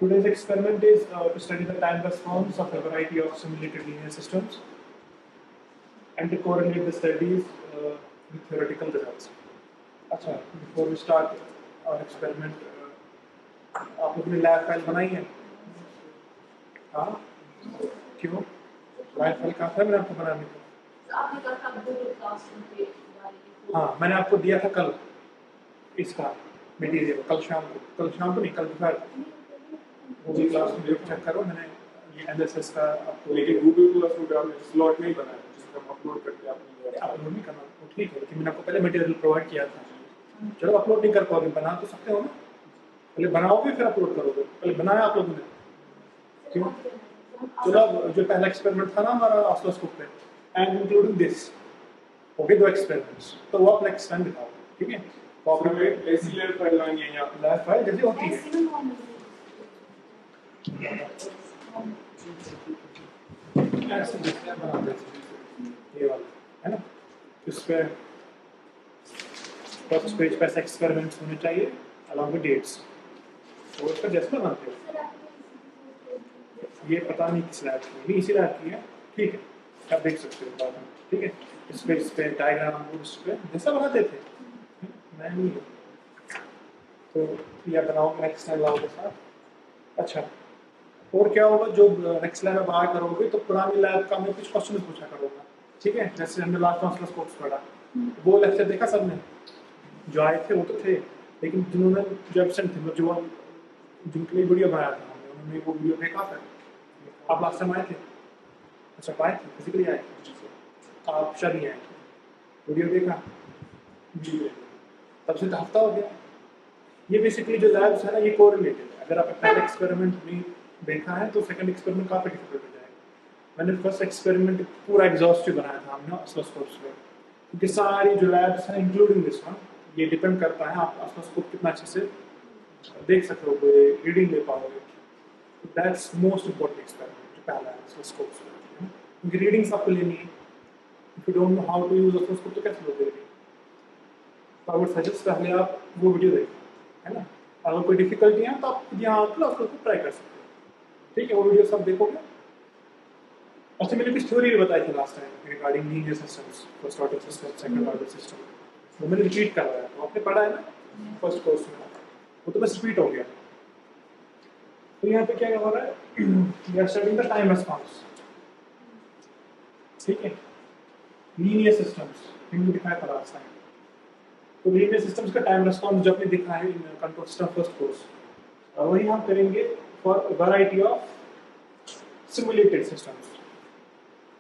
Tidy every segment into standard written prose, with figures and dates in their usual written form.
Today's experiment is to study the time response of a variety of simulated linear systems and to correlate the studies with theoretical results. अच्छा, before we start our experiment, आप लोगों ने lab file बनाई है? हाँ? क्यों? lab file कहाँ था मैंने आपको बनाने को? आपने कहा था Google Classroom पे हाँ, मैंने आपको दिया था कल इसका मटेरियल कल शाम को नहीं कल दोपहर Google Classroom पे चेक करो मैंने ये LSS का आपको लेकिन Google Classroom पे आपने स्लॉट नहीं बनाया जिसको हम अपलोड करके आपने अपलोड नहीं करना तो ठीक है लेकिन मैंने आपको पहले मटेरियल प्रोवाइड किया था चलो अपलोड नहीं कर पाओगे बना तो सकते हो ना पहले बनाओगे फिर अपलोड करोगे पहले बनाया आप लोगों ने क्यों चलो जो पहला एक्सपेरिमेंट था ना हमारा ऑसिलोस्कोप पे एंड इंक्लूडिंग दिस हो गए 2 एक्सपेरिमेंट्स तो वो आप नेक्स्ट टाइम दिखाओ ठीक है प्रॉब्लम में ऐसी लेयर फाइल लाएंगे या लेयर फाइल जैसे होती है ऐसे जितना बनाते ये वाला है ना इस पे फर्स्ट पेज पे ऐसे एक्सपेरिमेंट्स होने चाहिए अलॉन्ग विद डेट्स और उसका जैसे बनाते हो ये पता नहीं किस लैब की नहीं इसी लैब की है ठीक है आप देख सकते हो बाद में ठीक है इस पे डायग्राम और उस पे जैसा बनाते थे मैं नहीं तो या बनाओगे नेक्स्ट टाइम लाओगे साथ अच्छा और क्या होगा जो नेक्स्ट लैब में बाहर करोगे तो पुरानी लैब का मैं कुछ क्वेश्चन पूछा करूँगा ठीक है जैसे हमने लास्ट ऑसिलोस्कोप्स पढ़ा वो लेक्चर देखा सबने जो आए थे वो तो थे लेकिन जिन्होंने जो एब्सेंट थे मतलब जो जिनके लिए वीडियो बनाया था हमने उन्होंने वो वीडियो देखा था आप लास्ट टाइम आए थे अच्छा आए थे फिजिकली आए थे आप शायद नहीं आए थे वीडियो देखा जी तब से तो हफ्ता हो गया ये बेसिकली जो लैब्स है ना ये कोरिलेटेड है अगर आपने पहले एक्सपेरिमेंट भी देखा है तो सेकंड एक्सपेरिमेंट काफी डिफिकल्ट हो जाएगा मैंने फर्स्ट एक्सपेरिमेंट पूरा एग्जॉस्टिव बनाया था हमने ऑसिलोस्कोप्स पे क्योंकि सारी जो लैब्स हैं इंक्लूडिंग दिस वन ये डिपेंड करता है आप ऑसिलोस्कोप कितना अच्छे से देख सकोगे रीडिंग ले पाओगे दैट्स मोस्ट इम्पोर्टेंट एक्सपेरिमेंट जो पहला है ऑसिलोस्कोप्स पे क्योंकि रीडिंग्स आपको लेनी है if you don't know how to use oscilloscope तो कैसे लोगे तो आई वुड सजेस्ट पहले आप वो वीडियो देखें है ना अगर कोई डिफिकल्टी है तो आप खुद यहाँ आकर ऑसिलोस्कोप ट्राई कर सकते हो ठीक है वो वीडियो सब देखोगे अच्छा मैंने कुछ थ्योरी भी बताई थी last time regarding linear systems first order system second order system वो मैंने रिपीट कर रहा है तो आपने पढ़ा है ना फर्स्ट कोर्स में वो तो बस रिपीट हो गया तो यहाँ पे क्या हो रहा है we are studying the time response ठीक है लीनियर सिस्टम्स हमने दिखाया था लास्ट टाइम तो लीनियर सिस्टम्स का टाइम रिस्पांस जो आपने दिखा है in control system first course वही हम करेंगे for variety of simulated systems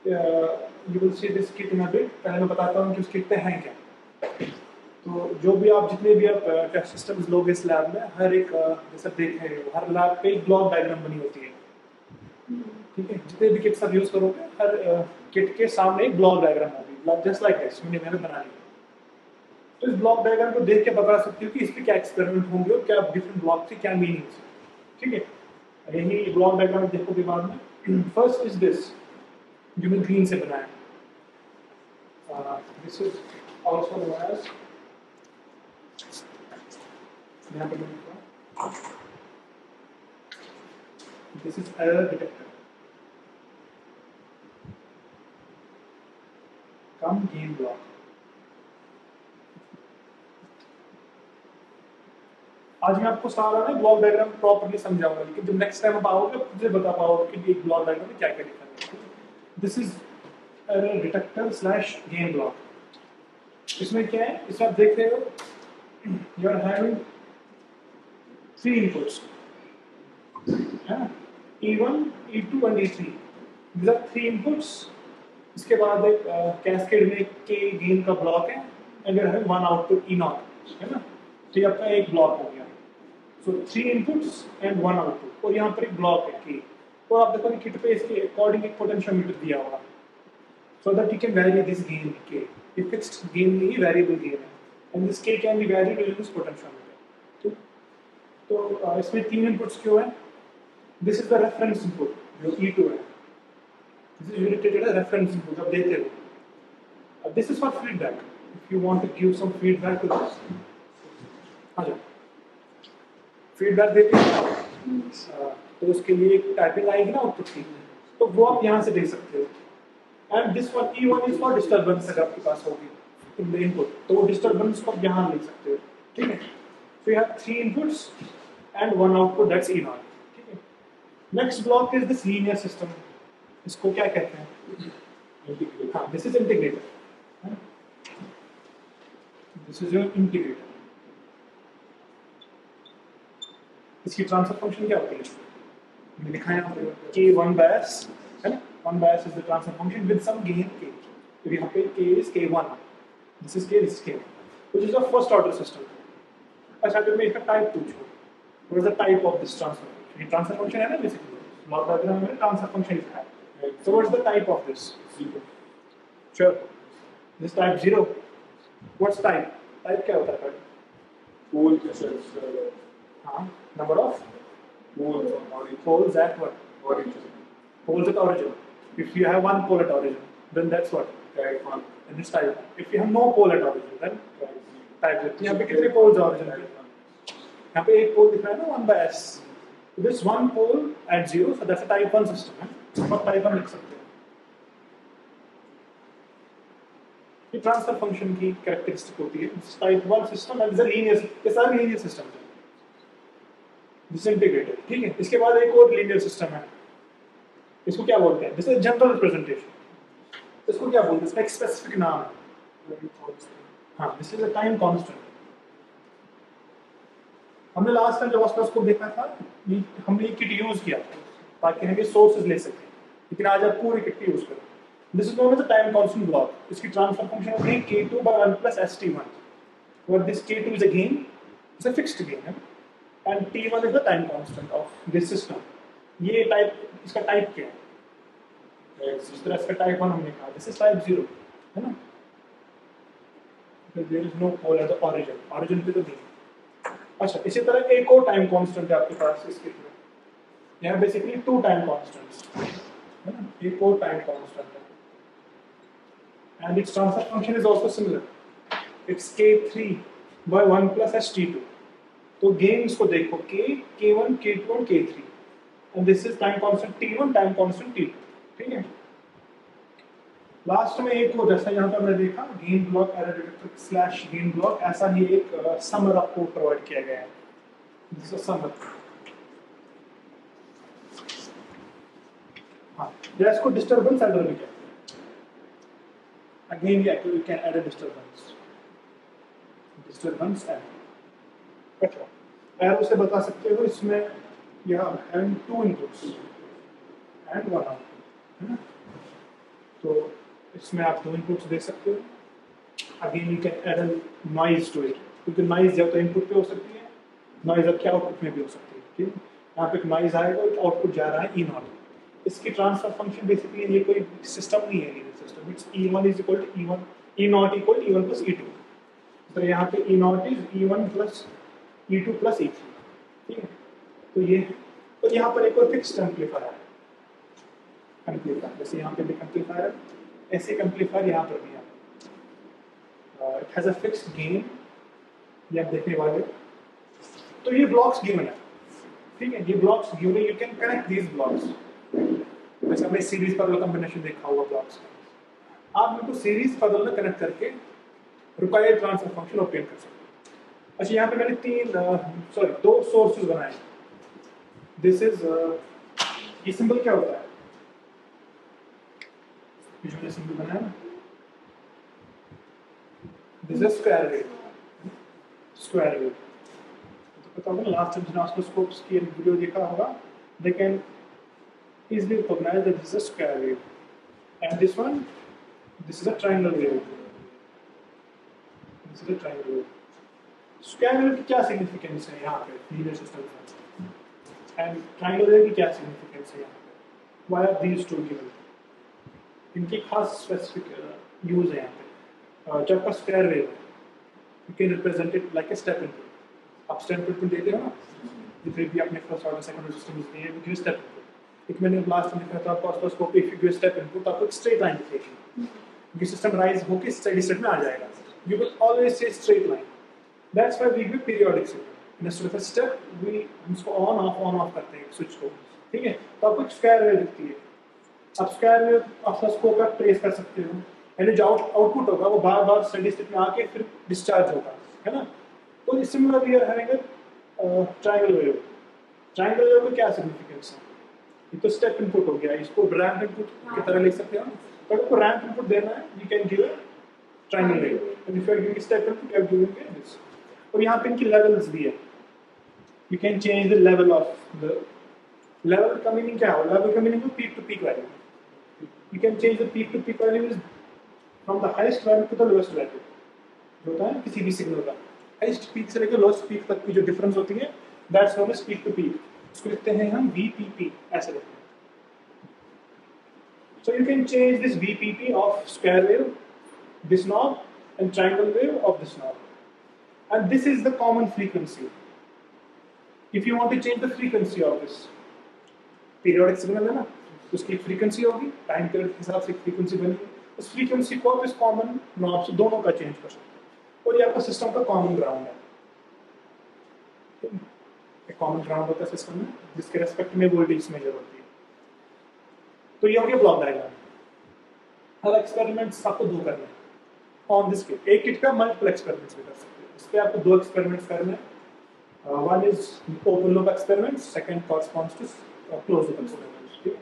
you will see this kit in a bit पहले मैं बताता हूँ कि उस किट पे हैं क्या तो जो भी आप जितने भी आप टेस्ट सिस्टम्स लोगे इस लैब में हर एक जैसा देखे हर लैब पे एक ब्लॉक डायग्राम बनी होती है ठीक है जितने भी किट्स आप यूज करोगे हर किट के सामने एक ब्लॉक डायग्राम होगी जस्ट लाइक दिस मैंने बना ली तो इस ब्लॉक डायग्राम को देख के बता सकती हूँ कि इस पे क्या एक्सपेरिमेंट होंगे और क्या डिफरेंट ब्लॉक से क्या मीनिंग्स ठीक है यही ब्लॉक डायग्राम देखोगे बाद में फर्स्ट इज दिस जो मैं ग्रीन से बनाया this is also known as यहाँ पे this is error detector cum gain block आज मैं आपको सारा ना ब्लॉक डायग्राम प्रॉपर्ली समझाऊंगा लेकिन जब नेक्स्ट टाइम आप आओगे मुझे बता पाओगे कि एक ब्लॉक डायग्राम में क्या क्या लिखा है this is error detector slash gain block इसमें क्या है इसमें आप देख रहे हो यू आर हैविंग 3 इनपुट्स है ना E1, E2 and E3 these are 3 inputs इसके बाद एक कैस्केड में के गेन का ब्लॉक है and you have one output E0 है ना तो ये आपका एक ब्लॉक हो गया सो 3 इनपुट्स एंड 1 आउटपुट और यहाँ पर एक ब्लॉक है की और आप देखोगे किट पे इसके अकॉर्डिंग एक पोटेंशियोमीटर दिया होगा so that you can vary this gain K ये फिक्स्ड गेन नहीं वेरिएबल गेन है and this K can be varied using this potentiometer तो इसमें 3 इनपुट्स क्यों है this is the reference input जो E2 है this is united as reference input आप देते हो this is for feedback if you want to give some feedback to this आ जाओ फीडबैक देते हैं तो उसके लिए एक टाइपिंग आएगी ना आउटपुट की, तो वो आप यहाँ से दे सकते हो। And this one E1 is for disturbance, अगर आपके पास होगी इन द इनपुट तो वो डिस्टर्बेंस को आप यहाँ ले सकते हो, ठीक है। So you have 3 inputs and 1 output, that's E0, ठीक है। Next block is this linear system, इसको क्या कहते हैं? हाँ, this is integrator, this is your integrator. इसकी ट्रांसफर फंक्शन क्या होती है? मैंने लिखा है यहाँ पे K1 बायस, है ना? 1 bias is the transfer function with some gain K। तो यहाँ पे K is K1, this is K, this is K, which is a first order system। अच्छा, अगर मैं इसका टाइप पूछूं, what is the type of this transfer function? ये transfer function है ना बेसिकली, ब्लॉक डायग्राम में ट्रांसफर फंक्शन लिखा है। So what is the type of this? 0। Sure, this type 0। What's type? Type क्या होता है? Pole just हाँ, number of poles poles at what? origin. Poles at origin. If you have 1 pole at origin, then that's what? Type 1. And it's type 1. If you have no pole at origin, then Type 0. type 0. यहाँ पे कितने poles at origin पे? यहाँ पे एक pole दिख रहा है ना 1 by s. So this 1 pole at 0, so that's a type 1 system है। और type 1 लिख सकते हैं। ये ट्रांसफर फंक्शन की कैरेक्टरिस्टिक होती है। Type 1 system and is a linear, ये सारे लीनियर सिस्टम है। दिस इंटीग्रेटेड, ठीक है। इसके बाद एक और लीनियर सिस्टम है, इसको क्या बोलते हैं? This is general representation. इसको क्या बोलते हैं? इसका एक स्पेसिफिक नाम है। हाँ, this is a time constant. हमने लास्ट टाइम जब ऑसिलोस्कोप देखा था, हमने ये किट यूज किया था ताकि हम ये सोर्सेज ले सकें, लेकिन आज आप पूरी किट यूज करें। This is known as a time constant block. इसकी ट्रांसफर फंक्शन होती है K2 by 1 plus ST1, where this K2 is a gain, it's a fixed gain, and T1 is the time constant of this system. ये type, इसका type क्या है? इस तरह इसका टाइप 1 हमने कहा, this is type 0, है ना? There is no pole at the origin, origin पे तो नहीं। अच्छा, इसी तरह एक और टाइम कांस्टेंट है आपके पास इस किट में। यहाँ बेसिकली 2 टाइम कांस्टेंट्स, है ना? एक और टाइम कांस्टेंट है। And its transfer function is also similar. It's K3 by 1 plus ST2. तो gains को देखो K, K1, K2 और K3. And this is time constant T1, time constant T2. ठीक है? लास्ट में एक हो, जैसा यहाँ पे हमने देखा gain block error detector slash gain block, ऐसा ही एक समर आपको प्रोवाइड किया गया है। This is summer. हाँ, या इसको डिस्टर्बेंस एरर भी कहते हैं। Again, you can add a disturbance error। अच्छा, error से बता सकते हो इसमें यह having 2 inputs and 1 output, है ना? तो इसमें आप 2 inputs दे सकते हो। Again, you can add a noise to it, क्योंकि noise या तो input पे हो सकती है, noise आपके output में भी हो सकती है, ठीक है? यहाँ पे एक noise आएगा और output जा रहा है E0। इसकी ट्रांसफर फंक्शन बेसिकली ये कोई सिस्टम नहीं है, linear system. It's E1 is equal to E1, E0 equal to E1 plus E2। तो यहाँ पे E0 is E1 plus E2 plus E3, ठीक है? तो ये, तो यहाँ पर एक और फिक्स्ड एम्पलीफायर है, एम्पलीफायर जैसे यहाँ पे भी एम्पलीफायर है, ऐसे एम्पलीफायर यहाँ पर भी है। It has a fixed gain, ये आप देखने वाले। तो ये ब्लॉक्स गिवन है, ठीक है? ये ब्लॉक्स गिवन है, you can connect these blocks. वैसे हमने सीरीज पैरेलल कॉम्बिनेशन देखा होगा ब्लॉक्स का। आप इनको सीरीज पैरेलल में कनेक्ट करके रिक्वायर्ड ट्रांसफर फंक्शन ऑब्टेन कर सकते हैं। अच्छा, यहाँ पे मैंने 2 सोर्सेज बनाए। दिस इज ये सिंबल क्या होता है? जो मैंने सिंबल बनाया ना, this is square wave, square wave. तो पता होगा लास्ट टाइम जिन्होंने ऑसिलोस्कोप्स की वीडियो देखा होगा, they can easily recognize that this is a square wave, and this is a triangle wave. This is a triangle wave. Square wave की क्या significance है यहाँ पे linear system में, and triangle wave की क्या significance है यहाँ पे? Why are these two given? इनकी खास specific use है यहाँ पे। जब का square wave है, you can represent it like a step input. आप step input देते हो ना, जितने भी अपने first order second order systems में ये give step input। एक मैंने लास्ट में दिखाया था आपको ऑसिलोस्कोप पे, if you give step input आपको एक स्ट्रेट लाइन दिखेगी, ये सिस्टम राइज होके स्टेडी स्टेट में आ जाएगा। You will always see straight line, that's why we give periodic signal. Instead of step we हम इसको ऑन ऑफ करते हैं स्विच को, ठीक है। तो आपको स्क्वायर वेव दिखती है, आप स्क्वायर वेव ऑसिलोस्कोप पर ट्रेस कर सकते हो, यानी जो आउटपुट होगा वो बार बार स्टेडी स्टेट में आके फिर डिस्चार्ज होगा, है ना। तो similar we are having a triangle wave. Triangle wave में क्या सिग्निफिकेंस है, ये तो स्टेप इनपुट हो गया, इसको रैंप इनपुट की तरह लिख सकते हो। तो आपको रैंप इनपुट देना है, you can give a triangle wave, and if you are giving step input you are giving this. और यहाँ पे इनकी लेवल्स भी है, you can change the level of the level का मीनिंग क्या है, लेवल का meaning peak to peak value. You can change the peak to peak value from the highest value to the lowest value, जो होता है किसी भी signal का हाईएस्ट पीक से लेकर लोएस्ट पीक तक की जो डिफरेंस होती है that's known as peak to peak. इसको लिखते हैं हम VPP, ऐसे लिखते हैं। So you can change this VPP of square wave, this knob, and triangle wave of this knob, and this is the common frequency. If you want to change the frequency of this, periodic signal है ना, उसकी frequency होगी, time period के हिसाब से frequency बनेगी, उस frequency को आप इस कॉमन नॉब से दोनों का चेंज कर सकते हो। और ये आपका सिस्टम का कॉमन ग्राउंड है, एक कॉमन ग्राउंड होता है सिस्टम में जिसके रेस्पेक्ट में वोल्टेज मेजर होती है। तो ये हो गया ब्लॉक डायग्राम। अब एक्सपेरिमेंट्स आपको दो करने हैं ऑन दिस किट। एक किट का मल्टीपल एक्सपेरिमेंट्स भी कर सकते हो, इस पे आपको दो एक्सपेरिमेंट्स करने हैं। One is open loop experiment, second corresponds to close loop experiment, ठीक है।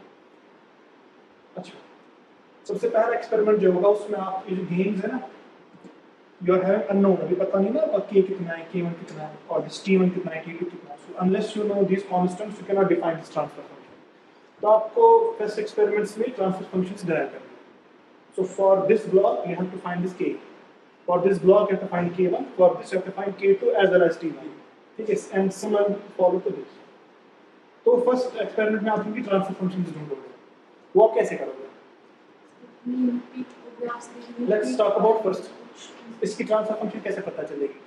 अच्छा, सबसे पहला एक्सपेरिमेंट जो होगा उसमें आप ये जो गेन्स है ना, यू आर हैविंग अननोन, अभी पता नहीं ना आपका k कितना है, k1 कितना है, और दिस t1 कितना है, t2 कितना है। So unless you know this constants you can not define this transfer function. तो आपको फर्स्ट एक्सपेरिमेंट्स में ट्रांसफर फंक्शंस डिराइव करने हैं। So for this block you have to find this k, for this block you have to find k1, for this you have to find k2 as well as t1, ठीक है, and similar follow to this. तो first experiment में आप इनकी transfer functions ढूंढोगे, वो आप कैसे करोगे? लेट्स टॉक अबाउट फर्स्ट, इसकी ट्रांसफर फंक्शन कैसे पता चलेगी?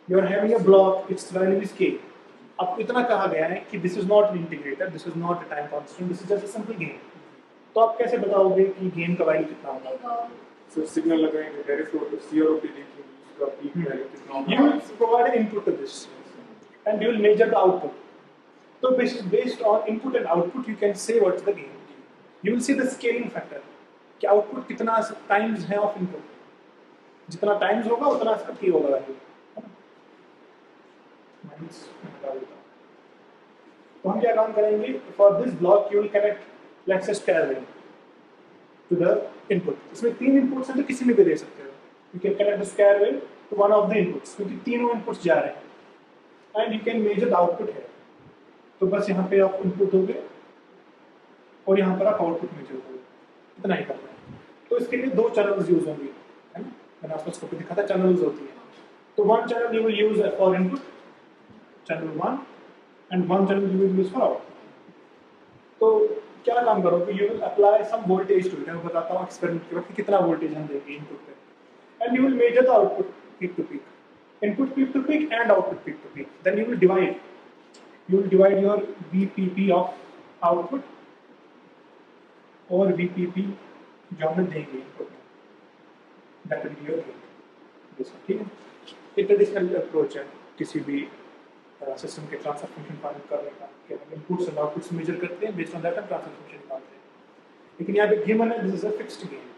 You are having a block, it's value is k। आपको इतना कहा गया है कि this is not an integrator, this is not a time constant, this is just a simple gain. तो आप कैसे बताओगे कि गेन का वैल्यू कितना होगा? So signal लगाएंगे, डायरेक्ट और CRO पे देखेंगे उसका पीक वैल्यू कितना होगा। You will provide an input to this, and you will measure the output. So based on input and output, you can say what's the gain. You will see the scaling factor, कि output कितना times है of input, जितना times होगा उतना इसका k होगा value. तो हम क्या काम करेंगे? For this block, you will connect, let's say, square wave to the input. इसमें तीन inputs हैं तो किसी में भी दे सकते हो। You can connect the square wave to one of the inputs, क्योंकि तीनों inputs जा रहे हैं, and you can measure the output here. तो बस यहाँ पे आप इनपुट दोगे और यहाँ पर आप आउटपुट मेजर करोगे, इतना ही करना है। तो इसके लिए दो चैनल्स यूज होंगी, है ना, मैंने आपको उसको दिखा था चैनल्स होती है। तो one channel you will use for input, channel 1, and one channel you will use for output. तो क्या काम करोगे? You will apply some voltage to it, मैं बताता हूँ एक्सपेरिमेंट के वक्त कितना वोल्टेज हम देंगे इनपुट पे, and you will measure the output peak to peak, input peak to peak and output peak to peak. Then you will divide your VPP of output और VPP जो हमें देंगे input में, that will be your gain. ठीक है, ये traditional approach है किसी भी सिस्टम के ट्रांसफर फंक्शन फाइंड करने का, कि हम इनपुट्स और आउटपुट्स मेजर करते हैं, बेस्ड ऑन दैट हम ट्रांसफर फंक्शन निकालते हैं। लेकिन यहाँ पे गिवन है this is a fixed gain.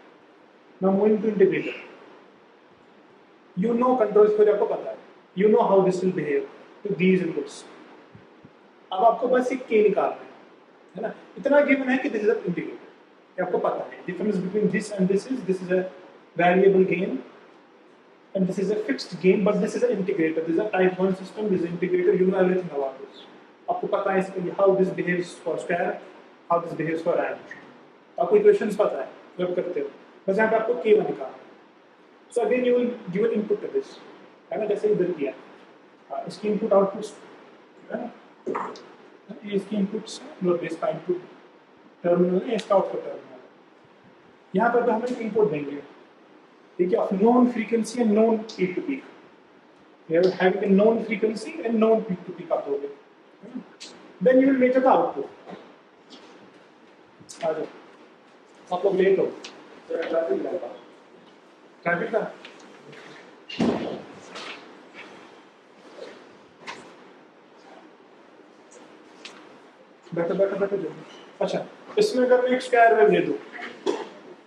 Now moving to integrator, you know control theory आपको पता है, you know how this will behave to these inputs। अब आपको बस एक k निकालना है ना, इतना गिवन है कि this is an integrator, ये आपको पता है। difference between this and this is a variable gain and this is a fixed gain, but this is an integrator, this is a type 1 system, this is an integrator, you know everything about this। आपको पता है इसके लिए how this behaves for square, how this behaves for and, आपको equations पता है, जब करते हो बस यहाँ पे आपको k1 निकालना है। So again you will give an input to this, है ना, जैसे इधर किया, इसकी input outputs है ना, ये इसकी inputs है, लोड बेस का input टर्मिनल है, इसका आउटपुट टर्मिनल है। यहाँ पर हम एक input देंगे, ठीक है, of known frequency and known peak to peak। We are having a known frequency and known peak to peak आप दोगे, then you will measure the output। आ जाओ, आप लोग लेट हो, ट्रैफिक का बैठो बैठो बैठो जल्दी। अच्छा, इसमें अगर मैं एक स्क्वायर वेव दे दूँ,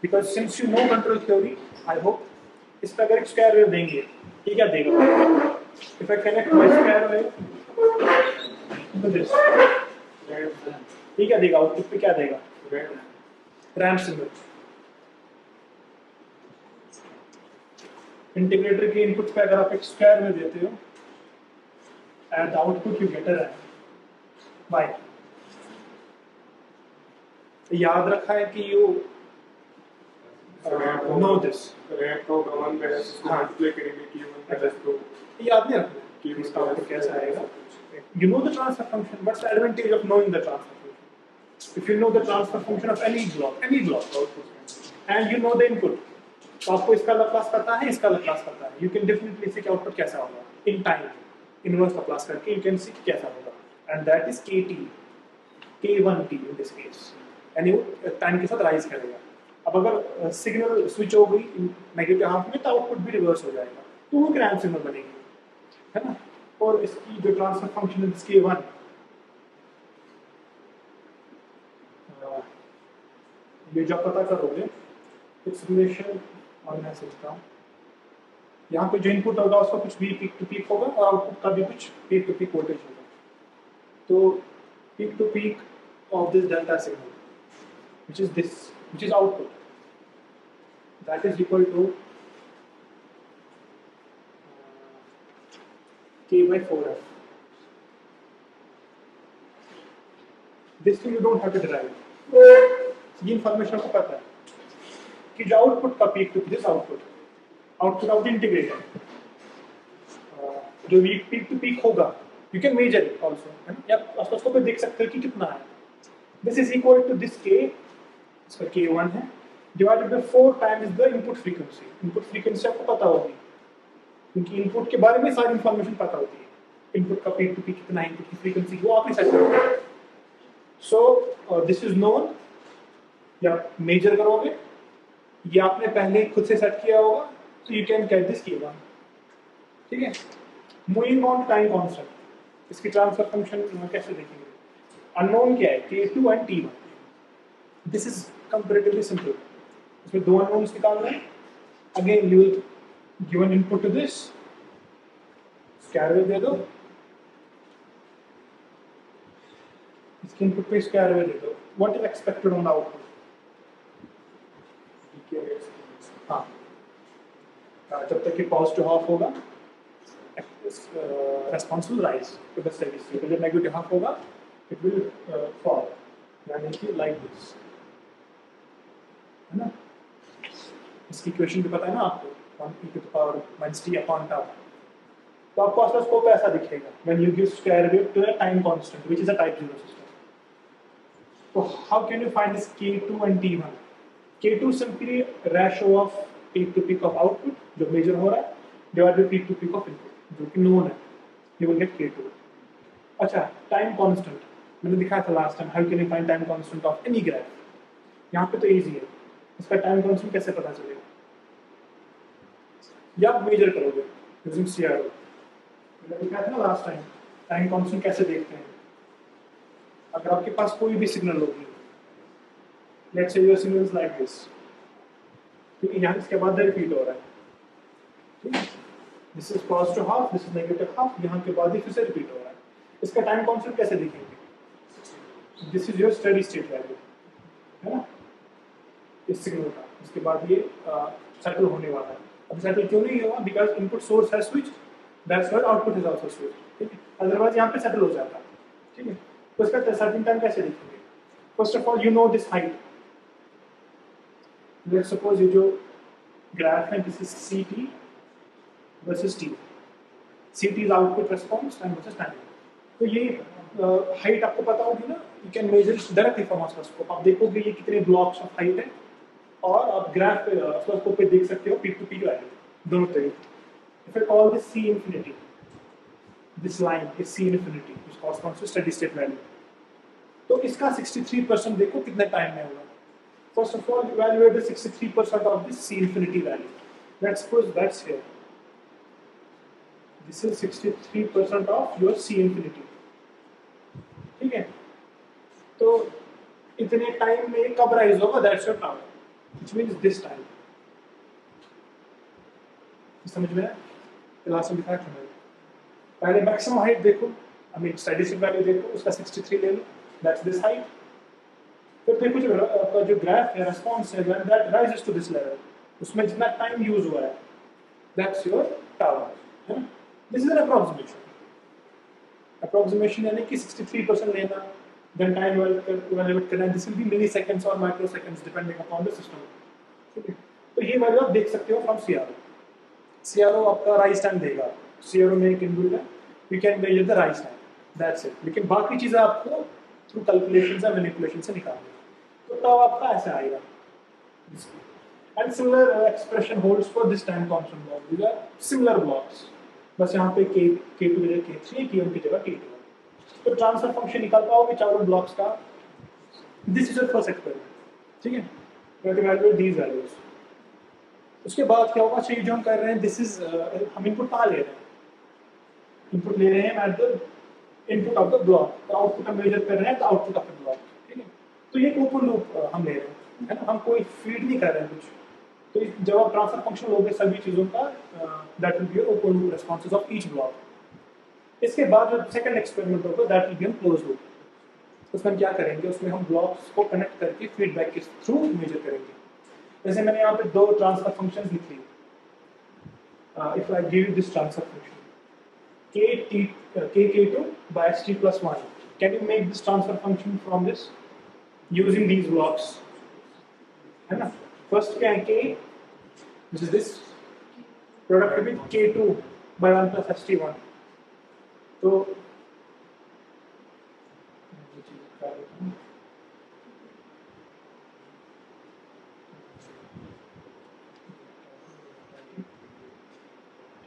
because since you know control theory, I hope इस पर अगर एक स्क्वायर वेव देंगे, ये क्या देगा? If I connect my square wave to this, ये क्या देगा? आउटपुट पे क्या देगा? Ramp signal. इंटीग्रेटर के इनपुट पे अगर आप एक स्क्वायर वेव देते हो, at the output you get a ramp by. याद रखा है कि यू नो दिस, याद नहीं रखना कि इसका आउटपुट कैसा आएगा। You know the transfer function. What's the advantage of knowing the transfer function? If you know the transfer function of any block, and you know the input, तो आपको इसका लाप्लास पता है, इसका लाप्लास पता है, you can definitely see कि output कैसा होगा in time. Inverse लाप्लास करके you can see कि कैसा होगा, and that is KT, K1T in this case, and you time के साथ राइज करेगा। अब अगर सिग्नल स्विच हो गई नेगेटिव हाफ में, तो आउटपुट भी रिवर्स हो जाएगा, तो वो क्रैम्प सिग्नल बनेगी, है ना। और इसकी जो ट्रांसफर फंक्शन है इसके वन, ये जब पता करोगे इट्स रिलेशन, और मैं सोचता हूँ यहाँ पे जो इनपुट होगा उसका कुछ भी पीक टू पीक होगा और आउटपुट का भी कुछ पीक टू पीक वोल्टेज होगा। तो peak to peak of this delta signal which is this, which is output, that is equal to K by 4F. This thing you don't have to derive. ये information आपको पता है कि जो output का peak to this output of the integrator, जो peak to peak होगा, you can measure it also, है ना, या ऑसिलोस्कोप पे देख सकते हो कि कितना है। This is equal to this K, इसका K1 है, divided by 4 times the input frequency. Input frequency आपको पता होगी, क्योंकि इनपुट के बारे में सारी इंफॉर्मेशन पता होती है। इनपुट का पीक टू पीक कितना है, इनपुट की फ्रीक्वेंसी, वो आप ही सेट करोगे। सो दिस इज नोन, या मेजर करोगे, ये आपने पहले खुद से सेट किया होगा, तो you can get this K1, ठीक है। मूविंग ऑन टाइम कांस्टेंट, इसकी ट्रांसफर फंक्शन कैसे देखेंगे? अननोन क्या है? K2 and T1। This is comparatively simple, इसमें दो अननोन्स निकालना है। Again you will give an input to this, square wave दे दो, इसके इनपुट पे स्क्वायर वेव दे दो। What is expected on the output? हाँ, जब तक कि पॉजिटिव हाफ होगा response will rise to the steady state, जब नेगेटिव हाफ होगा इट विल फॉल, यानी कि लाइक दिस, है ना। इसकी इक्वेशन भी पता है ना आपको, 1 e to the power minus t upon tau। तो आपको ऑसिलोस्कोप ऐसा दिखेगा when you give square wave to a time constant which is a type 0 system। तो how can you find this K2 and T1? K2 simply ratio of peak to peak of output जो major हो रहा है divided by peak to peak of input जो कि known है, you will get K2। अच्छा, time constant मैंने दिखाया था last time, how can you find time constant of any graph? यहाँ पे तो इजी है, इसका टाइम कांस्टेंट कैसे पता चलेगा? या आप मेजर करोगे यूजिंग CRO। मैंने दिखाया था ना लास्ट टाइम, टाइम कांस्टेंट कैसे देखते हैं। अगर आपके पास कोई भी सिग्नल होगी, let's say your signal is like this, ठीक है, यहाँ इसके बाद रिपीट हो रहा है, ठीक है, this is positive half, this is negative half, यहाँ के बाद ही फिर से रिपीट हो रहा है। इसका टाइम कांस्टेंट कैसे देखेंगे? This is your steady state value, है ना, इस सिग्नल का। इसके बाद ये सेटल होने वाला है। अब सेटल क्यों नहीं हुआ? बिकॉज इनपुट सोर्स है switch, that's why output is also switch, ठीक है, अदरवाइज यहाँ पे सेटल हो जाता है, ठीक है। तो इसका सेटलिंग टाइम कैसे देखेंगे? First of all you know this height, let's suppose ये जो ग्राफ है this is CT versus T, CT is output response time versus time. तो ये हाइट आपको पता होगी ना, you can major directly from oscilloscope. आप देखोगे ये कितने ब्लॉक्स ऑफ हाइट है, और आप ग्राफ पे ऑसिलोस्कोप पे देख सकते हो पीक टू पीक वैल्यू दोनों तरीके। If I call this C infinity, this line is C infinity which corresponds to steady state value, तो इसका 63% देखो कितने टाइम में होगा। First of all evaluate the 63% of this C infinity value, let's suppose that's here, this is 63% of your C infinity, ठीक है। तो इतने टाइम में कब राइज होगा, that's your tower, which means this time. समझ में आया? क्लास में दिखाया था मैंने। पहले मैक्सिमम हाइट देखो, I mean steady state value देखो, उसका 63 ले लो, दैट्स दिस हाइट। फिर देखो जो आपका जो ग्राफ है, रेस्पॉन्स है, when that rises to this level, उसमें जितना टाइम यूज हुआ है, दैट्स योर टावर, है ना? दिस इज एन अप्रोक्सीमेशन यानी कि 63% लेना, देन टाइम इवैल्यूएट करना, this will be milliseconds और microseconds depending upon the system. ठीक है, तो ये वैल्यू आप देख सकते हो फ्रॉम सीआरओ। सीआरओ आपका राइज टाइम देगा, सीआरओ में एक इनबिल्ट है, you can measure the rise time, that's it. लेकिन बाकी चीजें आपको थ्रू कैलकुलेशंस या मैनिपुलेशन से निकालनी है। तो तब आपका ऐसा आएगा। And similar expression holds for this time constant block, these are similar blocks, बस यहाँ पे k k2 की जगह k3, k1 की जगह k2। तो ट्रांसफर फंक्शन निकाल पाओगे चारों ब्लॉक्स का। This is your first experiment, ठीक है? You have to evaluate these values. उसके बाद क्या होगा, अच्छा ये जो हम कर रहे हैं, दिस इज हम इनपुट कहाँ ले रहे हैं, इनपुट ले रहे हैं at the input of the block, तो आउटपुट हम मेजर कर रहे हैं, तो आउटपुट ऑफ द ब्लॉक, ठीक है? तो ये ओपन लूप हम ले रहे हैं, है ना? हम कोई फीड नहीं कर रहे हैं कुछ। तो जब आप ट्रांसफर फंक्शन लोगे सभी चीज़ों का, that will be open loop responses of each block. इसके बाद जो सेकंड एक्सपेरिमेंट होगा, दैट विल बी हम क्लोज लूप। उसमें हम क्या करेंगे, उसमें हम ब्लॉक्स को कनेक्ट करके फीडबैक के थ्रू मेजर करेंगे। जैसे मैंने यहाँ पे दो ट्रांसफर फंक्शंस लिख लिए। If I give you this transfer function k2 by st plus 1, can you make this transfer function from this using these blocks, है ना? First क्या है k, this is this product with k2 by 1 plus st1। तो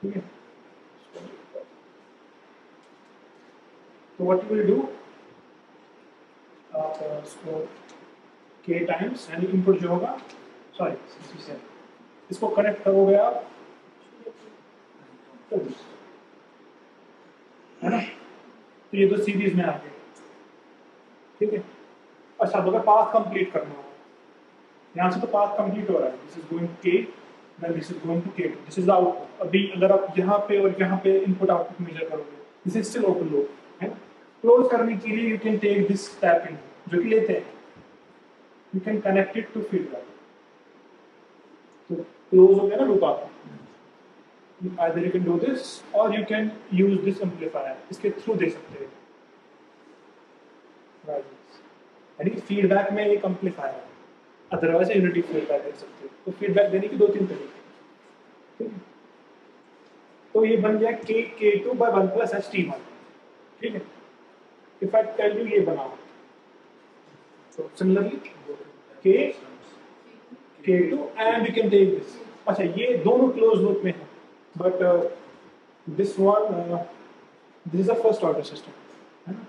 ठीक है, तो what you will do, आप इसको k टाइम्स यानी इनपुट जो होगा, सॉरी इसको कनेक्ट करोगे आप, है ना? तो ये दो सीरीज में आ गए, ठीक है? अच्छा, अगर पाथ कंप्लीट करना हो, यहाँ से तो पाथ कंप्लीट हो रहा है, this is going k, then this is going to k2, this is output. अभी अगर आप यहाँ पे और यहाँ पे इनपुट आउटपुट मेजर करोगे, this is still open loop, है? क्लोज करने के लिए you can take this tap in, जो कि लेते हैं, you can connect it to feedback, तो क्लोज हो गया ना लूप आपका। either you can do this or you can use this amplifier, इसके थ्रू दे सकते हैं, यानी कि फीडबैक में एक एम्पलीफायर है, अदरवाइज यूनिटी फीडबैक दे सकते हो। तो फीडबैक देने की दो तीन तरीके, ठीक है? तो ये बन गया k2 by 1 plus st1, ठीक है? इफ आई टेल यू ये बनाओ, तो similarly k2 and you can take this. अच्छा, ये दोनों क्लोज लूप में है, but this one, this is a first order system, है ना?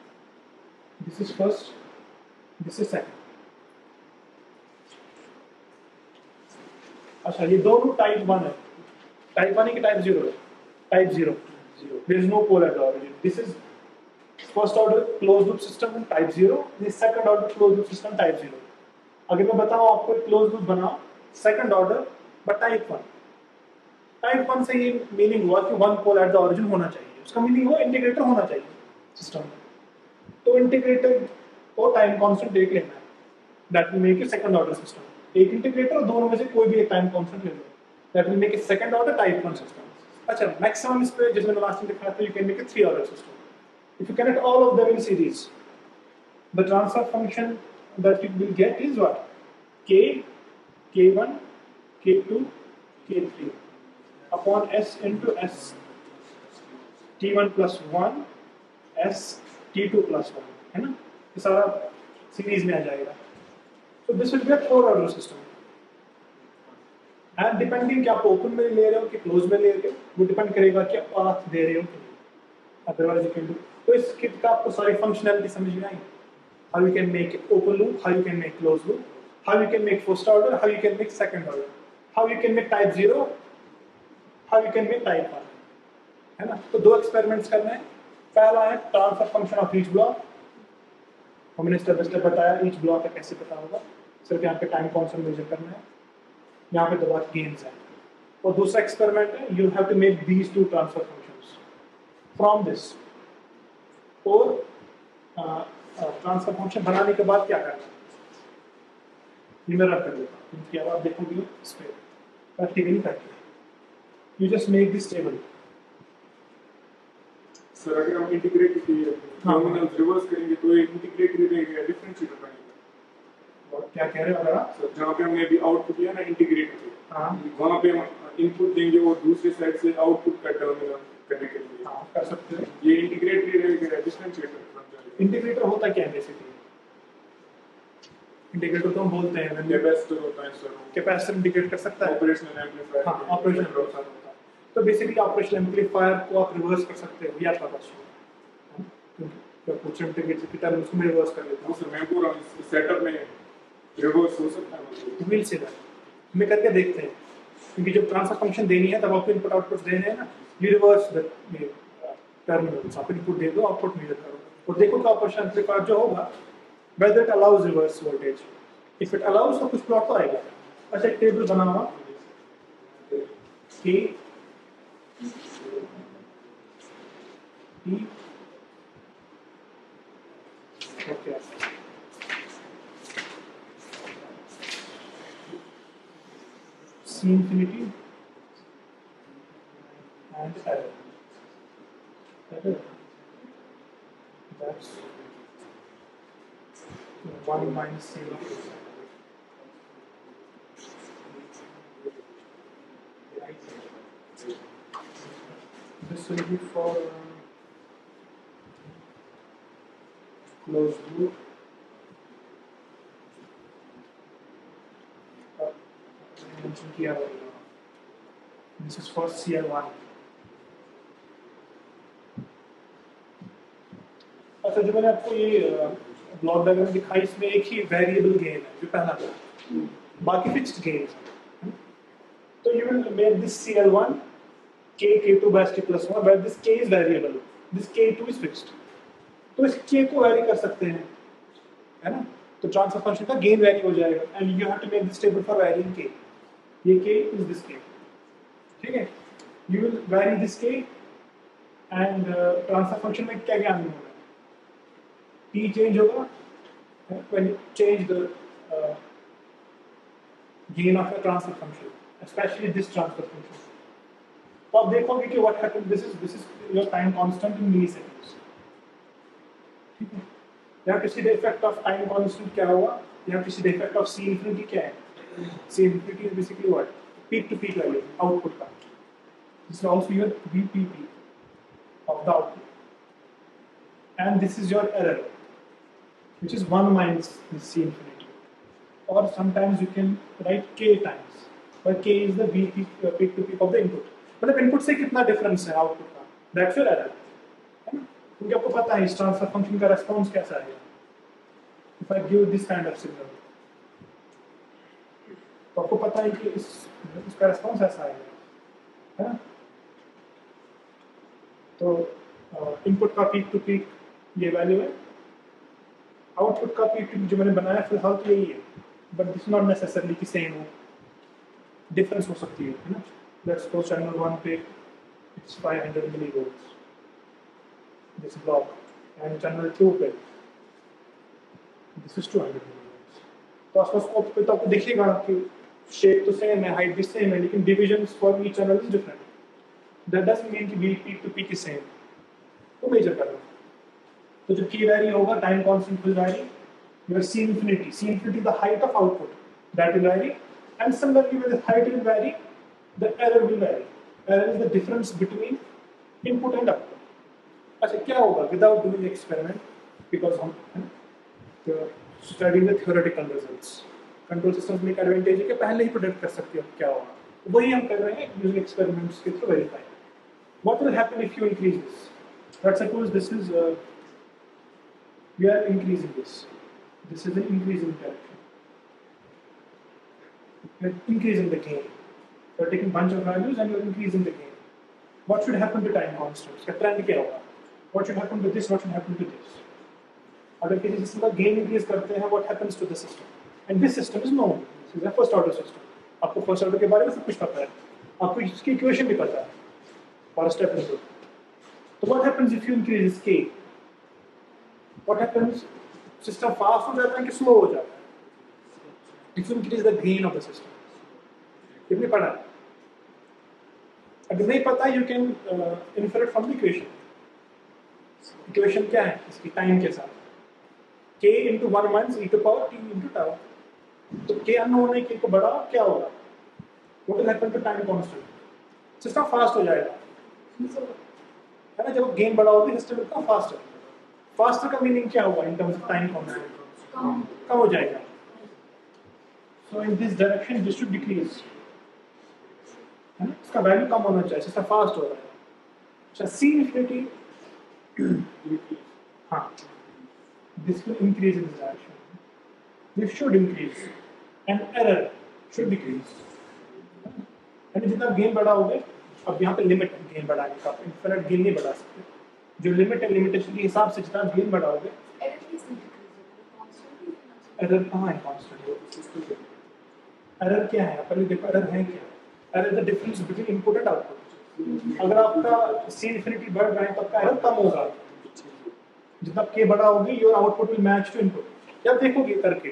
This is first, this is second। अच्छा, ये दोनों टाइप 1 है, टाइप 1 है कि टाइप 0 है? Type 0, there is no pole at the origin। This is first order closed loop system type 0, this second order closed loop system type 0। अगर मैं बताऊं आपको एक क्लोज लूप बनाओ second order but type 1, type 1 से ये meaning हुआ कि one pole at the origin होना चाहिए, उसका मीनिंग हुआ इंटीग्रेटर होना चाहिए सिस्टम में। तो इंटीग्रेटर को टाइम कांस्टेंट देख लेना है, that will make it second order system. एक इंटीग्रेटर और दोनों में से कोई भी एक टाइम कांस्टेंट ले लो, that will make it second order type 1 system. अच्छा, मैक्सिमम इस पे जिसमें लास्ट में दिखाया था, you can make it 3 order system. If you connect all of them in series, the transfer function that you will get is what, k, k1, k2, k3 upon s into s t1 plus 1 s t2 plus 1, है ना? ये सारा series में आ जाएगा। तो this will be a 4 order system, and depending कि आप ओपन में ले रहे हो कि क्लोज में ले रहे हो, वो डिपेंड करेगा कि आप पाथ दे रहे हो कि नहीं, अदरवाइज यू कैन डू। तो इस किट का आपको सारी फंक्शनैलिटी समझ में आई, how you can make open loop, how you can make close loop, how you can make first order, how you can make second order, how you can make type 0, how you can make type 1, है ना? तो दो experiments करने हैं। पहला है transfer function of each block, हमने step by step बताया ईच ब्लॉक का कैसे पता होगा। सिर्फ यहाँ पे टाइम कांस्टेंट मेजर करना है, यहाँ पे दो गेन्स हैं। और दूसरा एक्सपेरिमेंट है, you have to make these two transfer functions from this. और ट्रांसफर फंक्शन बनाने के बाद क्या करना है, ये मैं रख कर देता हूँ क्योंकि अब आप देखोगे इस पर प्रैक्टिकली करके। You just make this table. Sir अगर हम इंटीग्रेट टर्मिनल रिवर्स करेंगे तो ये इंटीग्रेट रहेगा या डिफरेंशिएटर बनेगा? और क्या कह रहे हो अगर आप? सर जहाँ पे हमने अभी आउटपुट लिया ना इंटीग्रेटर पे, हाँ वहाँ पे हम इनपुट देंगे और दूसरे साइड से आउटपुट का टर्मिनल करने के लिए हाँ कर सकते हैं। ये इंटीग्रेट रहेगा या डिफरेंशिएटर बन जाएगा? इंटीग्रेटर होता क्या है बेसिकली? इंटीग्रेटर तो हम बोलते हैं कैपेसिटर होता है सर, कैपेसिटर इंटीग्रेट कर सकता है। Operational amplifier. हाँ ऑपरेशनल होता है। तो बेसिकली ऑपरेशनल एम्पलीफायर को आप रिवर्स कर सकते हो, ये आपका क्वेश्चन है। क्योंकि कुछ इंटीग्रेटर की टर्म उसको मैं रिवर्स कर लेता हूँ। सर मैं पूरा सेटअप में रिवर्स हो सकता है? विल से मैं करके देखते हैं, क्योंकि जब ट्रांसफर फंक्शन देनी है तब आपको इनपुट आउटपुट देने हैं ना। यू रिवर्स द टर्मिनल्स, आप इनपुट दे दो, आउटपुट मेजर करो और देखो कि ऑपरेशन एम्पलीफायर जो होगा whether it allows reverse voltage. If it allows तो कुछ प्लॉट तो आएगा। अच्छा एक टेबल बना हुआ K T okay C infinity and error. That's 1 minus C. This will be for closed loop. Mention किया हुआ है. This is for CL1. अच्छा जो मैंने आपको ये ब्लॉक डायग्राम दिखाई, इसमें एक ही वेरिएबल गेन है जो पहला था, बाकी फिक्स्ड गेन है। तो you will make this CL1 K2 by ST plus 1 where this K is variable, this K2 is fixed। तो इस K को वैरी कर सकते हैं, है ना? तो ट्रांसफर फंक्शन का गेन वैरी हो जाएगा and you have to make this table for varying K। ये K is this K, ठीक है? You will vary this K and transfer function में क्या ज्ञान होगा? T change होगा when you change the gain of a transfer function, especially this transfer function। तो आप देखोगे कि what happened, this is your time constant in milliseconds, ठीक है? यहाँ किसी the effect of time constant क्या हुआ? यहाँ किसी the effect of C infinity क्या है? C infinity is basically what? Peak to peak value output का। This is also your VPP of the output, and this is your error, which is 1 minus this C infinity, or sometimes you can write K times, where K is the peak to peak of the input। मतलब input से कितना difference है output का, that's your error, है ना? क्योंकि आपको पता है इस ट्रांसफर फंक्शन का रेस्पॉन्स कैसा आएगा। If I give this kind of signal तो आपको पता है कि इसका रेस्पॉन्स ऐसा आएगा, है ना? तो इनपुट का पीक टू पीक ये वैल्यू है, आउटपुट का पीक टू पीक जो मैंने बनाया फिलहाल तो यही है, बट दिस नॉट नेसेसरली कि सेम हो, डिफरेंस हो सकती है ना? लेट्स सपोज चैनल 1 पे it's 500 millivolts this block, and channel 2 पे दिस इज 200 मिलीवोल्ट्स। तो ऑसिलोस्कोप पे तो आपको दिखेगा कि शेप तो सेम है, हाइट भी सेम है, लेकिन divisions for each channel is different. That doesn't mean कि peak to peak is same, तो मेजर करना। तो जब की वैरी होगा time constant will vary, your C infinity the height of output that will vary, and similarly when the height will vary the error will vary। error is the difference between input and output। अच्छा क्या होगा without doing experiment, because हम studying the theoretical results, control systems में एक advantage है कि पहले ही predict कर सकते हो क्या होगा, वही हम कर रहे हैं using experiments के through verify। what will happen if you increase this? Let's suppose this is we are increasing this is an increasing direction, we are increasing the gain, you are taking bunch of values and you are increasing the gain। what should happen to time constants? का trend क्या होगा? what should happen to this, what should happen to this? अगर किसी system का gain increase करते हैं, what happens to the system, and this system is known, this is a first order system. आपको first order के बारे में सब कुछ पता है, आपको इसकी इक्वेशन भी पता है फॉर स्टेप इनपुट। तो what happens if you increase k, what happens, system fast हो जाता है कि स्लो हो जाता है? If you increase the gain of the system, कितनी पढ़ा है? अगर नहीं पता, you can infer it from the equation. Equation क्या है इसकी टाइम के साथ? k into 1 minus e to power t into tau। तो k अननोन है, k को बढ़ाओ, क्या होगा? What will happen to time constant? System fast हो जाएगा, है ना? जब गेन बढ़ाओगे सिस्टम इतना फास्ट है। फास्टर का मीनिंग क्या होगा in terms of time constant? कम हो जाएगा। So in this direction this should decrease, है ना? इसका वैल्यू कम होना चाहिए, सिस्टम फास्ट हो रहा है। अच्छा, सी इन्फिनिटी, हाँ, this will increase in this direction, this should increase and error should decrease। यानी जितना गेन बढ़ाओगे, अब यहाँ पे लिमिट है गेन बढ़ाने का, इनफिनिट गेन नहीं बढ़ा सकते। जो लिमिट है, लिमिटेशन के हिसाब से जितना गेन बढ़ाओगे, एरर कहाँ है कांस्टेंट? एरर क्या है? पहले देखो एरर है क्या? Error the difference between input and output. अगर आपका सी इन्फिनिटी बढ़ रहा है तो आपका एरर कम होगा। जितना k बड़ा होगी, your output will match to input. क्या देखोगे करके,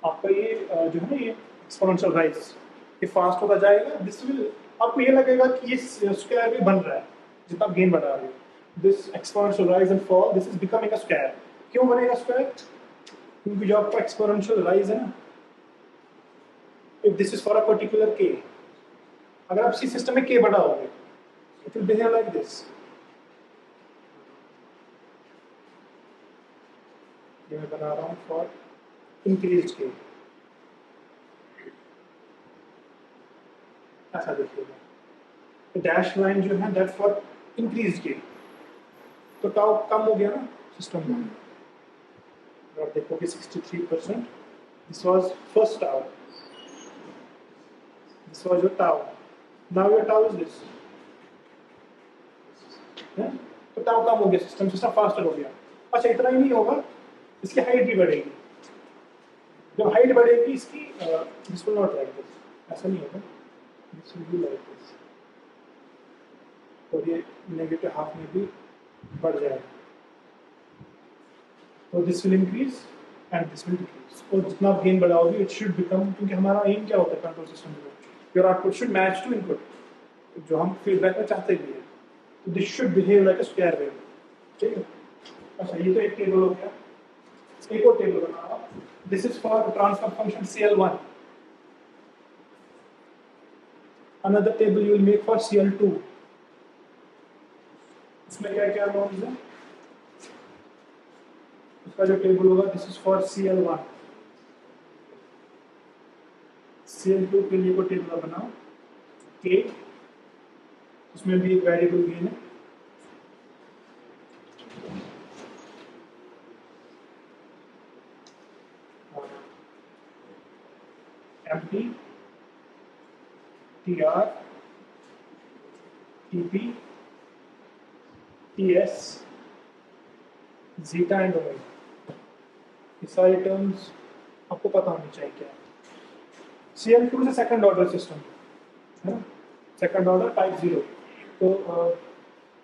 आपका ये जो है ना, ये एक्सपोनेंशियल राइज, ये फास्ट होता जाएगा। दिस विल, आपको ये लगेगा कि ये स्क्वायर भी बन रहा है जितना गेन बढ़ा रहे हो। This exponential rise and fall, this is becoming a square. क्यों बनेगा स्क्वायर? क्योंकि जो आपका एक्सपोनेंशियल राइज है ना, if this is for a particular k, अगर आप इसी सिस्टम में k बढ़ाओगे, it will behave like this. ये मैं बना रहा हूँ फॉर इंक्रीज के, ऐसा देखिएगा। डैश लाइन जो है दैट फॉर इंक्रीज के, तो टाउ कम हो गया ना सिस्टम में। आप देखोगे 63%, this was first tau, this was your tau, now your tau is this, तो टाउ कम हो गया, सिस्टम फास्टर हो गया। अच्छा, इतना ही नहीं होगा, इसकी हाइट भी बढ़ेगी। जब हाइट बढ़ेगी इसकी, this will not like this, ऐसा नहीं होगा, this will be like this, और ये नेगेटिव हाफ में भी बढ़ जाएगा। तो this will increase and this will decrease. और जितना गेन बढ़ाओगे, इट शुड बिकम, क्योंकि हमारा एम क्या होता है कंट्रोल सिस्टम में, your output should match to input, जो हम फीडबैक में चाहते भी हैं। तो this should behave like a square wave, ठीक है? अच्छा, ये तो एक टेबल हो गया। एक और टेबल बना रहा हूं, this is for transfer function CL1। Another table you will make for CL2। इसमें क्या क्या नॉर्म्स है? उसका जो टेबल होगा, this is for CL1। CL2 के लिए कोई टेबल बनाओ, k, उसमें भी एक वेरिएबल गेन है, empty, tr, tp, ts, zeta and omega. ये सारे टर्म्स आपको पता होनी चाहिए क्या है। CL2 से सेकंड ऑर्डर सिस्टम है ना, सेकंड ऑर्डर टाइप 0। तो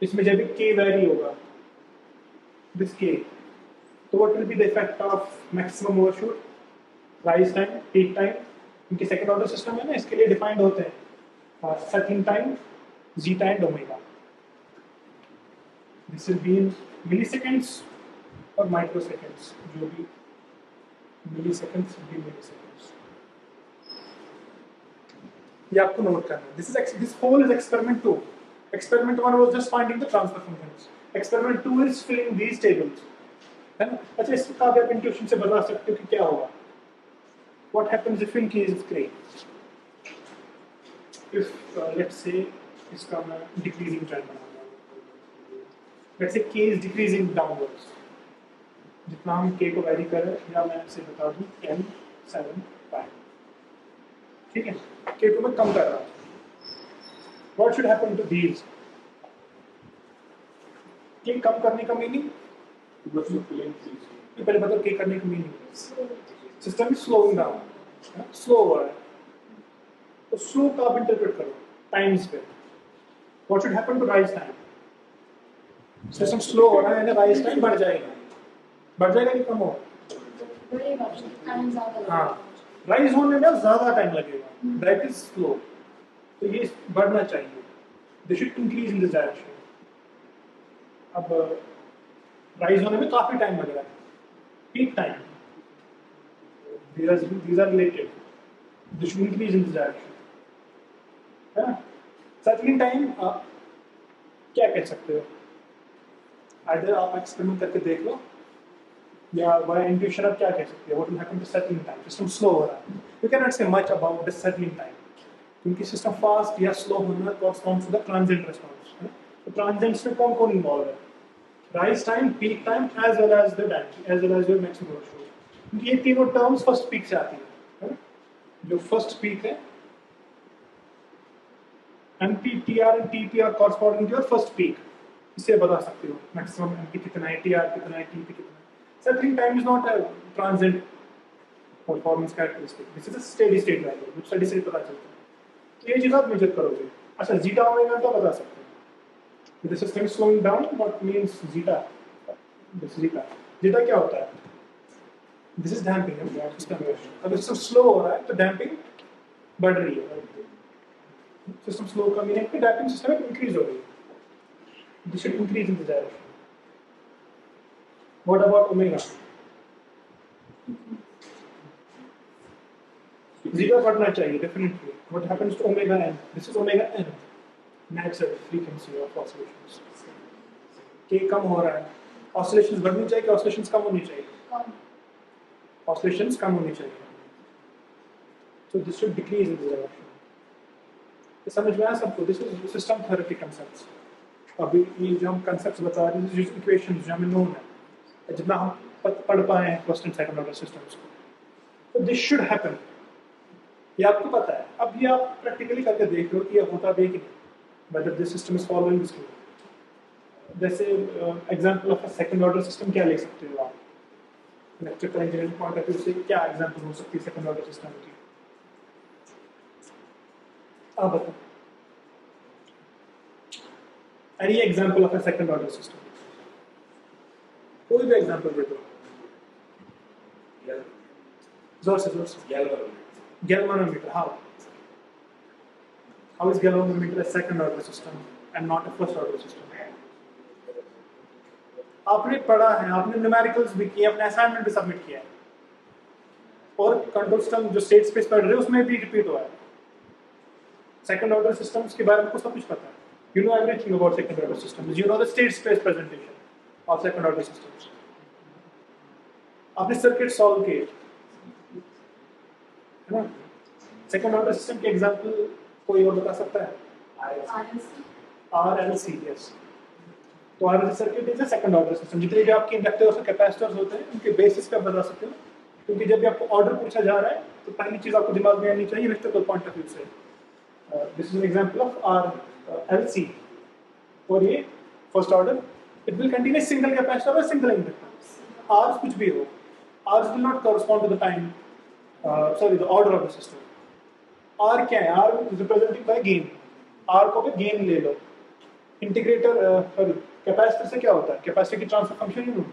इसमें जब भी k वैरी होगा, दिस k, तो what will be the effect of maximum overshoot, rise time, peak time? क्योंकि सेकंड ऑर्डर सिस्टम है ना, इसके लिए डिफाइंड होते हैं second time, zeta and omega. This will be in milliseconds और माइक्रोसेकंड्स, जो भी मिलीसेकंड्स भी मिलीसेकंड्स, ये आपको नोट करना है। This whole is experiment 2। Experiment 1 was just finding the transfer functions, experiment 2 is filling these tables, है ना? अच्छा, इसका आप इंट्यूशन से बता सकते हो कि क्या होगा। What happens if in case of k? If let's say इसका मैं decreasing trend बनाऊंगा, let's say k is decreasing downwards, जितना हम k को वैरी करें, या मैं इसे बता दूं 10, 7, 5, ठीक है? k को मैं कम कर रहा हूँ। What should happen to these? k कम करने का मीनिंग, ये पहले बताओ के करने का meaning. System is slowing down, slow हो रहा है, तो स्लो का आप इंटरप्रेट करो टाइम्स पे। What should happen to rise time? System slow हो रहा है, राइज टाइम बढ़ जाएगा कि कम हो? हाँ, राइज होने में ज्यादा टाइम लगेगा, दैट इज स्लो, तो ये बढ़ना चाहिए, they should increase in this direction. अब राइज होने में काफी टाइम लग रहा है, peak time, these are related, they should increase in this direction, है ना? सेटलिंग टाइम क्या कह सकते हो? आइदर आप एक्सपेरिमेंट करके देख लो, या बाय इंट्यूशन आप क्या कह सकते हो? What will happen to settling time? System slow हो रहा है, you can not say much about the settling time, क्योंकि सिस्टम फास्ट या स्लो होना corresponds to the transient response, है ना? तो ट्रांजिएंट्स में कौन कौन इन्वॉल्व है? Rise time, peak time, as well as the damping, as well as your maximum overshoot, क्योंकि ये तीनों टर्म्स फर्स्ट पीक से आती है ना? जो फर्स्ट पीक है, MPTR and TPR corresponding to your first peak, इससे बता सकते हो मैक्सिमम MP कितना है, TR कितना है, TP कितना है। Settling time is not a transient performance characteristic, this is a steady state value, जो स्टेडी स्टेट पता चलता है। तो ये चीज आप मेजर करोगे। अच्छा, जीटा ओमेगा तो बता सकते हो, this system slowing down, what means zeta, this zeta क्या होता है? दिस इज डैम्पिंग सिस्टम में। अगर सिस्टम स्लो हो रहा है तो डैम्पिंग बढ़ रही है, सिस्टम स्लो का मीनिंग कि डैम्पिंग सिस्टम में इंक्रीज हो रही है, this should increase in this direction. What about omega? Zeta बढ़ना चाहिए definitely. What happens to omega n? This is omega n, natural frequency of oscillations. के कम हो रहा है, ऑसिलेशंस बढ़नी चाहिए कि ऑसिलेशंस कम होनी चाहिए? ऑसिलेशंस कम होनी चाहिए, so this should decrease in this direction। ये समझ में आया सबको? This is system theoretic concepts. अभी ये जो हम कांसेप्ट्स बता रहे हैं, जो इक्वेशंस जो हमें नोन है, जितना हम पढ़ पाए हैं first and second order systems को, तो दिस शुड हैपन, ये आपको पता है। अब ये आप प्रैक्टिकली करके देख लो कि ये होता भी कि नहीं, whether this system is following this rule। जैसे example of a second order system क्या ले सकते हो आप? Electrical engineering point of view से क्या एग्जांपल हो सकती है सेकंड ऑर्डर सिस्टम की? आप बताओ, any example of a second order system, कोई भी एग्जांपल दे दो, जोर से। Galvanometer, how is galvanometer a second order system and not a first order system? आपने पढ़ा है, आपने न्यूमेरिकल्स भी किए, अपने असाइनमेंट भी सबमिट किया है, और कंट्रोल सिस्टम जो स्टेट स्पेस पढ़ रहे हो उसमें भी रिपीट हुआ है। सेकंड ऑर्डर सिस्टम्स के बारे में आपको सब कुछ पता है, you know everything about second order systems, you know the state space presentation of second order systems। आपने सर्किट सॉल्व किए, है ना? सेकंड ऑर्डर सिस्टम के एग्जांपल कोई और बता सकता है? RLC, yes. तो RLC circuit is a second order system. जितने भी आपके इंडक्टर्स और कैपेसिटर्स होते हैं उनके बेसिस पे आप बता सकते हो, क्योंकि जब भी आपको ऑर्डर पूछा जा रहा है तो पहली चीज आपको दिमाग में आनी चाहिए इलेक्ट्रिकल पॉइंट ऑफ व्यू से। This is an example of RLC, और ये first order, it will contain a single capacitor और सिंगल इंडक्टर। R कुछ भी हो, R will not correspond to the time, the order of the system. R क्या है? R represented by gain, R को भी गेन ले लो। इंटीग्रेटर, सॉरी, कैपेसिटर से क्या होता है? कैपेसिटर की transfer function you know,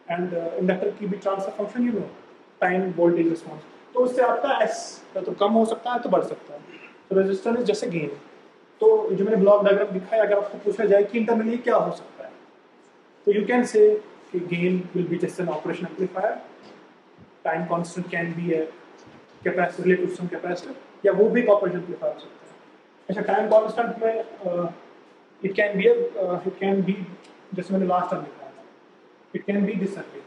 and inductor की भी transfer function you know, time voltage response. तो उससे आपका S तो कम हो सकता है तो बढ़ सकता है, तो रेजिस्टेंस जैसे गेन। तो जो मैंने ब्लॉक डायग्राम दिखाया, अगर आपको पूछा जाए कि इंटरनली क्या हो सकता है, तो यू कैन से कि gain will be just an operation amplifier, time constant can be a capacitor related to some capacitor, या वो भी एक ऑपरेशन एम्पलीफायर हो सकता है। अच्छा, टाइम कांस्टेंट में इट कैन बी जैसे मैंने लास्ट टाइम दिखाया था, it can be this circuit,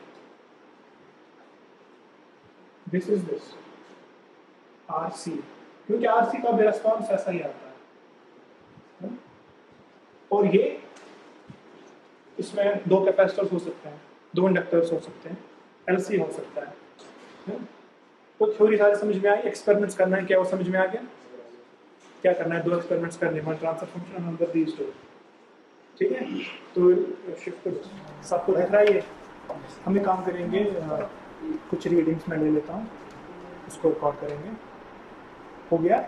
this is this RC, क्योंकि RC का भी रिस्पांस ऐसा ही आता है। और ये इसमें दो कैपेसिटर्स हो सकते हैं, दो इंडक्टर्स हो सकते हैं, LC हो सकता है। तो थ्योरी सारी समझ में आई, एक्सपेरिमेंट्स करना है क्या वो समझ में आ गया? क्या करना है? दो एक्सपेरिमेंट्स करने हैं, ट्रांसफर फंक्शन अंदर दीज टू, ठीक है? तो शिफ्ट सबको दिख रहा है ये? हम एक काम करेंगे, कुछ रीडिंग्स मैं ले लेता हूँ, उसको रिकॉर्ड करेंगे। हो गया,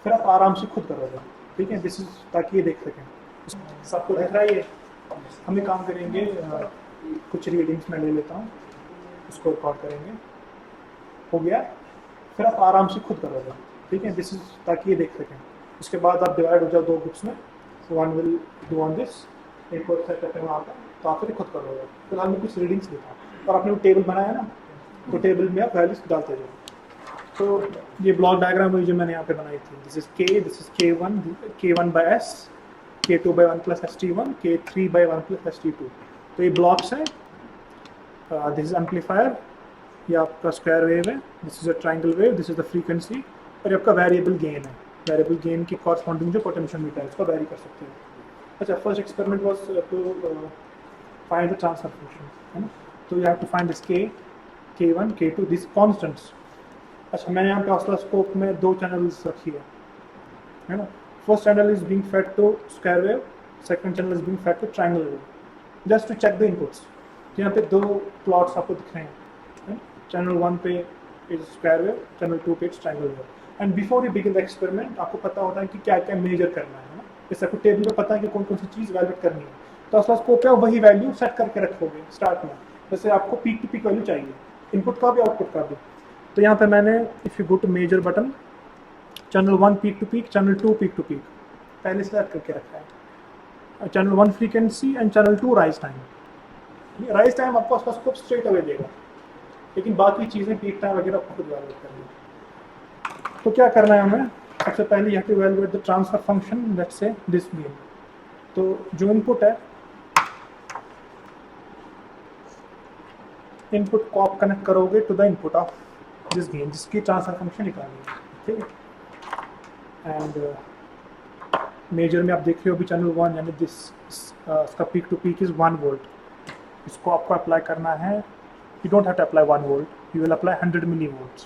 फिर आप आराम से खुद करोगे, ठीक है? दिस इज ताकि ये देख सकें। सबको दिख रहा है ये? हम एक काम करेंगे, कुछ रीडिंग्स मैं ले लेता हूँ, उसको रिकॉर्ड करेंगे। हो गया, फिर आप आराम से खुद करोगे, ठीक है? दिस इज ताकि ये देख सकें। उसके बाद आप डिवाइड हो जाओ दो ग्रुप्स में, one will do on this, एक और सेटअप है वहाँ पर, तो आप फिर खुद करोगे। फिलहाल मैं कुछ रीडिंग्स देता हूँ, और आपने वो टेबल बनाया ना, तो टेबल में आप वैल्यूज डालते जाओ। तो ये ब्लॉक डायग्राम हुई जो मैंने यहाँ पे बनाई थी, this is K1 by S, K2 by 1 plus ST1, K3 by 1 plus ST2। तो ये ब्लॉक्स हैं। दिस इज एम्पलीफायर, ये आपका स्क्वायर वेव है, this is a triangle wave, this is the frequency, और ये आपका वेरिएबल गेन है। वेरिएबल गेन की कॉरस्पॉन्डिंग जो पोटेंशियोमीटर है, इसको वेरी कर सकते हैं। अच्छा, first experiment was to find the transfer function, है ना? तो you have to find this K1, K2, this constants. अच्छा, मैंने यहाँ पे ऑसिलोस्कोप में दो चैनल्स रखी है ना? First channel is being fed to square wave, second channel is being fed to triangle wave, just to check the inputs. तो यहाँ पे दो प्लॉट्स आपको दिख रहे हैं, चैनल 1 पे इज स्क्वायर वेव, चैनल 2 पे is triangle wave. And before you begin the experiment आपको पता होता है कि क्या क्या मेजर करना है ना? जैसे आपको टेबल में पता है कि कौन कौन सी चीज़ वैल्यूएट करनी है, तो ऑसिलोस्कोप पे वही वैल्यू सेट करके रखोगे स्टार्ट में। जैसे आपको पीक टू पीक वैल्यू चाहिए, इनपुट का भी आउटपुट का भी। तो यहाँ पे मैंने, if you go to measure button, channel 1 peak to peak, channel 2 peak to peak पहले सेलेक्ट करके रखा है। Channel 1 frequency and channel 2 rise time. Rise time आपको ऑसिलोस्कोप स्ट्रेट अवे देगा, लेकिन बाकी चीज़ें पीक टाइम वगैरह आपको खुद वैल्यूएट करनी है। तो क्या करना है हमें? सबसे पहले you have to evaluate the transfer function, let's say this gain. तो जो इनपुट है, इनपुट को आप कनेक्ट करोगे to the input of this gain, जिसकी ट्रांसफर फंक्शन निकालनी है, ठीक है? एंड मेजर में आप देख रहे हो अभी चैनल 1, यानी दिस, इसका peak to peak is 1 volt. इसको आपको अप्लाई करना है, you don't have to apply 1 volt, you will apply 100 milli volts.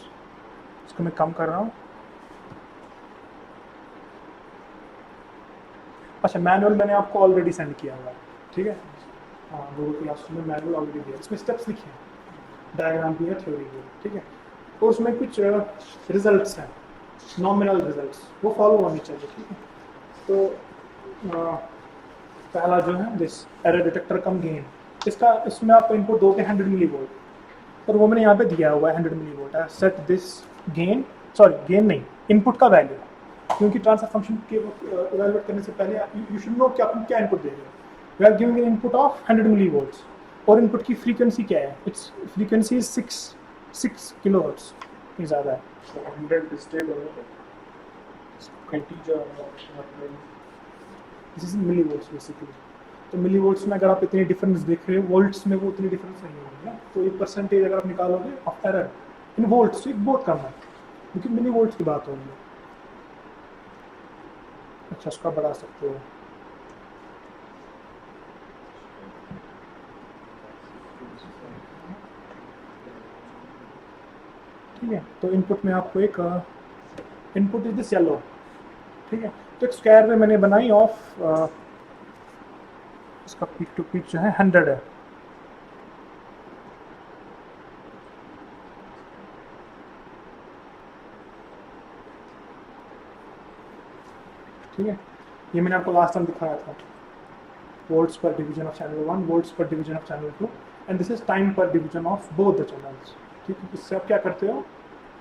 इसको मैं कम कर रहा हूँ। अच्छा, मैनुअल मैंने आपको ऑलरेडी सेंड किया हुआ है, ठीक है? हाँ, गूगल क्लास में मैनुअल ऑलरेडी दिया, इसमें स्टेप्स लिखे हैं, डायग्राम भी है, थ्योरी भी है, ठीक है? और उसमें कुछ रिजल्ट्स हैं, नॉमिनल रिजल्ट्स, वो फॉलो होने चाहिए, ठीक है? तो पहला जो है this error detector cum gain, इसमें आप इनपुट दोगे 100 मिली वोल्ट, और वो मैंने यहाँ पे दिया हुआ है 100 milli volt. Set this gain, sorry gain नहीं, इनपुट का वैल्यू, क्योंकि ट्रांसफर फंक्शन के इवैल्यूएट करने से पहले यू शुड नो कि आप क्या इनपुट दे रहे हो। We are giving an input of 100 milli volts, और इनपुट की फ्रीक्वेंसी क्या है? इट्स फ्रीक्वेंसी इज 6 किलोहर्ट्ज, ये ज़्यादा है। 100 stable integer, this is milli volts basically. तो मिली वोल्ट्स में अगर आप इतनी डिफरेंस देख रहे हो, वोल्ट्स में वो उतनी डिफरेंस नहीं होगी ना। तो ये परसेंटेज अगर आप निकालोगे ऑफ एरर इन वोल्ट्स, तो एक बहुत कम है, क्योंकि मिली वोल्ट्स की बात हो रही है। अच्छा, उसका बढ़ा सकते हो। ठीक है, तो इनपुट में आपको एक इनपुट इज दिस येलो, ठीक है? तो एक स्क्वायर में मैंने बनाई ऑफ, इसका पीक टू पीक जो है 100 है, ठीक है? ये मैंने आपको लास्ट टाइम दिखाया था, volts per division of channel 1, volts per division of channel 2, and this is time per division of both the channels, ठीक है? इससे आप क्या करते हो,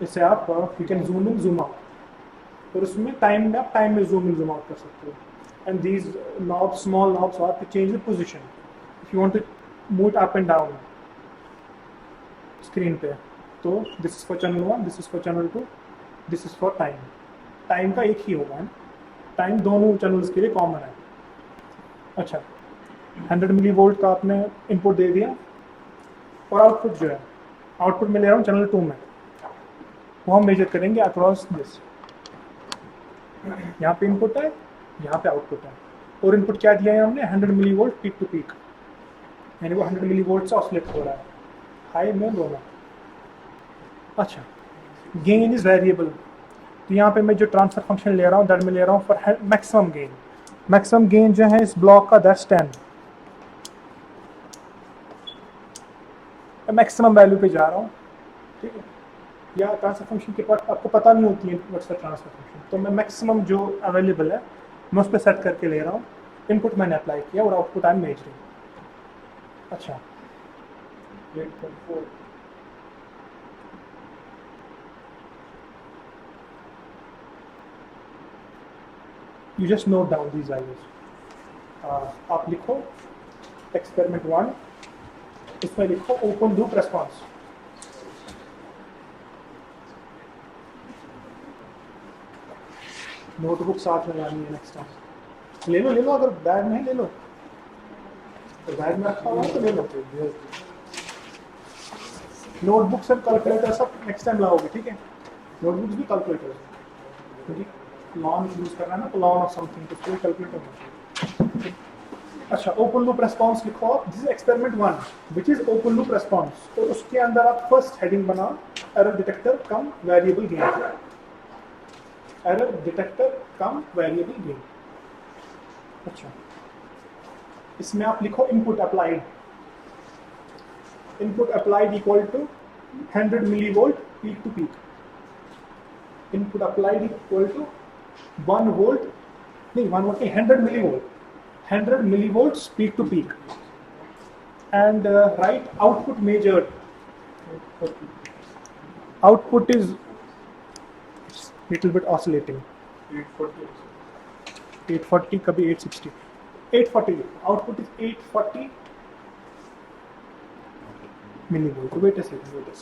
इससे आप you can zoom in zoom out, और उसमें टाइम में आप टाइम में जूम इन जूम आउट कर सकते हो। And these knobs, small knobs are to change the position if you want to move it up and down screen पे। तो this is for channel 1, this is for channel 2, this is for time. Time का एक ही होगा, है ना? Time दोनों channels के लिए कॉमन है। अच्छा, 100 मिली वोल्ट का आपने इनपुट दे दिया, और आउटपुट जो है, आउटपुट में ले रहा हूँ चैनल 2 में, वो हम मेजर करेंगे अक्रॉस दिस। यहाँ पे इनपुट है, यहाँ पे आउटपुट है, और इनपुट क्या दिया है हमने? 100 milli volt peak to peak, यानी वो 100 मिली वोल्ट से ऑसिलेट हो रहा है, हाई में लो में। अच्छा, गेन इज वेरिएबल, तो यहाँ पे मैं जो ट्रांसफर फंक्शन ले रहा हूँ, दैट में ले रहा हूँ for maximum gain. Maximum gain जो है इस ब्लॉक का, दैट्स 10। मैक्सिमम वैल्यू पे जा रहा हूँ, ठीक है, या ट्रांसफर फंक्शन के पास आपको पता नहीं होती है व्हाट्स द ट्रांसफर फंक्शन, तो मैं मैक्सिमम जो अवेलेबल है मैं उस पर सेट करके ले रहा हूँ, इनपुट मैंने अप्लाई किया और आउटपुट आई एम मेजरिंग। अच्छा 8.4 you just note down these values. आप लिखो एक्सपेरिमेंट 1, इसमें लिखो ओपन लूप रेस्पॉन्स। नोटबुक साथ में लानी है नेक्स्ट टाइम। ले लो अगर बैग में है ले लो, तो बैग में रखा हुआ है तो ले लो। नोटबुक से कैलकुलेटर सब नेक्स्ट टाइम लाओगे, ठीक है, नोटबुक्स भी कैलकुलेटर, क्योंकि लॉन यूज करना है ना, तो लॉन ऑफ समथिंग तो कोई कैलकुलेटर नहीं। अच्छा ओपन लूप रेस्पॉन्स लिखो आप, this is experiment 1 which is open loop response. तो उसके अंदर आप फर्स्ट हेडिंग बनाओ error detector cum variable gain, error detector cum variable gain. अच्छा इसमें आप लिखो input applied, input applied equal to 100 millivolt peak to peak, input applied equal to 1 volt, नहीं 1 वोल्ट नहीं 100 millivolt, 100 millivolts peak to peak, and write output measured. Output is little bit oscillating, 840 कभी 860, 840 output is 840 millivolt. Wait a second.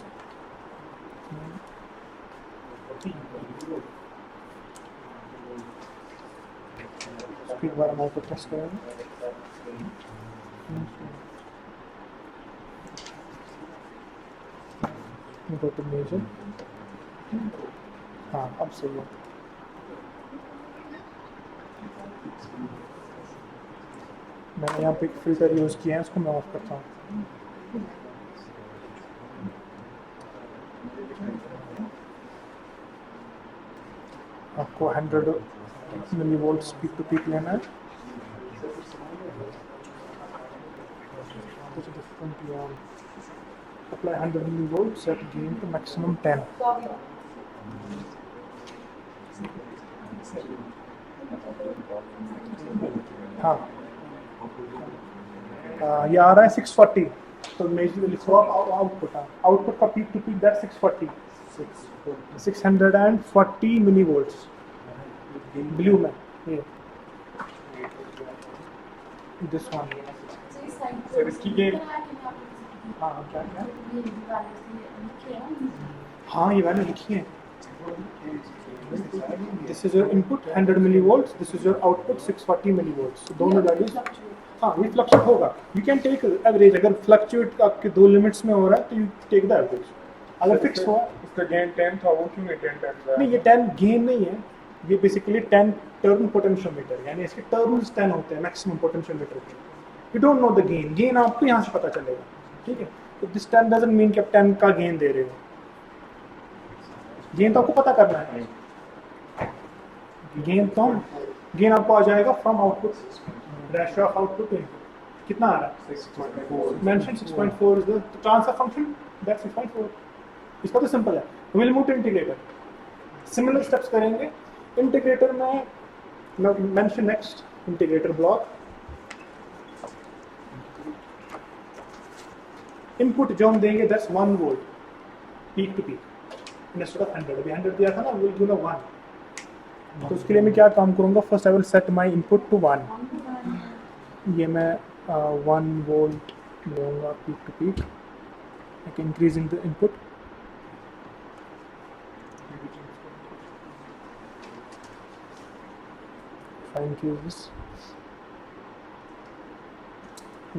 एक बार हम output test करेंगे। गो to major, हाँ अब सही है। मैंने यहाँ पे एक फिल्टर यूज़ किया है, इसको मैं ऑफ करता हूँ। आपको 100 मिलीवोल्ट्स पीक टू पीक लेना है। Apply 100 millivolts, set gain to maximum 10. हाँ ये आ रहा है 640, तो मेजर लिखो आप आउटपुट, आउटपुट का peak to peak that 640, 640 millivolts blue में, ये दिस वन। सर इसकी गेन हाँ क्या क्या, हाँ ये वैल्यू लिखी है। This is your input 100 millivolts, this is your output 640 millivolts, दोनों वैल्यूज हाँ ये फ्लक्चुएट होगा। यू कैन टेक एवरेज, अगर फ्लक्चुएट आपके दो लिमिट्स में हो रहा है तो यू टेक द एवरेज। अगर फिक्स हुआ इसका गेन 10 था, वो क्यों नहीं 10 टाइम्स नहीं, ये 10 गेन नहीं है, ये बेसिकली 10 टर्न पोटेंशियोमीटर, यानी इसके टर्न्स 10 होते हैं मैक्सिमम पोटेंशियोमीटर के। You don't know the gain, gain आपको यहाँ से पता चलेगा, ठीक है। तो दिस 10 डजंट मीन कि आप 10 का गेन दे रहे हो, गेन तो आपको पता करना है। गेन आपको आ जाएगा from output, ratio of output to input. कितना आ रहा है 6.4 mention 6.4 is the transfer function, that 6.4। इसका तो सिंपल है। Will move to integrator, similar steps करेंगे। इंटीग्रेटर में mention next integrator block, input जो हम देंगे that's 1 volt peak to peak instead of 100, अभी 100 दिया था ना, विल गिव 1। तो उसके लिए मैं क्या काम करूंगा, first I will set my input to 1, ये मैं 1 वोल्ट लूँगा peak to peak, like increasing the input। I increase this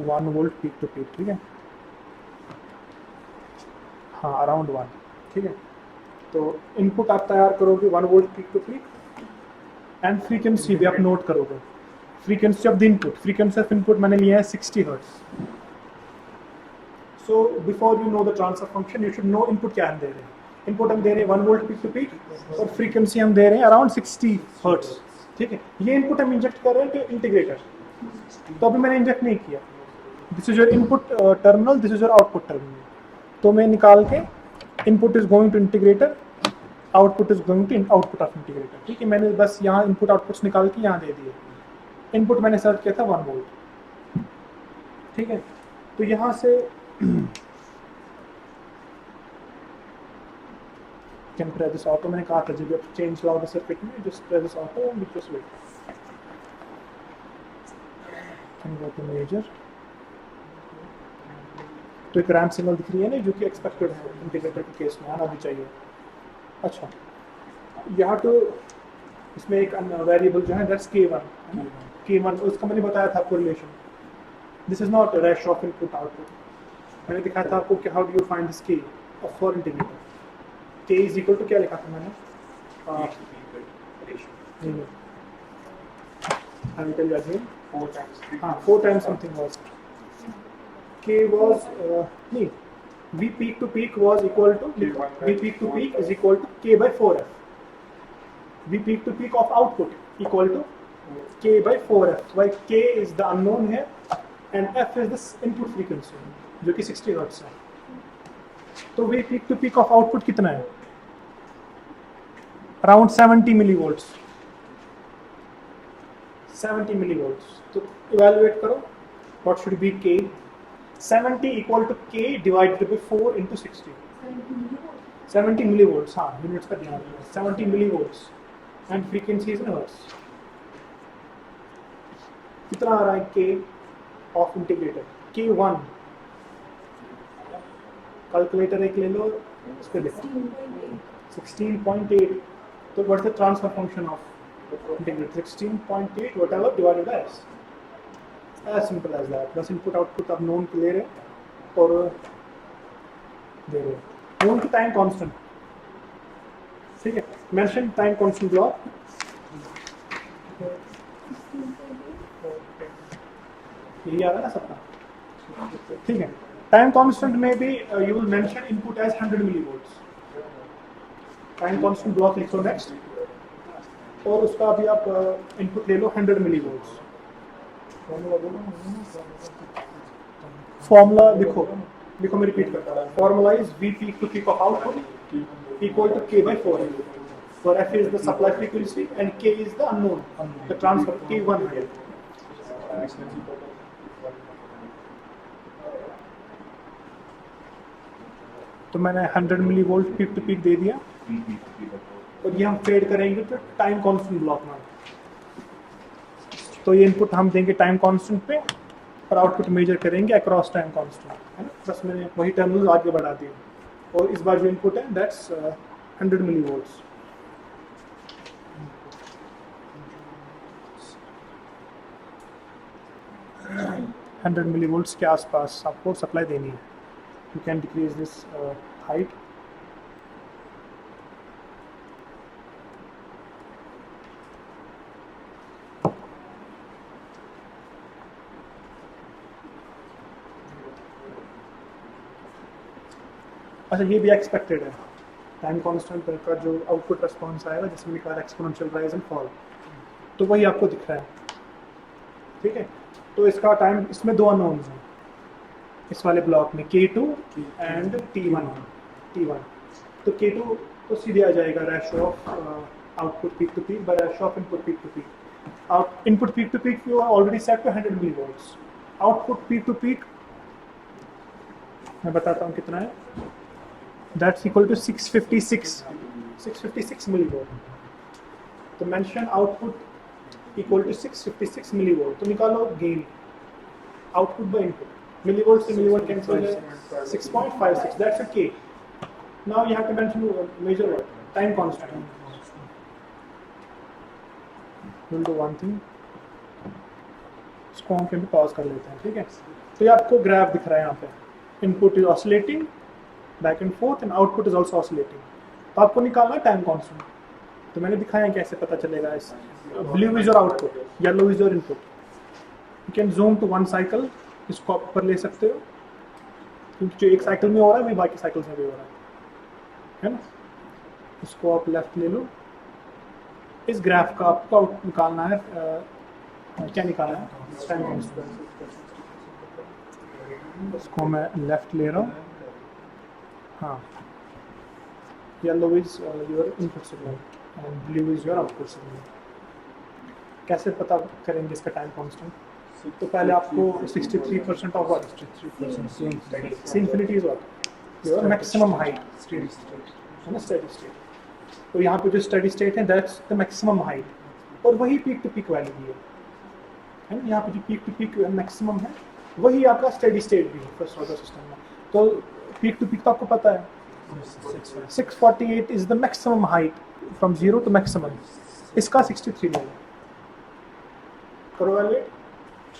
1 volt peak to peak, ठीक है, हाँ अराउंड 1, ठीक है। तो इनपुट आप तैयार करोगे 1 volt peak to peak, and frequency भी आप नोट करोगे। Frequency of the input, frequency of input मैंने लिया है 60 hertz. So before you know the transfer function you should know input क्या हम दे रहे हैं। इनपुट हम दे रहे हैं 1 वोल्ट पीक टू पीक, और फ्रीक्वेंसी हम दे रहे हैं अराउंड 60 हर्ट्ज, ठीक है। ये इनपुट हम इंजेक्ट कर रहे हैं तो इंटीग्रेटर, तो अभी मैंने इंजेक्ट नहीं किया। This is your input terminal, this is your output terminal. तो मैं निकाल के input is going to integrator, output is going to output of integrator. ठीक है, मैंने बस यहाँ इनपुट आउटपुट्स निकाल के यहाँ दे दिए। इनपुट मैंने सर्च किया था 1 वोल्ट। ठीक है, तो यहाँ से कैन प्रेस दिस ऑटो, मैंने कहा था जब आप चेंज लॉग सर्किट में just press this auto and just wait. Can go to measure, तो एक रैम्प सिग्नल दिख रही है ना जो कि एक्सपेक्टेड है इंटीग्रेटर के केस में आना भी चाहिए। अच्छा, यहाँ तो इसमें एक वेरिएबल जो है दैट्स K1 है ना, K1 उसका मैंने बताया था आपको relation. This is not ratio of input output. मैंने दिखाया था आपको कि how do you find this K of for integrator. K is equal to क्या लिखा था मैंने, I will tell you again, 4 times 3. हाँ 4 times something was K was नहीं, V peak to peak was equal to K1 V peak to peak is equal to K by 4F. V peak to peak of output equal to K by 4F. Why K is the unknown here and F is the input frequency जो कि 60 Hz है। तो V peak to peak of output कितना है? Around 70 millivolts. 70 millivolts. तो evaluate करो what should be K. 70 equal to K divided by 4 into 60. 70 millivolts, हाँ units का ध्यान रखना, 70 millivolts and frequency is in hertz. कितना आ रहा है K of integrator? K1 calculator एक ले लो, उस पर लिखो 16.8। तो what's the transfer function of integrator? 16.8 whatever divided by s. As simple as that. बस इनपुट आउटपुट आप नोन ले रहे और दे रहे, नोन की टाइम कांस्टेंट। ठीक है, मेंशन टाइम कांस्टेंट ब्लॉक, यही आ रहा है ना सबका। ठीक है, टाइम कांस्टेंट में भी you will mention input as 100 millivolts. Time constant block लिखो नेक्स्ट, और उसका भी आप इनपुट ले लो 100 मिलीवोल्ट्स। फॉर्मूला लिखो, मैं रिपीट करता हूँ। Formula is V peak to peak of output equal to K by 4F, where F is the supply frequency and K is the unknown, the transfer K1 है। तो मैंने 100 मिलीवोल्ट पीक टू पीक दे दिया, और ये हम fade करेंगे तो time constant block में। तो ये इनपुट हम देंगे टाइम कांस्टेंट पे और आउटपुट मेजर करेंगे अक्रॉस टाइम कांस्टेंट, है ना। बस मैंने वही टर्मिनल आगे बढ़ा दिए, और इस बार जो इनपुट है दैट्स 100 मिलीवोल्ट्स। हंड्रेड मिलीवोल्ट्स के आसपास आपको सप्लाई देनी है। You can decrease this height. अच्छा, ये भी एक्सपेक्टेड है, टाइम कांस्टेंट का जो आउटपुट रिस्पॉन्स आएगा जिसमें लिखा है एक्सपोनेंशियल राइज एंड फॉल, तो वही आपको दिख रहा है। ठीक है, तो इसका टाइम, इसमें दो अननोन्स हैं इस वाले ब्लॉक में, K2 एंड T1। तो K2 तो सीधे आ जाएगा ratio of output peak to peak by ratio of input peak to peak. Input peak to peak you already set to 100 millivolts. Output peak to peak मैं बताता हूँ कितना है, दैट्स इक्वल टू 656 मिलीवोल्ट। तो mention output equal to 656 millivolt. तो निकालो gain output by input, millivolt से millivolt cancel है 6.56, that's a K। Now you have to mention measure what time constant. Will do one thing, इसको हम कहीं pause कर लेते हैं। ठीक है, तो ये आपको ग्राफ दिख रहा है यहाँ पे, input is oscillating back and fourth and output is also oscillating. तो आपको निकालना है टाइम कांस्टेंट। तो मैंने दिखाया कैसे पता चलेगा। इस blue is your output, yellow is your input. You can zoom to one cycle, इसको आप ऊपर ले सकते हो, क्योंकि जो एक साइकिल में हो रहा है वही बाकी साइकिल्स में भी हो रहा है ना। इसको आप लेफ्ट ले लो। इस ग्राफ का आपको आउट निकालना है, क्या निकालना है, टाइम कांस्टेंट। इसको मैं लेफ्ट ले रहा हूँ, हाँ, yellow is your input signal and blue is your output signal. कैसे पता करेंगे इसका टाइम कांस्टेंट? तो पहले आपको 63% of what? 63% c infinity is what? Your maximum height, steady state. है ना, स्टेडी स्टेट। तो यहाँ पे जो स्टेडी स्टेट है दैट्स द मैक्सिमम हाइट, और वही पीक टू पीक वैल्यू भी है ना। यहाँ पे जो पीक टू पीक मैक्सिमम है वही आपका स्टेडी स्टेट भी है फर्स्ट ऑर्डर सिस्टम में। तो पीक टू पीक तो आपको पता है 648 is the maximum height from zero to maximum. इसका 63 ले लो, करो evaluate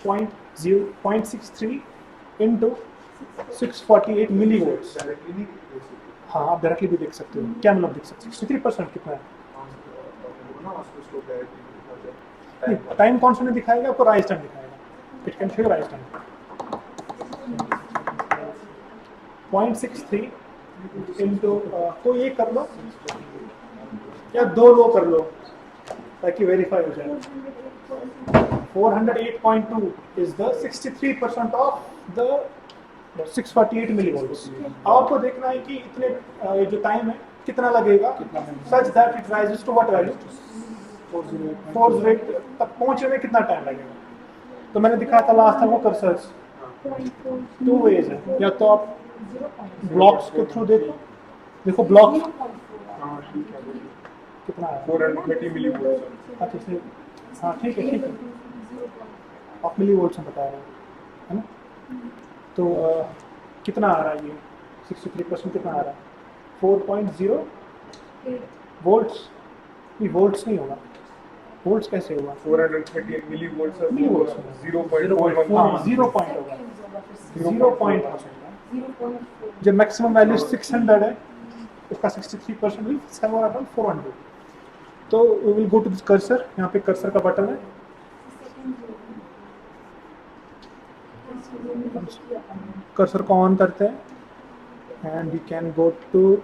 0.63 into 648 millivolts. Directly नहीं देख सकते। हाँ, आप डायरेक्टली भी देख सकते हो। क्या मतलब देख सकते हो? 63% कितना है? ना उसको स्लोप डायरेक्टली टाइम कांस्टेंट नहीं दिखाएगा, आपको राइज टाइम दिखाएगा। It can show rise time 0.63 into तो ये कर लो या 2 लो कर लो ताकि वेरीफाई हो जाए। 408.2 इज द 63% ऑफ द 648 मिलीवोल्ट्स। अब आपको देखना है कि इतने ये जो टाइम है कितना लगेगा, such that it rises to what value 408 तक पहुंचने में कितना टाइम लगेगा। तो मैंने दिखाया था लास्ट टाइम वो कर्सर्स 2 वेज है, या तो आप ब्लॉक्स के थ्रू देखो ब्लॉक्स हाँ ठीक है बोलिए। कितना है 430 मिलीवोल्ट। अच्छा इसलिए हाँ ठीक है आप मिली वोल्ट्स में बता रहे हैं, है ना। तो कितना आ रहा है ये 63% कितना आ रहा है 4.0 वोल्ट्स। नहीं वोल्ट्स नहीं होगा, वोल्ट्स कैसे होगा? 438 मिलीवोल्ट से मिलीवोल्ट्स 0.41 हाँ 0 पॉइंट होगा, 0 पॉइंट हो सकता है। जब मैक्सिमम वैल्यू 600 है उसका 63% विल 400। तो we will go to this cursor. यहाँ पे कर्सर का बटन है, कर्सर को ऑन करते हैं and you can go to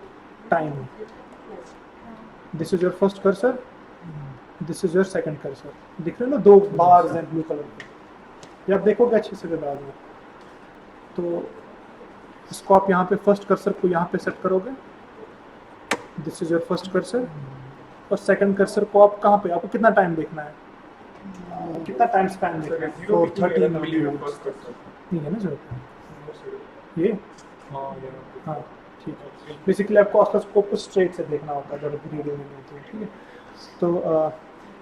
time. This is your first cursor, this is your second cursor. दिख रहे हैं ना 2 बार्स हैं ब्लू कलर के, ये आप देखोगे अच्छे से बाद में। तो इसको आप यहाँ पे फर्स्ट कर्सर को यहाँ पे सेट करोगे, this is your first cursor. और सेकंड कर्सर को आप कहाँ पे, आपको कितना टाइम देखना है, कितना टाइम स्पैन देखना है? 413 मिलीवोल्ट फर्स्ट कर्सर। नहीं है ना जरूरत ये हाँ ठीक है। बेसिकली आपको ऑसिलोस्कोप को स्ट्रेट से देखना होता है जब रीडिंग नहीं होती है, ठीक है। तो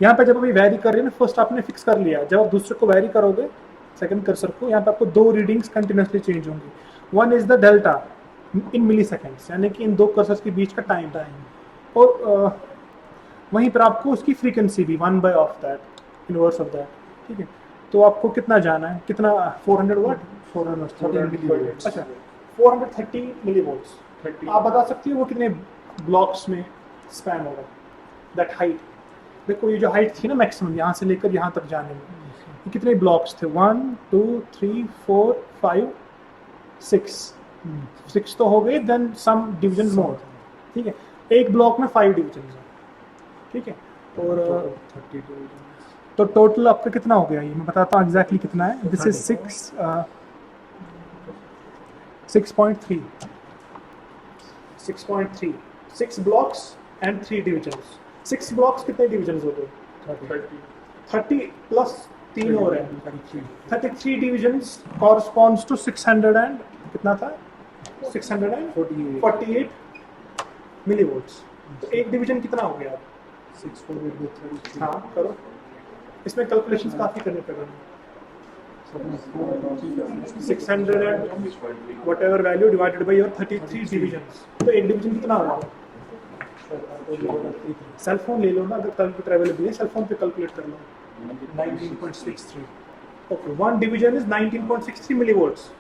यहाँ पे जब अभी वैरी कर रहे हैं ना, फर्स्ट आपने फिक्स कर लिया, जब आप दूसरे को वैरी करोगे सेकंड कर्सर को, यहाँ पे आपको 2 रीडिंग्स कंटिन्यूसली चेंज होंगी। One is the delta in milliseconds, यानी कि इन 2 कर्सर्स के बीच का टाइम, और वहीं पर आपको उसकी फ्रीक्वेंसी भी 1 by of that inverse of that, ठीक है। तो आपको कितना जाना है, कितना 400 वाट 413 मिलीवोल्ट। अच्छा 430 मिलीवोल्ट्स। 30 आप बता सकती हो वो कितने ब्लॉक्स में स्पैन होगा दैट हाइट? देखो ये जो हाइट थी ना मैक्सिमम यहाँ से लेकर यहाँ तक जाने में, ये कितने ब्लॉक्स थे 1 2 3 4 5 6 तो हो गए, देन सम डिवीजन मोर, ठीक है। एक ब्लॉक में 5 डिवीजन है, ठीक है। और 32 तो टोटल आपका कितना हो गया, ये मैं बताता हूँ एग्जैक्टली कितना है। This is 6.3 6 blocks and 3 divisions. 6 blocks कितने डिविजन्स हो गए? 30 प्लस 3 और है 33 डिविजन्स कॉरस्पॉन्ड्स टू 600 एंड कितना था 648 मिलीवोल्ट्स। तो एक डिवीजन कितना हो गया? 648 हाँ करो, इसमें कैलकुलेशंस काफी करने पड़ेंगे। 600 and whatever value divided by your 33 divisions। तो एक डिवीजन कितना होगा? सेल फोन ले लो ना, अगर कैलकुलेटर अवेलेबल है सेल फोन पे कैलकुलेट कर लो। 19.63। Okay, 1 division is 19.63 मिलीवोल्ट्स।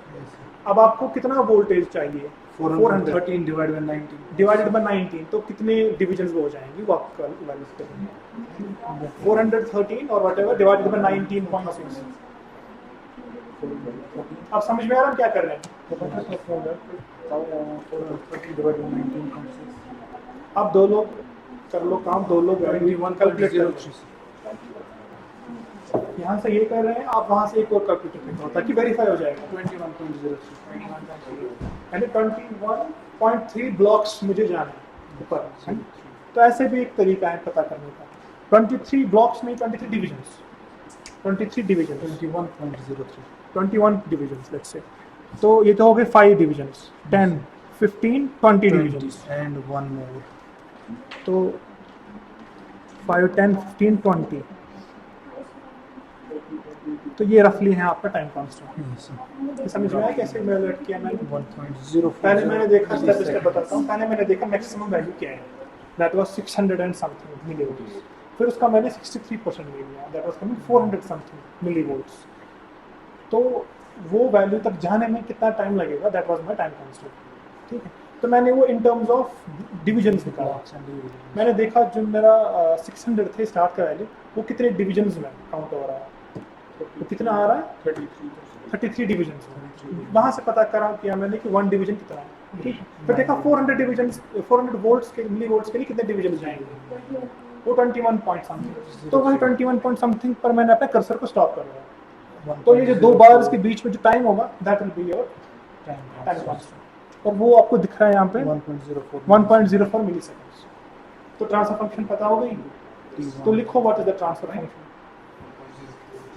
अब आपको कितना वोल्टेज चाहिए? 413 डिवाइडेड बाय 19 डिवाइडेड बाय 19, तो कितने डिविजन्स वो हो जाएंगे वो आप वैल्यू करेंगे। 413 और व्हाटएवर डिवाइडेड बाय 19.6। आप समझ में आ रहा है क्या कर रहे हैं? 413 डिवाइडेड बाय 19.6 आप 2 लोग कर लो काम, 2 लोग कैलकुलेट कर लो। यहाँ से ये कर रहे हैं, आप वहाँ से एक और कैलकुलेटर पे करो ताकि वेरीफाई हो जाएगा। 21.03 यानी 21.3 ब्लॉक्स मुझे जाना है ऊपर, है ना? तो ऐसे भी एक तरीका है पता करने का। 23 ब्लॉक्स नहीं, 23 divisions, 23 divisions, 21.03 21 divisions let's say. तो ये तो हो गए 5 divisions, 10, 15, 20 divisions. and one more. तो 5, 10, 15, 20, तो ये रफली है आपका टाइम कांस्टेंट। Yes, sir. ये समझ में आया कैसे इवैल्यूएट किया मैंने? 1.04. पहले मैंने देखा, स्टेप बाय स्टेप बताता हूँ। पहले मैंने देखा मैक्सिमम वैल्यू क्या है, दैट वाज 600 एंड समथिंग मिलीवोल्ट्स। फिर उसका मैंने 63% ले लिया, दैट वाज कमिंग 400 समथिंग मिलीवोल्ट्स। तो वो वैल्यू तक जाने में कितना टाइम लगेगा, that was my time constant, ठीक है। तो मैंने वो इन टर्म्स ऑफ डिविजन्स निकाला। Blocks and divisions. मैंने देखा जो मेरा 600 थे स्टार्ट का वैल्यू, वो कितने डिविजन्स में काउंट हो रहा है, तो कितना आ रहा है 33 डिविजन्स में। वहाँ से पता करा किया मैंने कि 1 डिवीजन कितना है, ठीक है। फिर देखा 400 डिविजन्स, 400 वोल्ट्स के मिली वोल्ट्स के लिए कितने डिवीजन जाएंगे, वो 21 पॉइंट समथिंग। तो वही 21 पॉइंट समथिंग पर मैंने अपने कर्सर को स्टॉप कर दिया। तो ये जो दो बार्स के बीच में जो टाइम होगा, that will be your time constant, और वो आपको दिख रहा है यहाँ पे 1.04. 1.04 मिली सेकेंड्स। तो ट्रांसफर फंक्शन पता हो गई, तो लिखो what is the transfer function,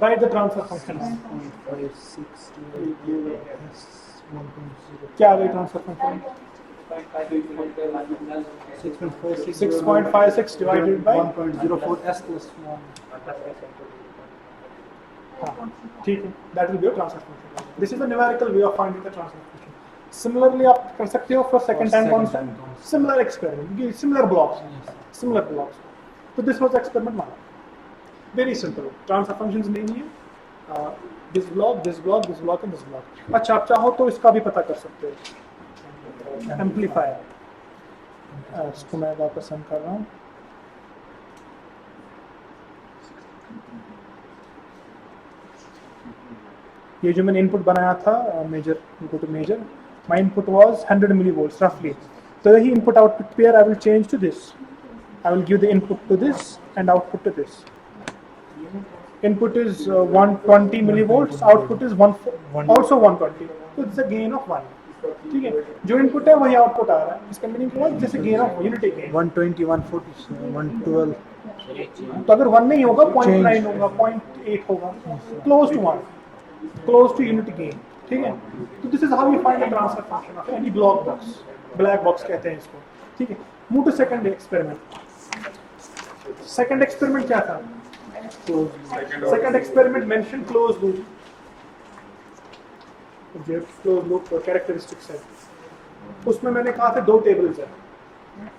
right the transfer function. 1.56 क्या आ गई transfer function? 6.56 divided by 1.04 s plus 1. हाँ, ठीक है, that will be your transfer function. This is the numerical way of finding the transfer function. Similarly आप कर सकते हो for second time constant, similar experiment, similar blocks. तो this was experiment 1, very simple. Transfer functions नहीं है, this block, this block, this block and this block. अच्छा, आप चाहो तो इसका भी पता कर सकते हो, एम्पलीफायर। इसको मैं वापस ऑन कर रहा हूँ। ये जो मैंने इनपुट बनाया था measure, go to measure, my input was 100 millivolts roughly. So the input output pair I will change to this. I will give the input to this and output to this. Input is 120 millivolts, output is also 120. So it's a gain of 1. ठीक है, जो input है वही output आ रहा है। इसका meaning क्या है, जैसे गेन ऑफ यूनिटी गेन। 120, 140, 112. तो अगर 1 नहीं होगा 0.9 होगा, 0.8 होगा, close to 1, close to unity gain, ठीक है। तो this is how you find the transfer function of any block box, black box कहते हैं इसको, ठीक है। Move to second experiment. Second experiment क्या था? Second experiment mention close loop. Close loop characteristics है, उसमें मैंने कहा था 2 टेबल्स है,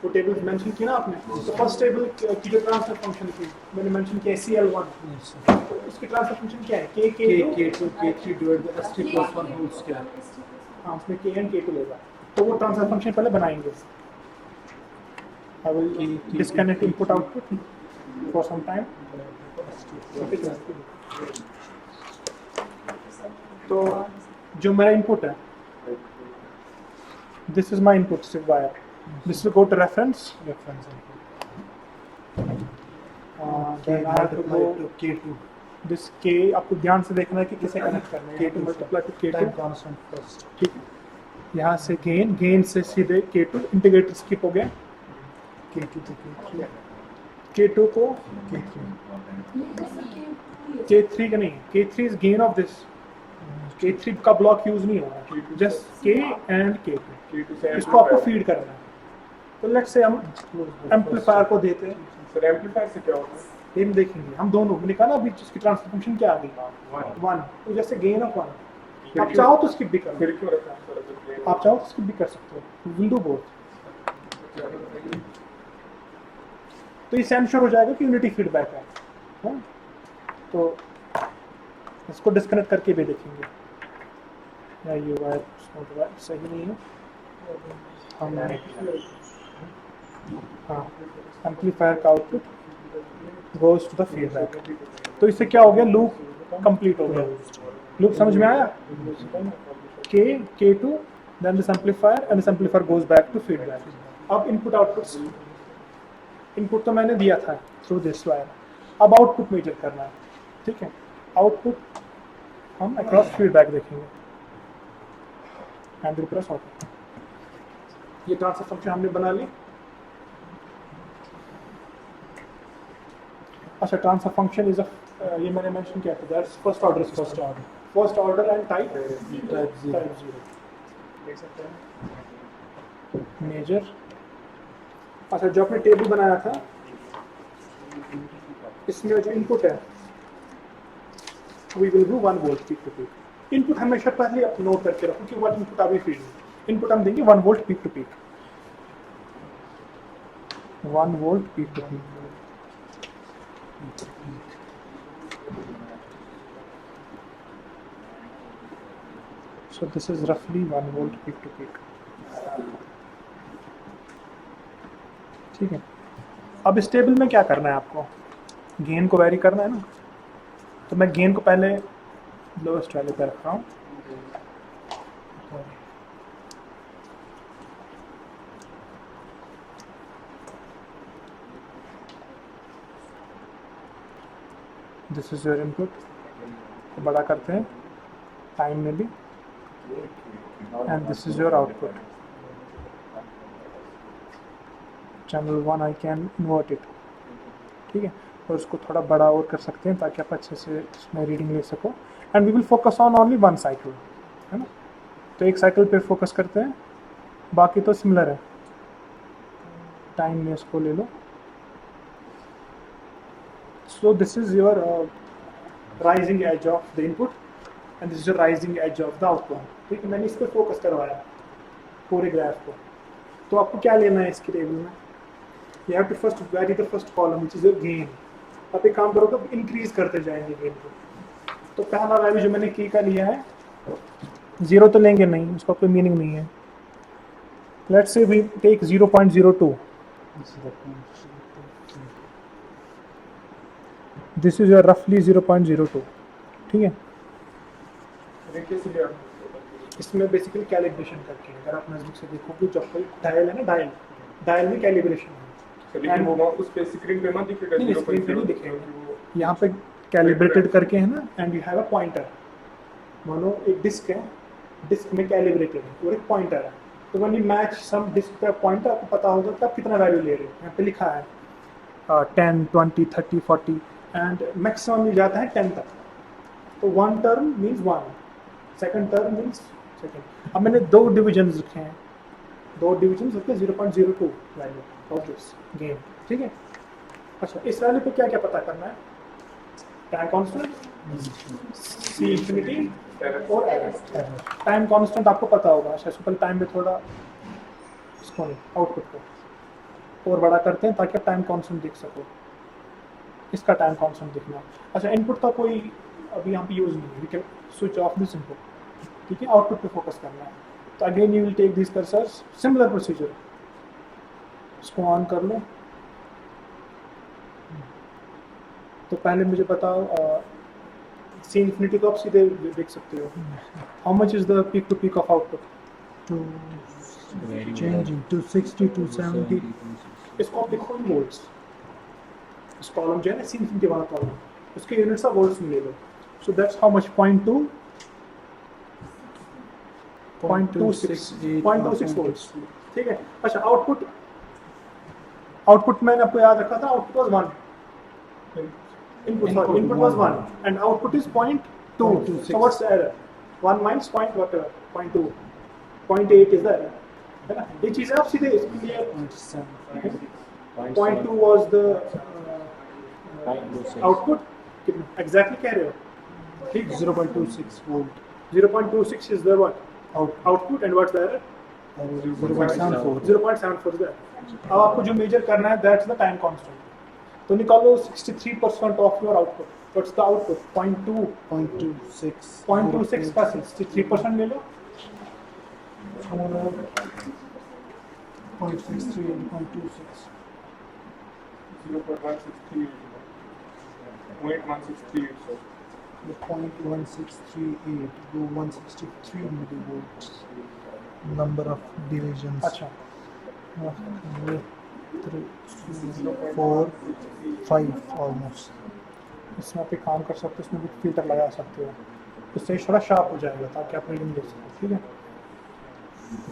वो टेबल्स मेंशन की ना आपने। तो फर्स्ट टेबल की जो ट्रांसफर फंक्शन थी मैंने मेंशन किया CL1, Yes, sir. उसकी ट्रांसफर फंक्शन क्या है, K2, K3 divided by ST plus 1 whole square. हाँ, उसमें K and K2 लेगा। तो वो ट्रांसफर फंक्शन पहले बनाएंगे। I will disconnect input output for some time. तो जो मेरा इनपुट है, this is my input wire, this will go to reference, Reference input. then I have to go to K2. this K, आपको ध्यान से देखना है कि किसे कनेक्ट करना है। K2 multiply two Time K2, constant first. ठीक है। यहाँ से गेन से सीधे K2, इंटीग्रेटर स्किप हो गया। K2 to K3. K2 को K3. K3 का नहीं, K3 is gain of this. K3 का ब्लॉक यूज नहीं हो रहा, जस्ट K एंड K2, इसको आपको फीड करना है। तो लेट्स से हम एम्पलीफायर को देते हैं, सर एम्पलीफायर से क्या होता है? हम देखेंगे, हम दोनों मैंने कहा ना अभी इसकी ट्रांसफर फंक्शन क्या आ गई, 1, तो जैसे गेन ऑफ 1। आप चाहो तो स्किप भी करो, फिर क्यों रखा है सर? आप चाहो तो स्किप भी कर सकते हो, विल डू बोथ। तो इससे इंश्योर हो जाएगा कि यूनिटी फीडबैक है, हाँ? तो इसको डिस्कनेक्ट करके भी देखेंगे, या ये वायर सही नहीं है, हम हाँ, एम्पलीफायर का output goes to the feedback. तो इससे क्या हो गया, लूप कंप्लीट हो गया। लूप समझ में आया? K2, then this amplifier and this amplifier goes back to feedback. अब इनपुट आउटपुट, इनपुट तो मैंने दिया था थ्रू दिस वायर, अब आउटपुट मेजर करना है। ठीक है, आउटपुट हम अक्रॉस फीडबैक देखेंगे एंड प्लस आउटपुट। ये ट्रांसफर फंक्शन हमने बना ली। अच्छा, ट्रांसफर फंक्शन इज अ ये मैंने मेंशन किया था, that's first order and type zero. देख सकते हैं मेजर। अच्छा, जो आपने टेबल बनाया था इसमें जो इनपुट है we will do 1 volt peak to peak. Input हमेशा पहले आप नोट करके रखो कि what input are we feeding. Input हम देंगे 1 volt peak to peak, 1 volt peak to peak. So this is roughly 1 volt peak to peak. ठीक है, अब इस टेबल में क्या करना है आपको, गेन को वेरी करना है ना। तो मैं गेन को पहले लोएस्ट वाले पे रख रहा हूँ। दिस इज योर इनपुट, बड़ा करते हैं टाइम में भी, and this is your output. Channel 1 I can invert it, ठीक है, और उसको थोड़ा बड़ा और कर सकते हैं ताकि आप अच्छे से इसमें रीडिंग ले सको। And we will focus on only 1 cycle, है ना। तो एक साइकिल पे फोकस करते हैं, बाकी तो सिमिलर है। टाइम में इसको ले लो। So this is your rising edge of the input and this is your rising edge of the output. ठीक है, मैंने इस पर फोकस करवाया पूरे ग्राफ को। तो आपको क्या लेना है इसके टेबल में, you have to first vary the first column which is your gain. आप एक काम करोगे, आप इंक्रीज करते जाएंगे गेन को। तो पहला वैल्यू जो मैंने की का लिया है, 0 तो लेंगे नहीं, उसका कोई मीनिंग नहीं है। Let's say we take 0.02, this is your रफली 0.02, ठीक है। इसमें बेसिकली कैलिब्रेशन करके, अगर आप नजदीक से देखोगे जो कोई डायल है ना, डायल में कैलिब्रेशन है। लेकिन वो उस पे स्क्रीन पे मत दिखेगा, नहीं, स्क्रीन पे नहीं दिखेगा, यहाँ पे कैलिब्रेटेड करके है ना। And you have a pointer, मानो एक डिस्क है, डिस्क में कैलिब्रेटेड है और एक पॉइंटर है। तो when you match some disc पे पॉइंटर, आपको पता होगा कि आप कितना वैल्यू ले रहे हो। यहाँ पे लिखा है 10, 20, 30, 40 एंड मैक्सिमम मिल जाता है 10 तक। तो 1 term means 1, second term means second. अब मैंने 2 डिविजन रखे हैं, 2 डिविजन रखे 0.02 वैल्यू ऑफ दिस गेन, ठीक है। अच्छा, इस वैल्यू पे क्या क्या पता करना है, टाइम कांस्टेंट, सी इंफिनिटी और एरर। टाइम कांस्टेंट आपको पता होगा। अच्छा, इसको पहले टाइम में थोड़ा इसको नहीं, आउटपुट को और बड़ा करते हैं ताकि आप टाइम कांस्टेंट देख सको। इसका टाइम कांस्टेंट दिखना। अच्छा, इनपुट का कोई अभी यहाँ पे यूज नहीं है, we can switch off this input, ठीक है। आउटपुट पे फोकस करना है। तो again you will take this cursors, similar procedure, इसको ऑन कर लो। तो पहले मुझे बताओ, सी इन्फिनिटी को आप सीधे देख सकते हो। How much is the peak to peak of output, to changing to 60 to 70. इसको आप देखो इन वोल्ट्स। इस कॉलम जो है ना, सी इन्फिनिटी वाला कॉलम, उसके यूनिट्स ऑफ वोल्ट्स में ले लो। So that's how much, 0.26 volts, ठीक है। अच्छा, आउटपुट मैंने आपको याद रखा था, output was 1, input was 1 and output is 0.2। So what's the error, 1 minus point whatever 0.2, 0.8 is the error, है ना। ये चीजें आप सीधे इसके लिए 0.2 वाज द आउटपुट, कितना एग्जैक्टली कह रहे हो, ठीक। 0.26 volt. 0.26 is the what output and what's the error, 0.74. 0.74 is the error. अब आपको जो मेजर करना है दैट्स द टाइम कांस्टेंट। तो निकालो 63% of your output. What's the output, 0.2, 0.26. 0.26 का 63% ले लो। 0.63 and 0.26. 0.163, 0.163, so The 0.1638 to 163 millivolts. Number of divisions. अच्छा, 3, 4, 5 almost. इसमें आप एक काम कर सकते हो, इसमें भी फिल्टर लगा सकते हो, इससे थोड़ा शार्प हो जाएगा ताकि आप रीडिंग देख सकें, ठीक है।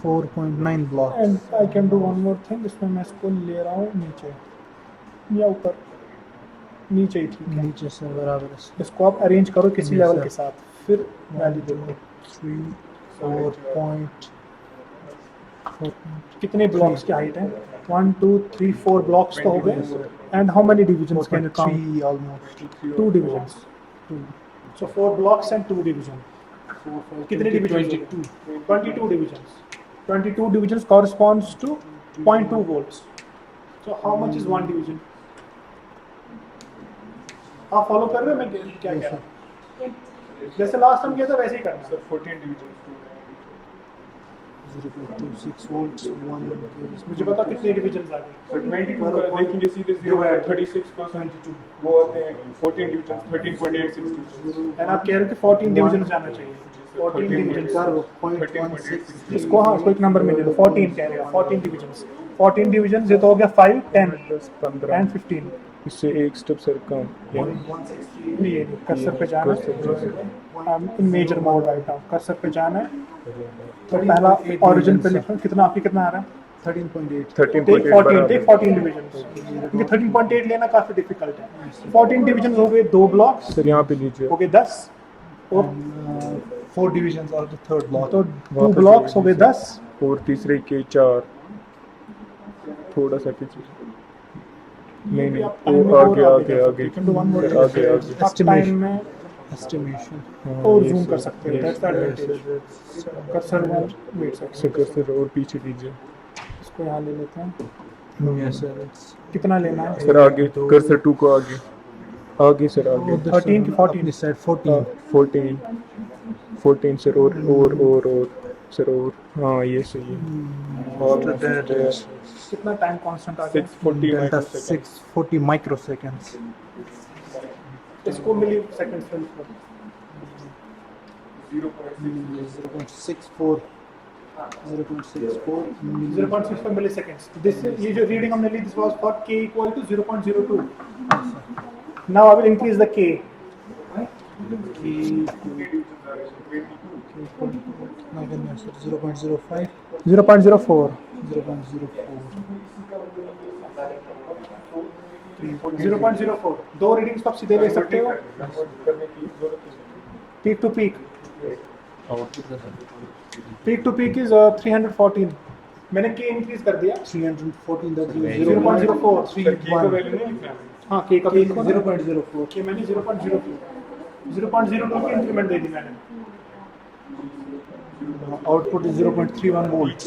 4.9 blocks. And I can do one more thing, इसमें मैं इसको ले रहा हूँ नीचे या ऊपर, नीचे ही ठीक है। नीचे से बराबर है। इसको आप अरेंज करो किसी Yes, लेवल sir. के साथ, फिर वैल्यू देखो 3, 4.4. कितने ब्लॉक्स की हाइट है। 1 2 3 4 ब्लॉक्स तो हो गए। And how many divisions can you count? 3 almost. 2 divisions, 2. So 4 blocks and 2 division. कितने divisions? 22 divisions. 22 divisions corresponds to 0.2 volts. So how much is one division? आप फॉलो कर रहे हो मैं क्या कह रहा हूँ? जैसे लास्ट टाइम किया था वैसे ही करना। Sir 14 division 0.26 volts. 1. मुझे बता कितने डिविजन्स आ गए? सर 92 का देखेंगे सीधे 36% वो आते हैं 14 डिवीजन 13.862 एंड आप कह रहे हो कि 14 डिविजन जाना चाहिए। 14 डिविजन Sir, 0.16. इसको हाँ इसको एक नंबर में ले लो। 14 कह रहे हो, 14 डिविजन्स। 14 डिविजन ये तो हो गया 5 10 एंड 15। इससे एक स्टेप सर कम ये कर्सर पे जाना है, in measure mode right now. Cursor पे जाना है तो पहला ओरिजिन पे लिखो कितना आपकी कितना आ रहा है? 13.8. 13.8 टेक 14 डिविजन, क्योंकि 13.8 लेना काफी डिफिकल्ट है। 14 डिविजन हो गए 2 ब्लॉक्स, सर यहाँ पे लीजिए हो गए 10 और 4 divisions are the third block. तो 2 ब्लॉक्स हो गए 10 और तीसरे के 4 थोड़ा सा पीछे नहीं नहीं वो आगे आगे आगे आगे टाइम में Estimation. और जूम कर सकते हो। That's the advantage. Cursor wait sir और पीछे लीजिए इसको यहाँ ले लेते हैं। Yes, sir. It's कितना लेना है? सर आगे कर्सर 2 को आगे आगे सर आगे 13 की 14 This side 14. 14 सर और सर और हाँ ये सही है After that, कितना टाइम कांस्टेंट आ गया? 640 delta microseconds 640 microseconds. इसको मिली सेकंड्स में लिखो। 0.64. 0.64. 0.64 milliseconds. This ये जो रीडिंग हमने ली, this was for k equal to 0.02. Now I will increase the k. Again, sir, 0.05. 0.04. 0.04. दो रीडिंग्स तो आप सीधे ले सकते हो। Peak to peak. Peak to peak is 314. मैंने k इंक्रीज कर दिया। 314. That is 0.04. 0.31. हाँ k का peak 0.04. कि मैंने 0.02 की इंक्रीमेंट दे दी मैंने। Output is 0.31 volts.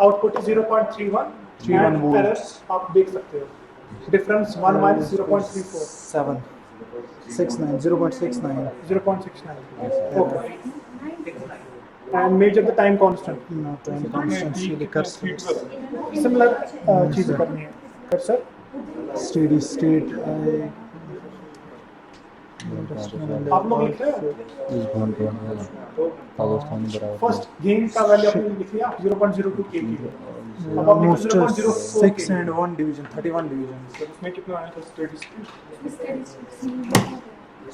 Output is 0.31 31 volts. Errors आप देख सकते हो। Difference 1 minus 0.34 7. 69. 0.69. 0.69. Okay. And measure the time constant. No time constant. See the cursor. Similar चीज़ें करनी है। Cursor Steady state. आप लोग लिख रहे हो? फर्स्ट गेन का वैल्यू आपने लिख लिया 0.02 k की। अब आप लिखो Almost 0.04 6 and 1 division. 31 divisions. Sir उसमें कितना आया था स्टेडी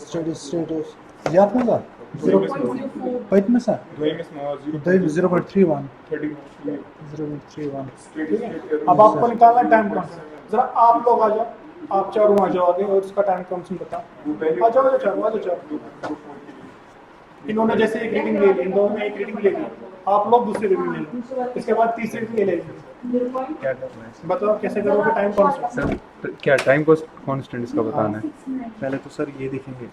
Steady state is. याद में था? 0.5 में सा? 0.31. 0.31. अब आपको निकालना है टाइम कांस्टेंट। जरा आप लोग आ जाओ, आप चारों आ जाओ आगे और इसका टाइम कांस्टेंट बताओ। आ जाओ चारों। इन्होंने जैसे एक रीडिंग ले ली, इन दोनों ने एक रीडिंग ले ली, आप लोग दूसरी रीडिंग ले लो, इसके बाद तीसरी रीडिंग ले लेंगे। बताओ कैसे करोगे टाइम कांस्टेंट? सर क्या टाइम कांस्टेंट इसका बताना है? पहले तो सर ये देखेंगे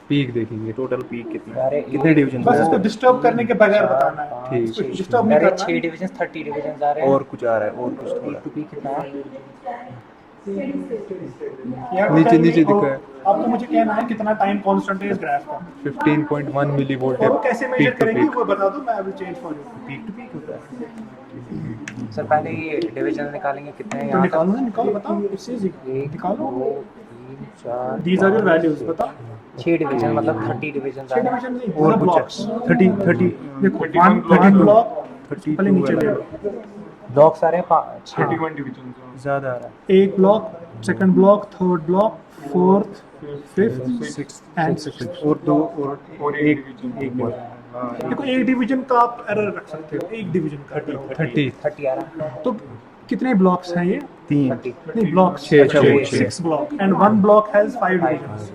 पीक देखेंगे टोटल पीक कितने डिवीजन बस इसको डिस्टर्ब करने के बगैर बताना है। ठीक। इसको डिस्टर्ब नहीं करना 6 डिवीजन 30 डिवीजन आ रहे हैं और कुछ आ रहा है और कुछ थोड़ा कितना है? नीचे दिखा है। आपको मुझे कहना है कितना टाइम कांस्टेंट है इस ग्राफ का 15.1 मिलीवोल्ट और वो कैसे मेजर पीक टू करेंगे पीक। वो बता दो, मैं will change for you. Peak to peak होता है। सर पहले ये डिवीजन निकालेंगे कितने हैं तो यहाँ निकालो बताओ, इट्स इजी। निकालो, 2 3 4 दीज आर योर वैल्यूज, बताओ। 6 डिवीजन मतलब 30 डिवीजन आ 6 रहे हैं डिवीजन नहीं, और ब्लॉक्स। 30 देखो 1 31 ब्लॉक block, पहले नीचे ले लो, ब्लॉक सारे 31 डिवीजन ज़्यादा आ रहा है। एक block, second block, third block, fourth, fifth and sixth. और दो और एक डिवीजन देखो एक डिवीजन का आप एरर रख सकते हो, एक डिवीजन का 30 30 आ रहा है। तो कितने ब्लॉक्स हैं ये? 3 नहीं ब्लॉक्स, छः। 6 block and one block has 5 divisions.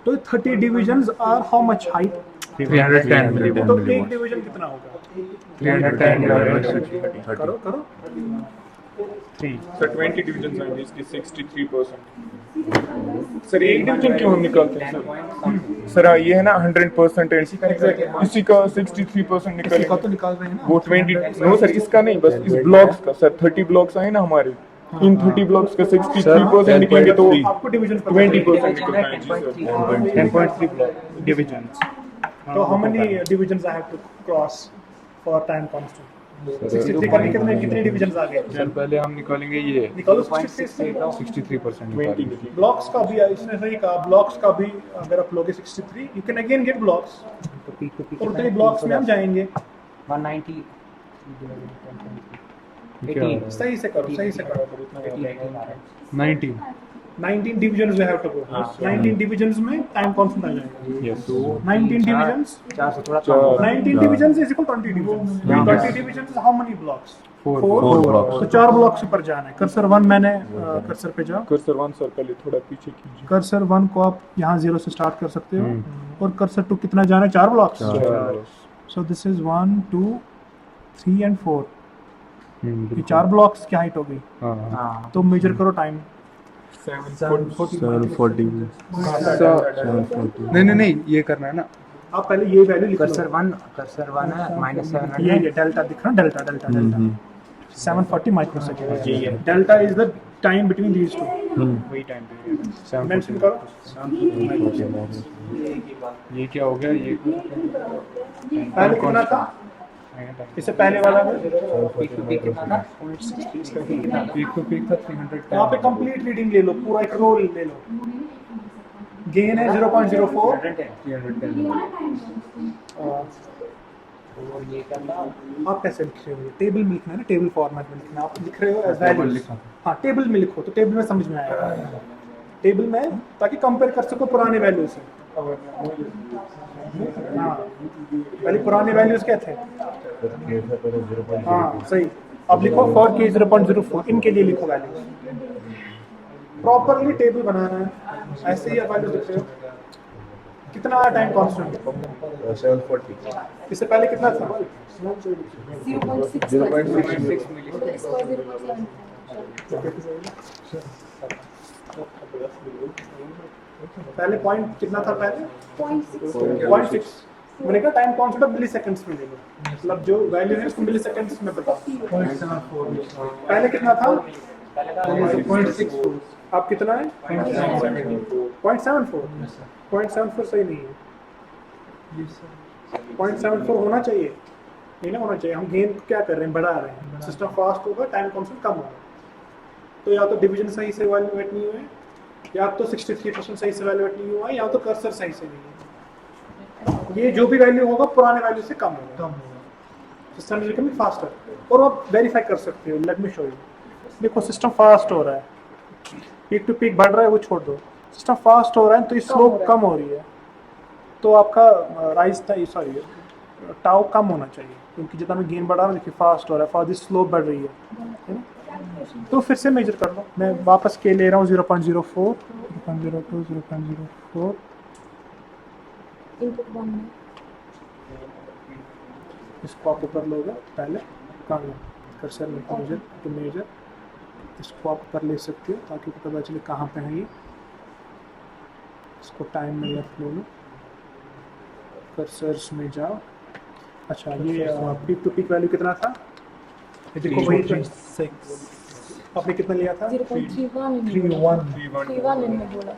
तो 30 divisions are how much height? 310 milli तो एक डिवीजन कितना होगा? 310 करो करो। सर 20 डिवीजन आएंगे इसकी 63%। सर एक डिवीजन क्यों हम निकालते हैं सर? सर ये है ना 100% इसी का 63% इसी का तो निकालेंगे। निकाल रहे हैं ना वो 20 नो सर इसका नहीं, बस इस ब्लॉक्स का सर 30 ब्लॉक्स आए ना हमारे, इन 30 ब्लॉक्स का 63% निकलेंगे तो आपको डिवीजन 20% निकलता है जी सर। 10.3 block divisions. तो how many divisions I have to cross for time constant? 63 करने कितने डिविजन्स आ गए? सर पहले हम निकालेंगे ये निकालो 63 से। 63% निकालेंगे। ब्लॉक्स का भी इसने सही कहा, ब्लॉक्स का भी अगर आप लोगे 63 you can again get blocks. तो पीक टू पीक और उतने ब्लॉक्स में हम जाएंगे। 190 क्या 18 सही से करो, सही से करो। 19 19 divisions we have to go. 19 divisions में टाइम कांस्टेंट आ जाएगा। यस 19 डिविजन्स, 4 से थोड़ा कम होगा। 19 divisions is equal 20 divisions. 20 divisions how many blocks? 4 तो 4 ब्लॉक्स ऊपर जाना है। कर्सर 1 मैंने कर्सर पे जाओ। कर्सर 1 सर्कल थोड़ा पीछे कीजिए। कर्सर 1 को आप यहाँ 0 से स्टार्ट कर सकते हो और कर्सर 2 कितना जाना है? 4 blocks. So this is 1 2 3 and 4। ये 4 ब्लॉक्स की हाइट हो गई। हाँ तो मेजर करो टाइम। 740 नहीं ये करना है ना। आप पहले ये वैल्यू लिख लो। कर्सर 1 है -700 ये डेल्टा दिख रहा है, डेल्टा 740 माइक्रोसेकंड। ये delta is the time between these two. वही टाइम मेंशन करो। ये क्या हो गया ये पहले कितना था? इससे पहले वाला में पीक टू पीक कितना था? पीक टू पीक था 310। यहाँ पे कंप्लीट रीडिंग ले लो, पूरा एक रोल ले लो। गेन है 0.04। 310 और ये करना आप कैसे लिख रहे हो? ये टेबल में लिखना है ना, टेबल फॉर्मेट में लिखना है। आप लिख रहे हो एज टेबल वैल्यूज। लिखा। हाँ टेबल में लिखो तो टेबल में समझ में आएगा। टेबल में ताकि कंपेयर कर सको पुराने वैल्यू से। हाँ पहले पुराने वैल्यूज क्या थे? हाँ सही। अब लिखो फॉर के 0.04 इनके लिए लिखो वैल्यूज। प्रॉपरली टेबल बनाना है। ऐसे ही आप वैल्यूज लिख रहे हो। कितना टाइम कांस्टेंट? 740 इससे पहले कितना था? 0.6 मिली। पहले पॉइंट कितना था? पहले 0.6 0.6। मैंने कहा टाइम कांस्टेंट अब मिली सेकंड्स में ले लो। मतलब जो वैल्यू है उसको मिली सेकंड्स में बताओ। पहले कितना था? 0.64। अब कितना है? 0.74। 0.74 सही नहीं है। 0.74 होना चाहिए, नहीं ना होना चाहिए। हम गेन को क्या कर रहे हैं? बढ़ा रहे हैं। सिस्टम फास्ट होगा, टाइम कांस्टेंट कम होगा। तो या तो डिवीजन सही से वैल्यूएट नहीं हुए, या तो 63% सही से वैल्यूएट नहीं हुआ, या तो कर्सर सही से नहीं है। ये जो भी वैल्यू होगा पुराने वैल्यू से कम होगा। System is becoming faster. और आप वेरीफाई कर सकते हो। Let me show you. देखो सिस्टम फास्ट हो रहा है, पीक टू पीक बढ़ रहा है, वो छोड़ दो। सिस्टम फास्ट हो रहा है तो स्लोप कम हो रही है, तो आपका राइज सॉरी टाउ कम होना चाहिए, क्योंकि जितना मैं गेन बढ़ा रहा हूँ देखिए फास्ट हो रहा है, फॉर दिस स्लोप बढ़ रही है ना। तो फिर से मेजर कर लो। मैं वापस के ले रहा हूँ 0.04 0.02 0.04 इनपुट 1 में इसको आप ऊपर लोगे पहले कहाँ कर्सर में मेजर टू मेजर। इसको आप ऊपर ले सकते हो ताकि पता चले कहाँ पे है ये। इसको टाइम में लेफ्ट ले लो, कर्सर्स में जाओ। अच्छा ये पीक टू पीक वैल्यू कितना था? ये देखो वही 6 आपने कितना लिया था? 0.31 इनमें बोला था।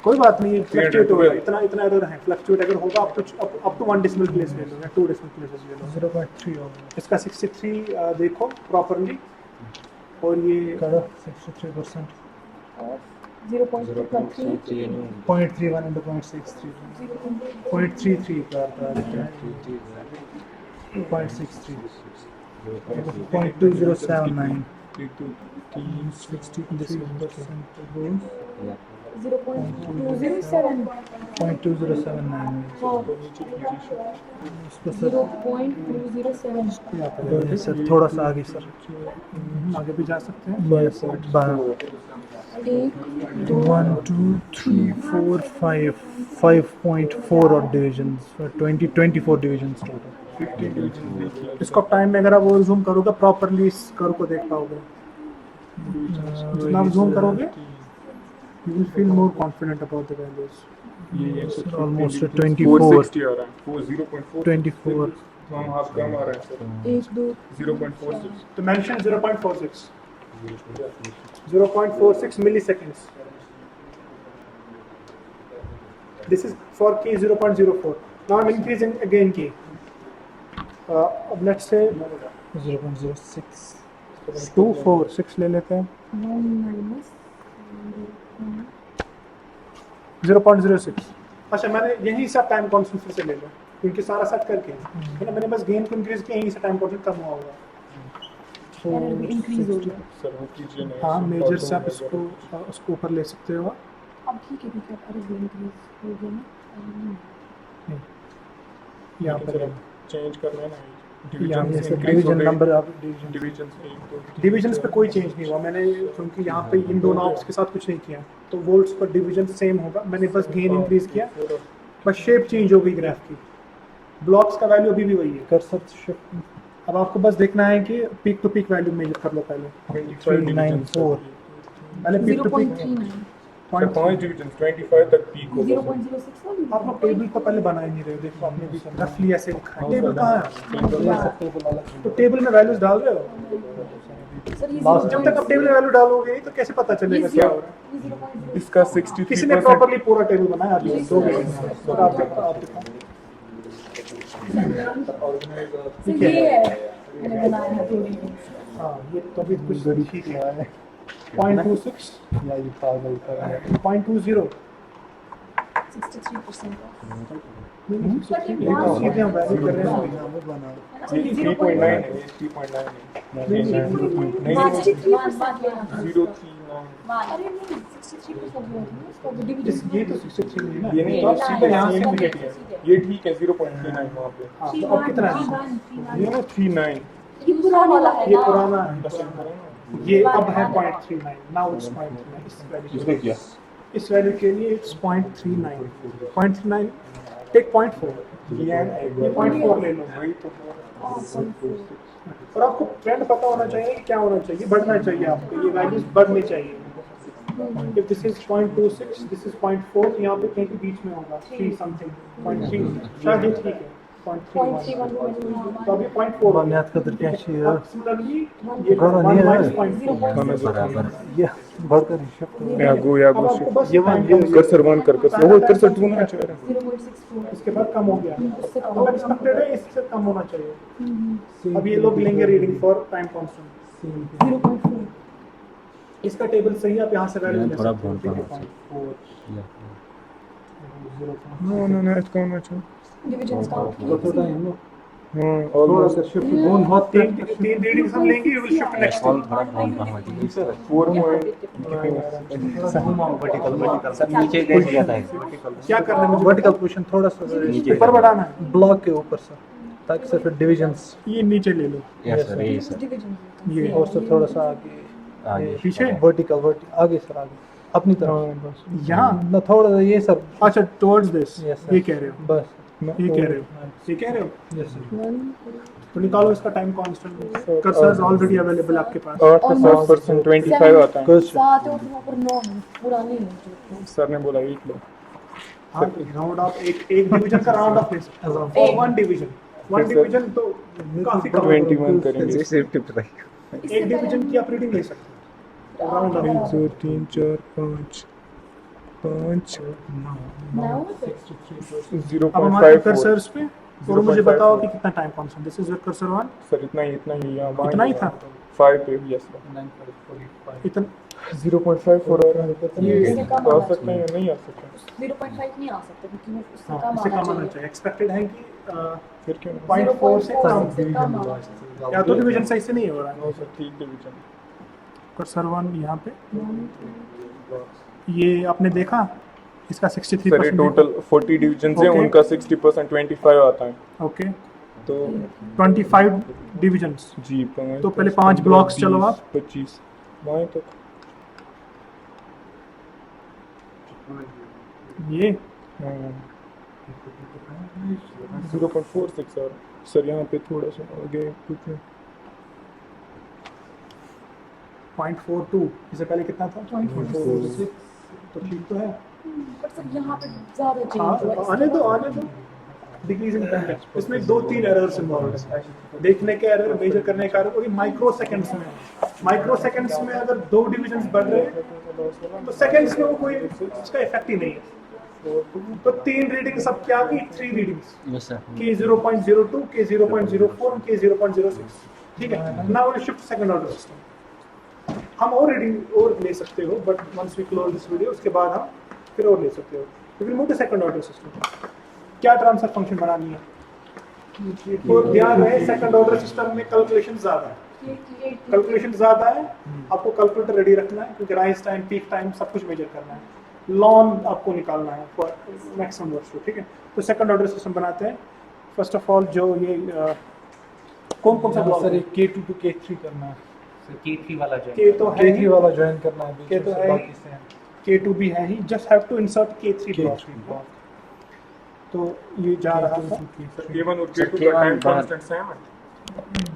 कोई बात नहीं, फ्लक्चुएट होगा। इतना एरर है। फ्लक्चुएट अगर होगा अप टू 1 डेसिमल प्लेस ले लो या 2 डेसिमल प्लेसेस ले लो। 0.3 होगा इसका। 63 देखो प्रॉपर्ली, और ये 63% और 0.33 0.31 into 0.63 0.33 का 0.63 0.2079. एक दो तीन 63% Yeah. 0.207. 0.2079. हाँ, इसको सर 0.207. ये सर थोड़ा सा आगे सर आगे भी जा सकते हैं यस सर 1, 2, 1 2 3 4 5 5.4 और डिविजन्स 24 डिविजन्स टोटल इसको टाइम में अगर आप वो जूम करोगे प्रॉपरली इस कर्व को देख पाओगे जितना आप जूम करोगे you will feel more confident about the values ये almost 460 24 आ रहा है 0.4 24 हम हाफ कम आ रहा है sir 1, 2, 0.46 to mention 0.46 0.46 milliseconds this is for key 0.04 now I'm increasing again key let's say 0.06 2 4 6 ले लेते हैं 1 minus 0.06 अच्छा मैंने यहीं से टाइम कांस्टेंट फिर से ले लो क्योंकि सारा सेट करके है ना मैंने बस गेन को इंक्रीज किया यहीं से टाइम कांस्टेंट कम हुआ होगा इंक्रीज हो गया. सर वो कीजिए नहीं हाँ मेजर से आप इसको ऊपर ले सकते हो अब ठीक है अरे वो इंक्रीज हो गया ना. यहाँ पर चेंज करना है ना यहाँ से डिवीजन नंबर आप डिवीजन डिविजन्स पे कोई चेंज नहीं हुआ मैंने क्योंकि यहाँ पे इन दोनों ऑप्स के साथ कुछ नहीं किया तो वोल्ट्स पर डिवीजन सेम होगा मैंने बस गेन इंक्रीज किया बस शेप चेंज हो गई ग्राफ की ब्लॉक्स का वैल्यू अभी भी वही है कर्सर शिफ्ट अब आपको बस देखना है कि peak to peak value measure कर लो पहले 394 पहले peak to peak 0.39. Sir 5 division 25 तक पीक होगा 0.06 वाली. आप लोग टेबल तो पहले बना ही नहीं रहे हो देखो आपने भी रफली ऐसे लिखा है टेबल कहाँ है तो टेबल में वैल्यूज डाल रहे हो सर ये जब तक आप टेबल में वैल्यू डालोगे तो कैसे पता चलेगा क्या हो रहा है इसका किसी ने 63% प्रॉपर्ली पूरा टेबल बनाया अभी दो मिनट में तो आप देखो सर ये है मैंने बनाया है थोड़ी. हाँ ये तो अभी कुछ ठीक है 0.26 या ये पागल कर रहा है 0.20 63% सीधे हम वैल्यू कर रहे हैं ये 3.9 है ये 3.9 है नहीं 039 अरे नहीं 63% हुआ था इसका डिवीजन. ये तो 63 नहीं है ना ये नहीं तो आप सीधे यहाँ से भी है ये ठीक है 0.39 वहाँ पे हाँ तो अब कितना है ये ना 39 ये पुराना वाला है ये ना. पुराना है ये अब है 0.39 नाउ इट्स 0.39 इसको क्या इस वैल्यू के लिए इट्स 0.39 टेक 0.4 ये 0.4 ले लो और आपको ट्रेंड पता होना चाहिए कि क्या होना चाहिए बढ़ना चाहिए आपको ये वैल्यूज बढ़नी चाहिए if this is 0.26 this is 0.4 यहाँ पे कहीं के बीच में होगा 3 something 0.3 शायद ये ठीक है 0.31 तो अभी 0.4 बुनियाद कदर क्या चाहिए सिमिलरली ये बड़ा नहीं है 1 बराबर ये बढ़कर शिफ्ट यागो अब यागो आपको बस ये time ये comes- कर्सर वन कर वो कर्सर टू ना चाहिए 0.64. इसके बाद कम हो गया अब एक्सपेक्टेड है इससे कम होना चाहिए अब ये लोग लेंगे रीडिंग फॉर टाइम कांस्टेंट 0.4. इसका टेबल सही है आप यहाँ से वैल्यू ले थोड़ा सकते हो बहुत ठीक है, 0.4 नो नो नो इसका होना चाहिए डिवीजन काउंट तो थोड़ा है ना हां थोड़ा ऑलमोस्ट सा शिफ्ट बहुत बहुत तीन रीडिंग्स हम लेंगे यू विल शिफ्ट नेक्स्ट और थोड़ा बहुत कम हो जाएगी 4 सब नीचे दे दिया था क्या करना है मुझे वर्टिकल पोजीशन थोड़ा सा ऊपर बढ़ाना है ब्लॉक के ऊपर सर ताकि सर फिर डिविजन्स ये नीचे ले लो यस सर ये सर डिवीजन. ये और सर थोड़ा सा आगे आगे पीछे वर्टिकल आगे सर आगे अपनी तरफ यहाँ ना थोड़ा सा ये सब अच्छा टुवर्ड्स दिस Yes, sir. ये कह रहे हो बस ये कह रहे हो ये कह रहे हो यस सर तो निकालो इसका time constant cursor is already available आपके पास 8% 25 आता है कुछ 7 और वहाँ पर 9 है पुराने हैं जो. सर ने बोला 8 लो हाँ राउंड ऑफ एक डिवीजन का राउंड ऑफ ले सकते हो और वन डिवीजन तो काफी कम 21 करेंगे एक डिवीजन की आप रीडिंग ले सकते हो राउंड ऑफ 1 2 3 4 5 5 Now अब हमारे 0.54 कर्सर्स पे और मुझे बताओ कि कितना time constant this is your cursor 1 sir इतना ही यहाँ इतना ही था 5 पे यस इतना 0.5 फॉर ये इससे कम आ आना सकते हैं या नहीं आ सकते? 0.5 नहीं आ सकता क्योंकि उससे हाँ कम इससे कम आना आना चाहिए। एक्सपेक्टेड है कि फिर क्यों? 0.4 से 0.4 कम, से कम आना चाहिए। या तो डिवीजन सही से नहीं हो रहा है। नो सर, ठीक डिवीजन। कर्सर 1 यहाँ पे, ये आपने देखा इसका 63% सर ये टोटल 40 डिवीजन है, Okay. उनका 60% 25 आता है। ओके तो 25 डिविजन्स। जी तो पहले 5 ब्लॉक्स चलो आप। 25 बाएं तक। ये 0.46 सर यहाँ पे थोड़ा सा आगे कुछ 0.42, इससे पहले कितना था? 0.46। तो ठीक तो है। पर सर यहाँ पे ज़्यादा हाँ चेंज हुआ आने दो डिक्रीजिंग ट्रेंड। इसमें 2-3 एरर्स इन्वॉल्व है। देखने के एरर, मेजर करने का एरर, माइक्रो सेकंड्स में। माइक्रो सेकंड्स में अगर 2 डिविजन्स बढ़ रहे हैं तो सेकंड्स में वो कोई उसका इफेक्ट ही नहीं है। तो 3 रीडिंग सब क्या की? 3 रीडिंग्स के 0.02, के 0.04, के 0.06। ठीक है। Now we shift second order system. हम और रीडिंग और ले सकते हो, but once we close this video उसके बाद हम फिर और ले सकते हो। We will move to second order system. क्या ट्रांसफर फंक्शन बनानी है? तो ध्यान रहे सेकंड ऑर्डर सिस्टम में कैलकुलेशन ज्यादा है। कैलकुलेशन ज्यादा है, आपको कैलकुलेटर रेडी रखना है क्योंकि राइज टाइम, पीक टाइम सब कुछ मेजर करना है। लॉन आपको निकालना है फॉर मैक्सिमम वर्क। ठीक है। तो सेकंड ऑर्डर सिस्टम बनाते हैं। फर्स्ट ऑफ ऑल जो ये कौन कौन सा ब्लॉक सर है? एक K2 to K3 करना है। K3 वाला जो के तो है K3 वाला ज्वाइन करना है। के तो है, बाकी से K2 भी है ही। Just have to insert K3 block. तो ये जा रहा था K1 और सर, K2 K1 का टाइम बाहर। कांस्टेंट सेम है।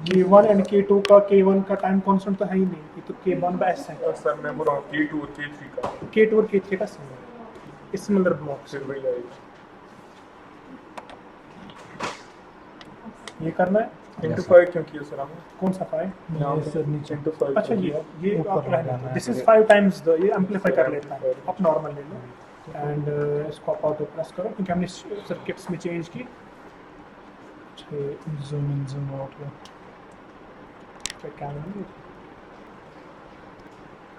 K1 एंड K2 का K1 का टाइम कांस्टेंट तो है ही नहीं, ये तो K1 बेस है। और सर मैं बोल रहा हूँ K2 और K3 का K2 और K3 का सिमिलर ब्लॉक फिर वही आएगा। ये करना है। into 5 क्यों किया सर आपने? कौन सा 5? यहाँ ये पे सर नीचे into 5 अच्छा ये ऊपर आप लगाना है। दिस इज 5 टाइम्स द, ये एम्पलीफाई कर लेता है। आप नॉर्मल ले लो एंड इसको आप ऑटो प्रेस करो क्योंकि हमने सर्किट्स में चेंज की। जूम इन जूम आउट का। क्या नाम है?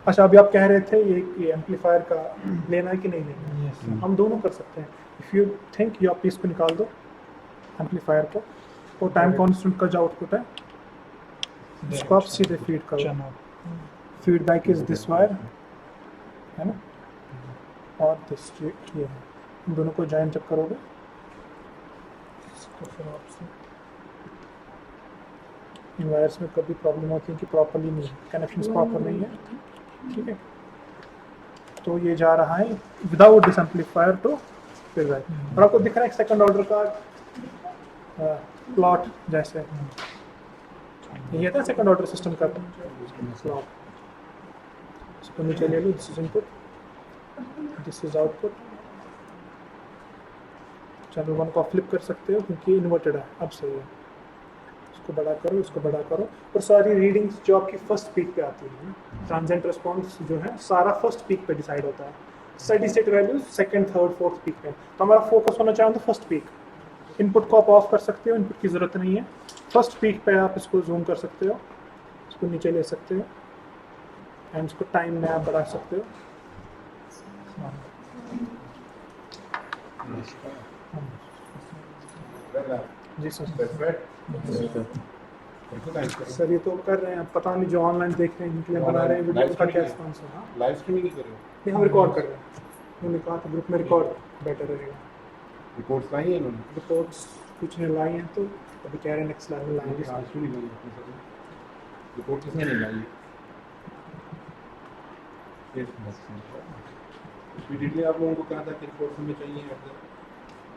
अच्छा अभी आप कह रहे थे ये एम्पलीफायर का लेना है कि नहीं लेना है? Yes sir. हम दोनों कर सकते हैं। इफ़ यू थिंक ये आप इसको निकाल दो एम्पलीफायर को, और टाइम कांस्टेंट का जो आउटपुट है इसको आप सीधे फीड करो। Channel feedback is this wire है ना, और दिस ये है। इन दोनों को जॉइन जब करोगे इसको फिर आपसे इन वायर्स में कभी प्रॉब्लम होती है कि प्रॉपरली नहीं कनेक्शंस प्रॉपर नहीं है। ठीक है। तो ये जा रहा है without this amplifier to feedback, और आपको दिख रहा है सेकंड ऑर्डर का प्लॉट जैसे ये था सेकंड ऑर्डर सिस्टम का प्लॉट। इसको नीचे ले लो, this is input, this is output. Channel 1 को फ्लिप कर सकते हो क्योंकि इन्वर्टेड है, अब सही है। इसको बड़ा करो, इसको बड़ा करो, और सारी रीडिंग्स जो आपकी फर्स्ट पीक पे आती है, ट्रांजिएंट रिस्पॉन्स जो है सारा फर्स्ट पीक पे डिसाइड होता है। Steady state values second, third, fourth peak पे। तो हमारा फोकस होना चाहिए तो फर्स्ट पीक। इनपुट को आप ऑफ कर सकते हो, इनपुट की ज़रूरत नहीं है। फर्स्ट पीक पे आप इसको जूम कर सकते हो, इसको नीचे ले सकते हो एंड इसको टाइम में आप बढ़ा सकते हो। जी सर। सर ये तो कर रहे हैं, पता नहीं जो ऑनलाइन देख रहे हैं जिनके लिए बना रहे हैं वीडियो, उनका क्या रिस्पॉन्स है? हाँ लाइव स्ट्रीमिंग नहीं कर रहे हो? नहीं, हम रिकॉर्ड कर रहे हैं। उन्होंने कहा था ग्रुप में रिकॉर्ड बेटर रहेगा। रिपोर्ट्स लाई है इन्होंने? रिपोर्ट्स कुछ ने लाई हैं तो अभी कह रहे हैं नेक्स्ट लेवल लाएंगे। आज क्यों नहीं लाई अपने साथ? रिपोर्ट किसने नहीं लाई? रिपीटेडली आप लोगों को कहा था कि रिपोर्ट्स हमें चाहिए,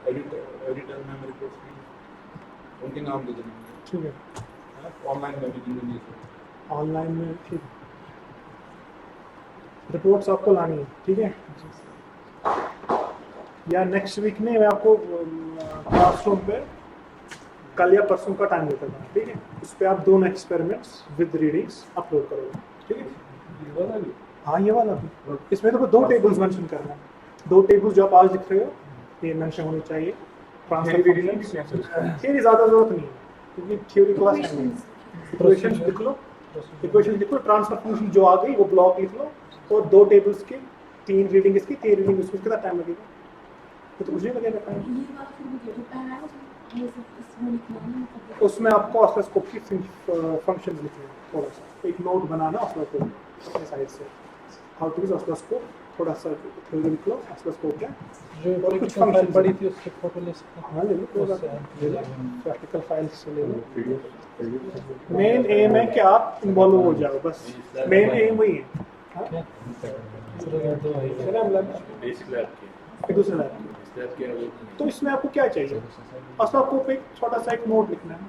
एडिटर में रिपोर्ट्स की उनके नाम दे देना ठीक है। ऑनलाइन में भी जिन्होंने ऑनलाइन में ठीक है। रिपोर्ट्स आपको लानी है, ठीक है। या नेक्स्ट वीक में मैं आपको क्लासरूम पे कल या परसों का टाइम देता था, ठीक है। उस पर आप दोनों एक्सपेरिमेंट्स विद रीडिंग्स अपलोड करोगे, ठीक है। हाँ ये वाला भी, इसमें तो 2 टेबल्स मेंशन करना है। 2 टेबल्स जो आप आज लिख रहे हो ये मेंशन होनी चाहिए। ट्रांसफर थियरी ज़्यादा ज़रूरत नहीं है क्योंकि थ्योरी क्लास है। इक्वेशंस लिख लो, ट्रांसफर फंक्शन जो आ गई वो ब्लॉक लिख लो, और 2 टेबल्स की 3 रीडिंग इसकी 3 रीडिंग उसकी, कितना टाइम लगेगा? तो कुछ नहीं लगेगा टाइम। ये वाला फिर भी जो पैन है ये सब इसमें लिखना है मतलब उसमें आपको ऑसिलोस्कोप की फंक्शंस लिखने हैं, थोड़ा सा एक नोट बनाना ऑसिलोस्कोप अपने साइड से, हाउ टू यूज ऑसिलोस्कोप, थोड़ा सा थ्योरी लिख लो ऑसिलोस्कोप क्या जो और कुछ प्रैक्टिकल फाइल फंक्शन पड़ी थी उसकी फोटो ले सकते हैं। हाँ ले लो कोई बात उससे नहीं, ले लो प्रैक्टिकल फाइल्स से ले लो। PDF मेन एम है कि आप इन्वॉल्व हो जाओ, बस मेन एम वही है। हाँ? क्या चलो ये तो है चलो हम लग बेसिक लैब की एक दूसरे लैब की। इस लैब के आगे तो इसमें आपको क्या चाहिए? ऑसिलोस्कोप पे एक छोटा सा एक नोट लिखना है,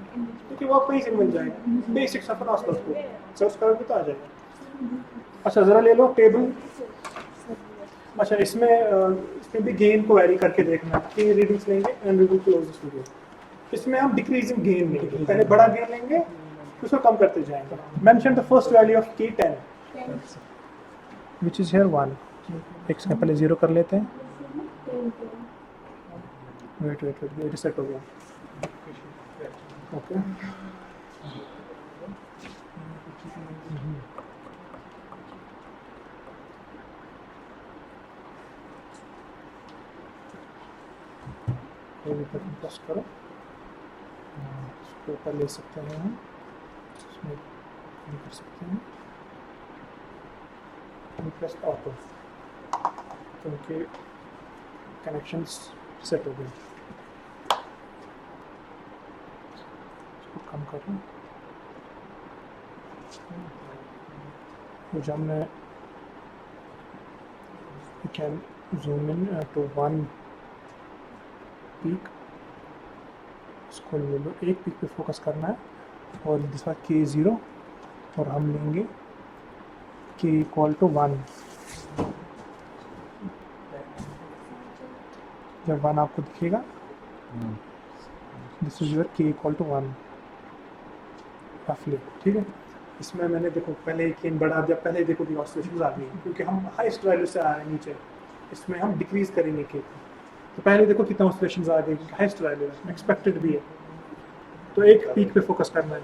क्योंकि वो आपको कहीं से मिल जाएगा, बेसिक सफर ऑसिलोस्कोप सर्च करोगे तो आ जाएगा। अच्छा ज़रा ले लो टेबल। अच्छा इसमें भी गेन को वैरी करके देखना है कि रीडिंग्स लेंगे and we will close this video. इसमें हम डिक्रीजिंग गेन लेंगे, पहले बड़ा गेन लेंगे फिर उसको कम करते जाएंगे। Mention the first value of की 10 व्हिच इज हियर 1। एक सेकंड पहले 0 कर लेते हैं। वेट ये रिसेट हो गया। ओके बटन प्रेस करो, इसको ऊपर ले सकते हैं हम, इसमें ये कर सकते हैं प्रेस ऑटो, क्योंकि कनेक्शंस सेट हो गए। इसको कम करो, जब मैं you can zoom in to 1 peak, इसको ले लो, एक पीक पे फोकस करना है और दिस वाज K0 और हम लेंगे K इक्वल टू 1। जब 1 आपको दिखेगा this is your K equal to 1 रफली, ठीक है। इसमें मैंने देखो पहले एक गेन बढ़ा दिया, पहले देखो कि ऑसिलेशंस आ गई क्योंकि हम हाईएस्ट वैल्यू से आ रहे हैं नीचे, इसमें हम डिक्रीज करेंगे K को, तो पहले देखो कितना ऑसिलेशंस आ गई, हाईएस्ट वैल्यू है, एक्सपेक्टेड भी है, तो एक पीक पे फोकस करना है।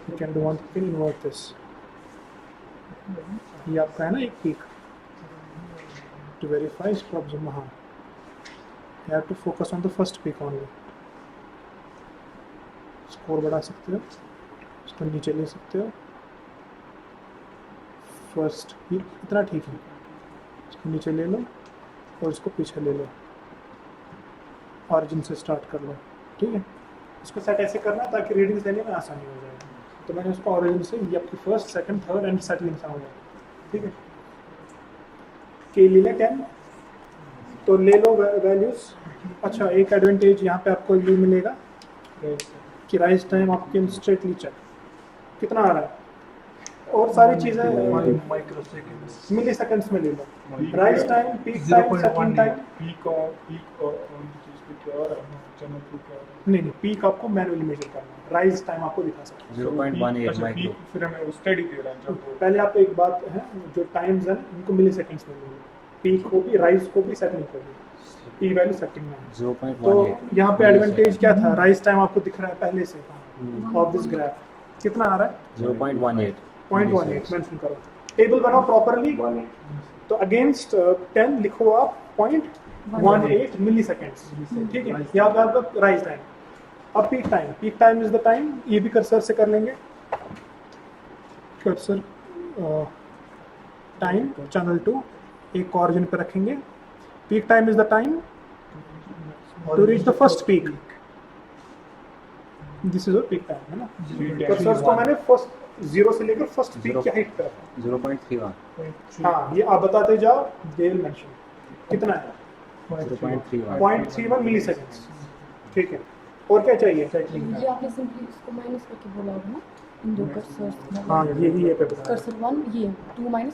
You can do one thing, invert this, ये आपका है ना एक peak, to verify stop zoom, हाँ you have to focus on the first peak only। Score बढ़ा सकते हो, इसको नीचे ले सकते हो, फर्स्ट ये इतना ठीक है, इसको नीचे ले लो और इसको पीछे ले लो, ऑरिजिन से स्टार्ट कर लो, ठीक है। इसको सेट ऐसे करना ताकि रीडिंग्स लेने में आसानी हो जाए, तो मैंने उसको ऑरिजिन से ये आपकी first second third and settling सा हो जाए, ठीक है। के ले लें 10, तो ले लो वैल्यूज़। अच्छा एक एडवांटेज यहाँ पे आपको ये मिलेगा कि राइज टाइम आपके स्ट्रेटली चेक कितना आ रहा है, और सारी चीज़ें माइक्रोसेकंड्स मिली सेकंड्स में ले लो। Rise time, peak time, settling time, peak और चीज पे क्या आ रहा है चैनल पे क्या आ रहा है। नहीं पीक आपको मैनुअली मेजर करना है, राइज टाइम आपको दिखा सकते हैं। 0.18 अच्छा, माइक्रो। peak फिर हमें स्टडी दे रहा है जब वो- पहले आप एक बात है, जो टाइम्स हैं उनको मिली सेकंड्स में ले लो, पीक को भी, राइज को भी, सेटलिंग को भी, पी वैल्यू सेटिंग में है। 0.18 तो यहाँ पे एडवांटेज क्या था, राइज टाइम आपको दिख रहा है पहले से ऑफ दिस ग्राफ, कितना आ रहा है 0.18 0.18 मेंशन करो, टेबल बनाओ प्रॉपर्ली, तो अगेंस्ट 10 लिखो आप 0.18 मिली सेकेंड्स, ठीक है। यहाँ पे आपका राइज टाइम। अब peak time is the time, ये भी कर्सर से कर लेंगे, कर्सर टाइम चैनल 2 एक ऑरिजिन पे रखेंगे। Peak time is the time to reach the first peak, this is your peak time, है ना। कर्सर्स को मैंने फर्स्ट 0 से लेकर फर्स्ट पीक क्या हिट कर, 0.31 हाँ ये आप बताते जाओ, दे विल मेंशन कितना है 0.31 0.31 मिली सेकेंड्स, ठीक है। और क्या चाहिए, ये आपने सिंपली इसको माइनस करके बोला होगा ना, इन दो कर्सर्स हाँ यही है पे बता, कर्सर 1 ये 2 -1,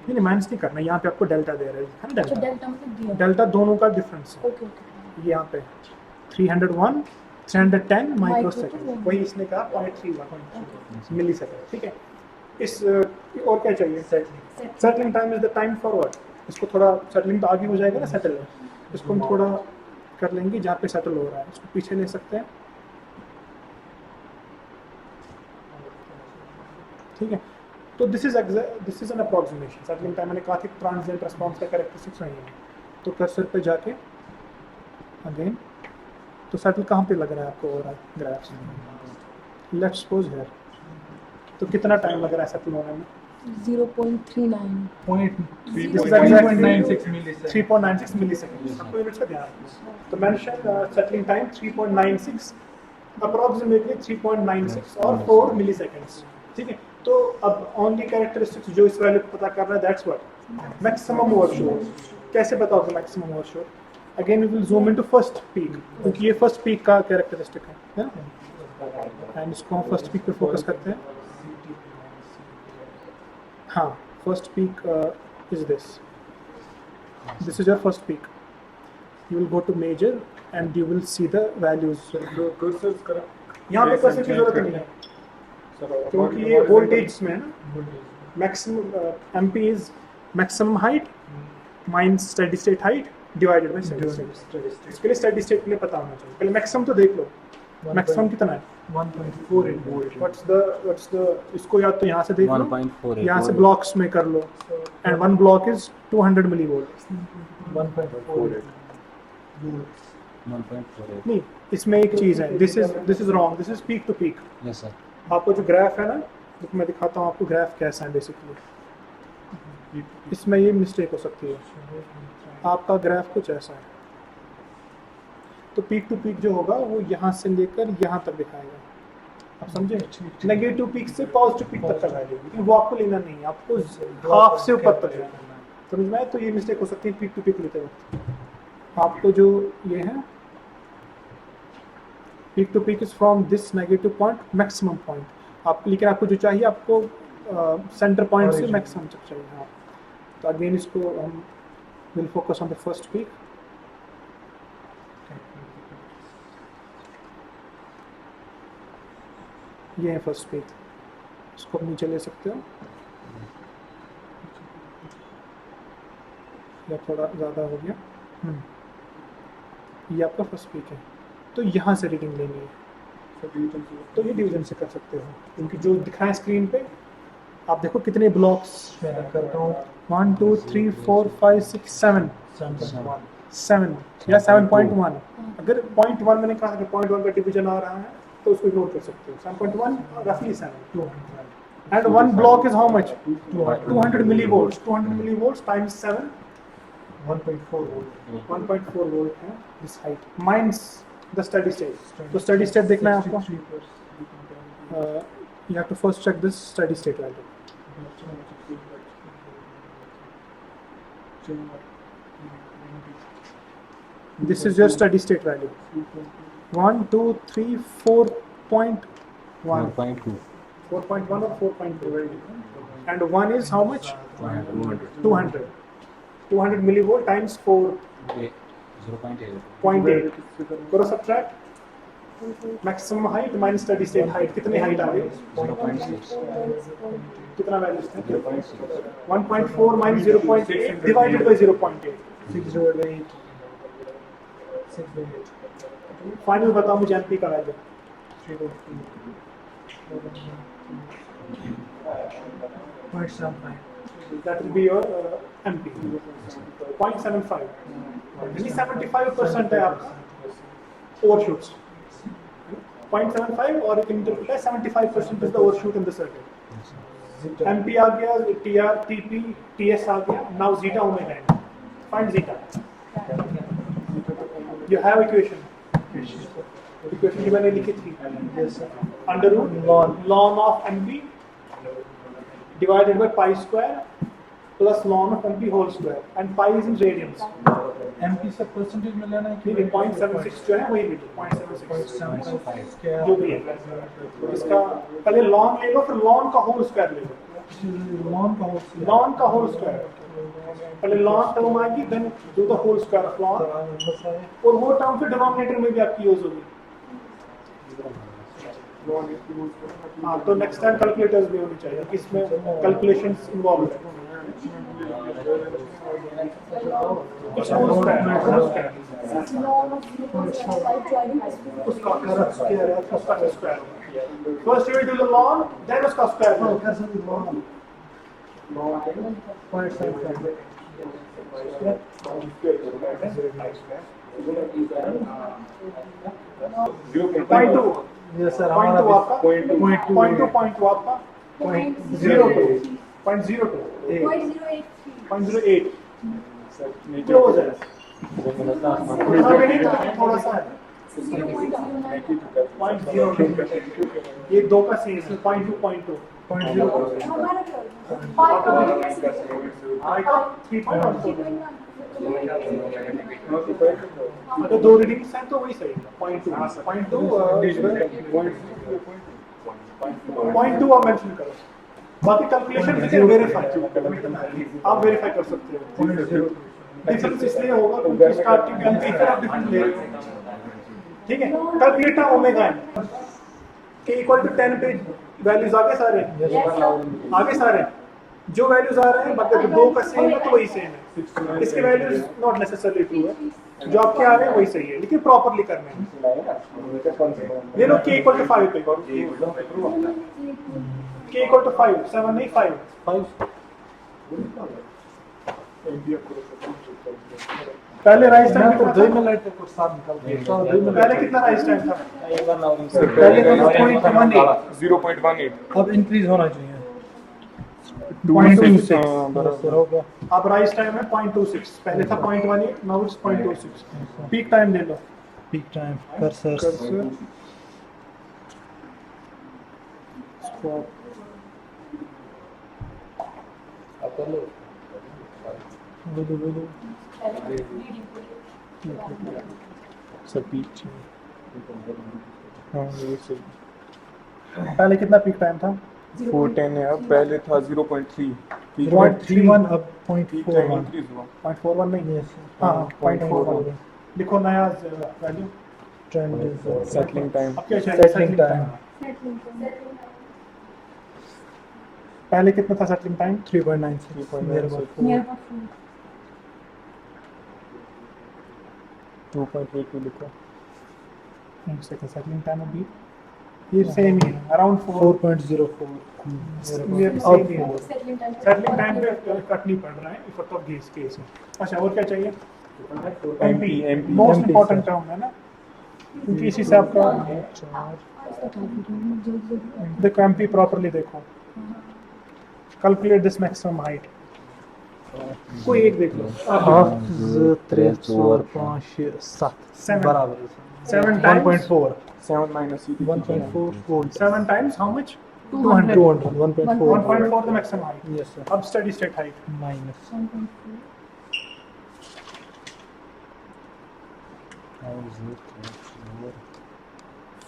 नहीं माइनस नहीं करना, यहाँ पे आपको डेल्टा दे रहा है ना, अच्छा डेल्टा डेल्टा मतलब दिया, डेल्टा दोनों का डिफरेंस है, ओके ओके। ये यहाँ पे 301 310 माइक्रो Micro सेकेंड, second। वही इसने कहा 0.31 मिली सेकेंड, ठीक है। इस और क्या चाहिए, settling time is the time for what, इसको थोड़ा सेटलिंग तो आगे हो जाएगा ना सेटल, इसको हम थोड़ा कर लेंगे जहाँ पे सेटल हो रहा है, इसको पीछे ले सकते हैं। ठीक है, तो this is N approximation. Settling time मैंने कहा था ट्रांजिएंट रिस्पॉन्स का कैरेक्टरिस्टिक्स नहीं है। तो कर्सर पे जाके अगेन, तो सेटल कहाँ पे लग रहा है आपको overall graph? Let's suppose here, तो कितना टाइम लग रहा है सेटल होने में? 0.39. 3.96 milliseconds. 3.96 मिलीसेकंड। आपको यूनिट्स का ध्यान रखना। तो मेंशन सेटलिंग टाइम 3.96, अप्रॉक्सीमेटली 3.96 और 4 मिलीसेकंड्स। ठीक है, तो अब ओनली कैरेक्टरिस्टिक्स जो इस वैल्यू को पता करना है, दैट्स व्हाट मैक्सिमम ओवरशूट। कैसे बताओगे maximum overshoot? Again we will zoom into first peak, क्योंकि ये फर्स्ट पीक का कैरेक्टरिस्टिक है ना। एंड इसको हम फर्स्ट पीक पे फोकस करते हैं। हाँ, first peak is this is your first peak. You will go to measure and you will see the values. यहाँ पे कर्सर की जरूरत नहीं है क्योंकि ये वोल्टेज में है ना। Maximum MP is maximum height minus steady state height divided by steady state. इसके लिए स्टेडी स्टेट के लिए पता होना चाहिए। पहले मैक्सिमम तो देख लो, मैक्सिमम कितना है? 1.48 volt. व्हाट्स द इसको या तो यहाँ से देख लो, 1.48 यहाँ से ब्लॉक्स में कर लो। And one block is 200 millivolt. 1.48 volts. 1.48 नहीं, इसमें एक चीज़ है, this is wrong, this is peak to peak. Yes sir. आपको जो ग्राफ है ना, तो मैं दिखाता हूँ आपको ग्राफ कैसा है बेसिकली। इसमें ये मिस्टेक हो सकती है। आपका ग्राफ कुछ ऐसा है, तो पीक टू पीक जो होगा वो यहाँ से लेकर यहाँ तक दिखाएगा। आप समझे? नेगेटिव पीक से पॉजिटिव पीक तक का वैल्यू, लेकिन वो आपको लेना नहीं है, आपको हाफ से ऊपर तक जाना है। समझ में आया? तो ये मिस्टेक हो सकती है पीक टू पीक लेते वक्त। आपको जो ये है peak to peak is from this negative point maximum point आपको, लेकिन आपको जो चाहिए आपको सेंटर पॉइंट से मैक्सिमम तक चाहिए। हाँ, तो अगेन इसको हम will focus on the first peak. ये है फर्स्ट पीक, इसको आप नीचे ले सकते हो या थोड़ा ज़्यादा हो गया। ये आपका फर्स्ट पीक है, तो यहाँ से रीडिंग लेनी है। तो ये डिवीजन से कर सकते हो, क्योंकि जो दिखाएं स्क्रीन पे आप देखो कितने ब्लॉक्स। मैं करता हूँ 1 2 3 4 5 6 7 7 या 7.1। अगर 0.1 मैंने कहा कि 0.1 का डिवीजन आ रहा है तो उसको इग्नोर कर सकते हो। 7.1 रफली 7 and one block is how much? 200 millivolts. 200 millivolts times 7 1.4 volt. 1.4 volt है this height minus the steady state. तो स्टेडी स्टेट देखना है आपको। You have to first check this steady state value. This is your steady state value. 1 2 3 4.1 1.2 4.1 or 4.2, and 1 is how much? 200 millivolt times 4.8 करो subtract। maximum height minus steady state height कितनी height आ गई? 0.6 कितना value है? 1.4 minus 0.8 divided by 0.8। 6/8. 6/8. Final बताओ मुझे MP का value. 0.75. That will be your MP 0.75 यानी 75% है आपका overshoots। 0.75 और एक इंटरवल है 75% is the overshoot in the circuit। MP आ गया, TR, TP, TS आ गया, now zeta omega n। Find zeta। You have equation जो मैंने लिखी थी, under root ln of MP divided by pi square plus ln of MP whole square and pi is in radians। MP से percentage में लेना है कि नहीं 0.76 जो है वही लीजिए 0.76 जो भी है। तो इसका पहले ln ले लो, फिर ln का होल स्क्वायर ले लो। ln का होल स्क्वायर पहले ln टर्म आएगी, then do the whole square of ln, और वो टर्म फिर डिनोमिनेटर में भी आपकी यूज होगी। हाँ, तो नेक्स्ट टाइम कैलकुलेटर्स भी होनी चाहिए कि इसमें कैलकुलेशंस इन्वॉल्व है। कुछ होल स्क्वायर उसका square first you will do the ln then उसका square point two Yes, sir. Point two आपका Point two. पॉइंट टू आपका 0.02 0.08 क्लोज है उतना भी नहीं थोड़ा सा है 0.02 ये दो का सेम है 0.2 अगर दो रीडिंग्स हैं तो वही सही है 0.2 आप मेंशन करो बाकी कैलकुलेशन विद वेरीफाई आप वेरीफाई कर सकते हो डिफरेंस इसलिए होगा क्योंकि स्टार्टिंग एमपी फिर आप डिफरेंट ले रहे हो ठीक है कैलकुलेटर ओमेगा एन के इक्वल टू 10 पे वैल्यूज आगे सारे जो वैल्यूज आ रहे हैं मतलब दो का सेम है तो वही सेम है इसके वैल्यूज नॉट नेसेसरली ट्रू है जो आपके आ रहे हैं वही सही है लेकिन प्रॉपर्ली करना है ले लो के इक्वल टू 5 पे के इक्वल टू 5 7 नहीं 5 पहले राइस टाइम कितना था पहले कितना राइस टाइम था पहले तो 0.18 अब इंक्रीज होना चाहिए 0.26 हो गया अब राइस टाइम है 0.26 पहले था 0.18 नाउ इट्स 0.26 पीक टाइम ले लो पीक टाइम कर्सर सब पीछे हाँ ये सही पहले कितना पीक टाइम था 410 है अब पहले था 0.3 0.31 अब पीक टाइम 0.41 इंक्रीज हुआ 0.41 नहीं Yes, हाँ 0.41 लिखो नया value trend is settling time अब क्या चाहिए settling time पहले कितना था सेटलिंग टाइम 3.96 near about 2.82 लिखो एक सेकंड सेटलिंग टाइम अभी ये सेम ही है अराउंड 4 4.04 सेटलिंग टाइम पे कट नहीं पड़ रहा है इफेक्ट ऑफ गेस केस में अच्छा और क्या चाहिए एमपी मोस्ट इंपॉर्टेंट टर्म है ना क्योंकि इसी से आपका देखो एमपी प्रॉपर्ली देखो कैलकुलेट दिस मैक्सिमम हाइट कोई एक देख लो 3 4 5 7 बराबर 7 times 1.4 7 minus 1.4 volt 7 times how much 200 1.4 1.4 the maximum height yes sir अब steady state height minus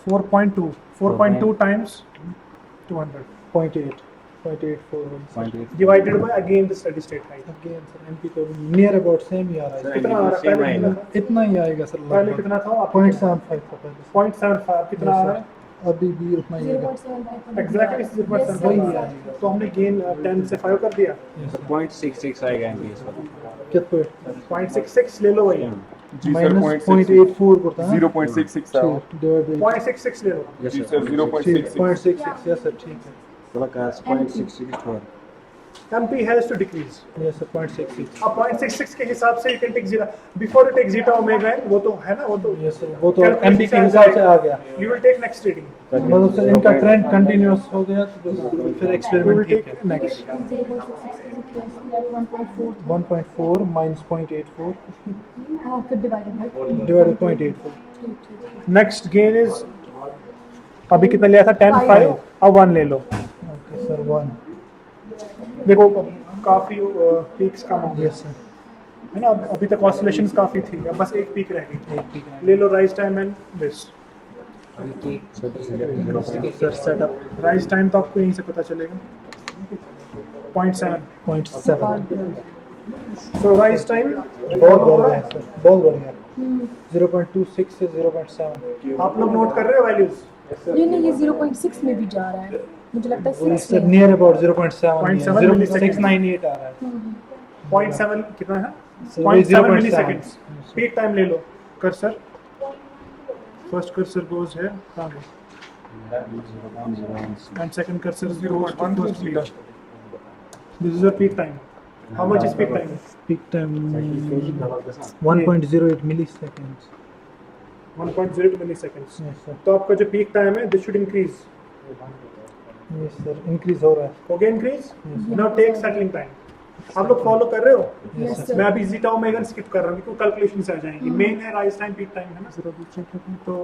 4.2 times 200 0.84 divided by again the steady state height again sir MP तो near about same ही आ रहा है कितना आ रहा है पहले कितना था? इतना ही आएगा सर पहले कितना था आप 0.75 था पहले 0.75 कितना आ रहा है अभी भी उतना ही आएगा एग्जैक्टली वही 0.75 आएगा तो हमने गेन 10 से 5 कर दिया 0.66 आएगा एमपी इस वक्त कितना 0.66 ले लो वही जी सर माइनस 0.84 करता है 0.66 है 0.66 ले लो जी सर 0.66 0.66 yes sir ठीक है थोड़ा का 0.664 MP has to decrease yes sir 0.66 अब 0.66 के हिसाब से you can take zeta before you take zeta omega n वो तो है ना वो तो yes sir वो तो calculate MP के हिसाब से आ गया you will take next reading मतलब सर इनका ट्रेंड कंटिन्यूअस हो गया तो फिर you will एक्सपेरिमेंट ठीक take है next 1.4 minus 0.84 divided by divided by 0.84 next gain is अभी कितना लिया था 10 5 अब 1 ले लो okay sir 1 देखो काफी पीक्स कम हो गए yes sir है ना अभी तक ऑसिलेशंस काफी थी अब बस एक पीक रह गई एक ठीक है ले लो rise time and this sir setup rise time तो आपको यहीं से पता चलेगा 0.7 0.7 so राइज टाइम बहुत बढ़ गया सर बहुत बढ़ गया 0.26 से 0.7 आप लोग नोट कर रहे हो वैल्यूज नहीं ये 0.6 में भी जा रहा है, मुझे लगता है 6 सर में। Near about 0.7 0.7 milliseconds. 0.698 आ रहा है 0.7 कितना है? Sir, 0.7 0.7 milliseconds. पीक टाइम ले लो कर्सर, फर्स्ट कर्सर गोज है कहाँ गया, and second cursor goes to first peak. This is your peak time. How much is peak time? peak time 1.08 milliseconds 1.02 milliseconds. yes sir तो आपका जो peak time है this should increase. yes sir increase हो रहा है हो गया increase. Now take settling time. आप लोग फॉलो कर रहे हो? Yes, sir. मैं अभी जीटा ओमेगा स्किप कर रहा हूँ क्योंकि कैलकुलेशन से आ जाएंगी. मेन है राइज टाइम, पीक टाइम है ना. तो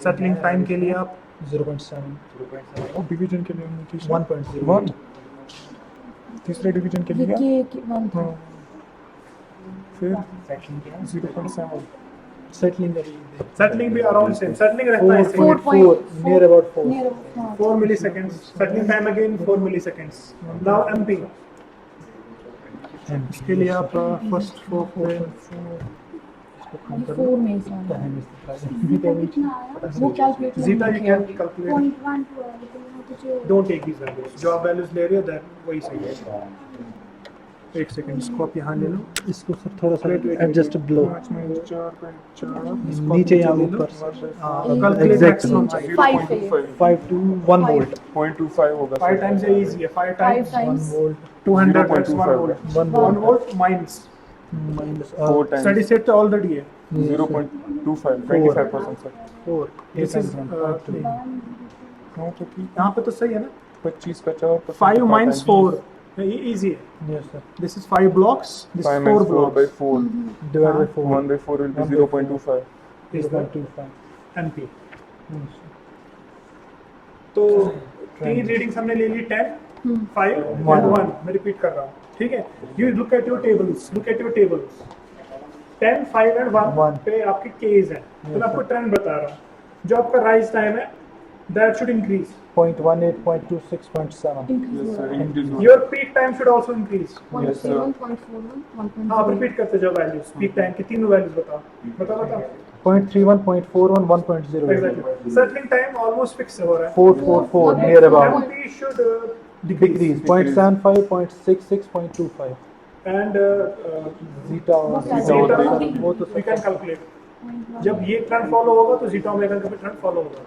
सेटलिंग टाइम के लिए आप 0.7 और डिवीजन के लिए हमने किया 1.0 1 तीसरे डिवीजन के ये लिए के 1 था। हाँ, फिर सेटलिंग क्या है? 0.7 settling the सेटलिंग भी अराउंड सेम. सेटलिंग रहता है 4.4 near about 4 Near हाँ। 4 milliseconds. Settling time again 4 milliseconds. Now MP. इसके लिए आप फर्स्ट 4 पे ये 4 में ही था। वो calculate zeta you can calculate. 0.12 don't take these values. जो आप वैल्यूज ले रहे हो दैट वही सही है. एक सेकंड इसको आप यहाँ ले लो. इसको सर थोड़ा सा Wait, wait, एडजस्ट बिलो 4.4 नीचे या ऊपर Calculate एग्जैक्टली maximum. 5 है। 5 to 1 volt 0.25 होगा 5 times है easy है. 5 5 times 1 times volt 200 that's 1 0.25 volt. 1 1 volt volt minus. minus 4 Steady times state तो already है. 0.25 25% सर 4. This is हाँ तो ठीक यहाँ पे तो सही है ना. 25 का 4 5 minus 4. ये easy है. yes sir This is 5 blocks. This is 5 4 minus 4 by blocks. 4 divided by 4 1 by 4 will be 0.25 Is the 0.25 MP. तो तीन रीडिंग्स हमने ले ली 10, 5 and 1. मैं रिपीट कर रहा हूँ. ठीक है. You look at your tables. Look at your tables. 10, 5 and 1 पे आपकी केस है. तो मैं आपको ट्रेंड बता रहा हूँ. जो आपका राइज टाइम है that should increase. 0.18 0.26 increase हो रहा है। Your peak time should also increase. 0.31, 0.41, 1.0 आप रिपीट करते जाओ वैल्यूज. पीक टाइम की तीनों वैल्यूज बताओ. 0.31 0.41 1.0 Exactly. Settling time almost fixed हो रहा है. 444 near about MP should decrease 0.75 0.66 0.25 and zeta zeta वो तो we can calculate. जब ये ट्रेंड फॉलो होगा तो जीटा ओमेगा का भी ट्रेंड फॉलो होगा.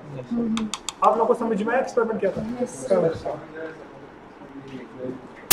आप लोगों को समझ में आया एक्सपेरिमेंट क्या था?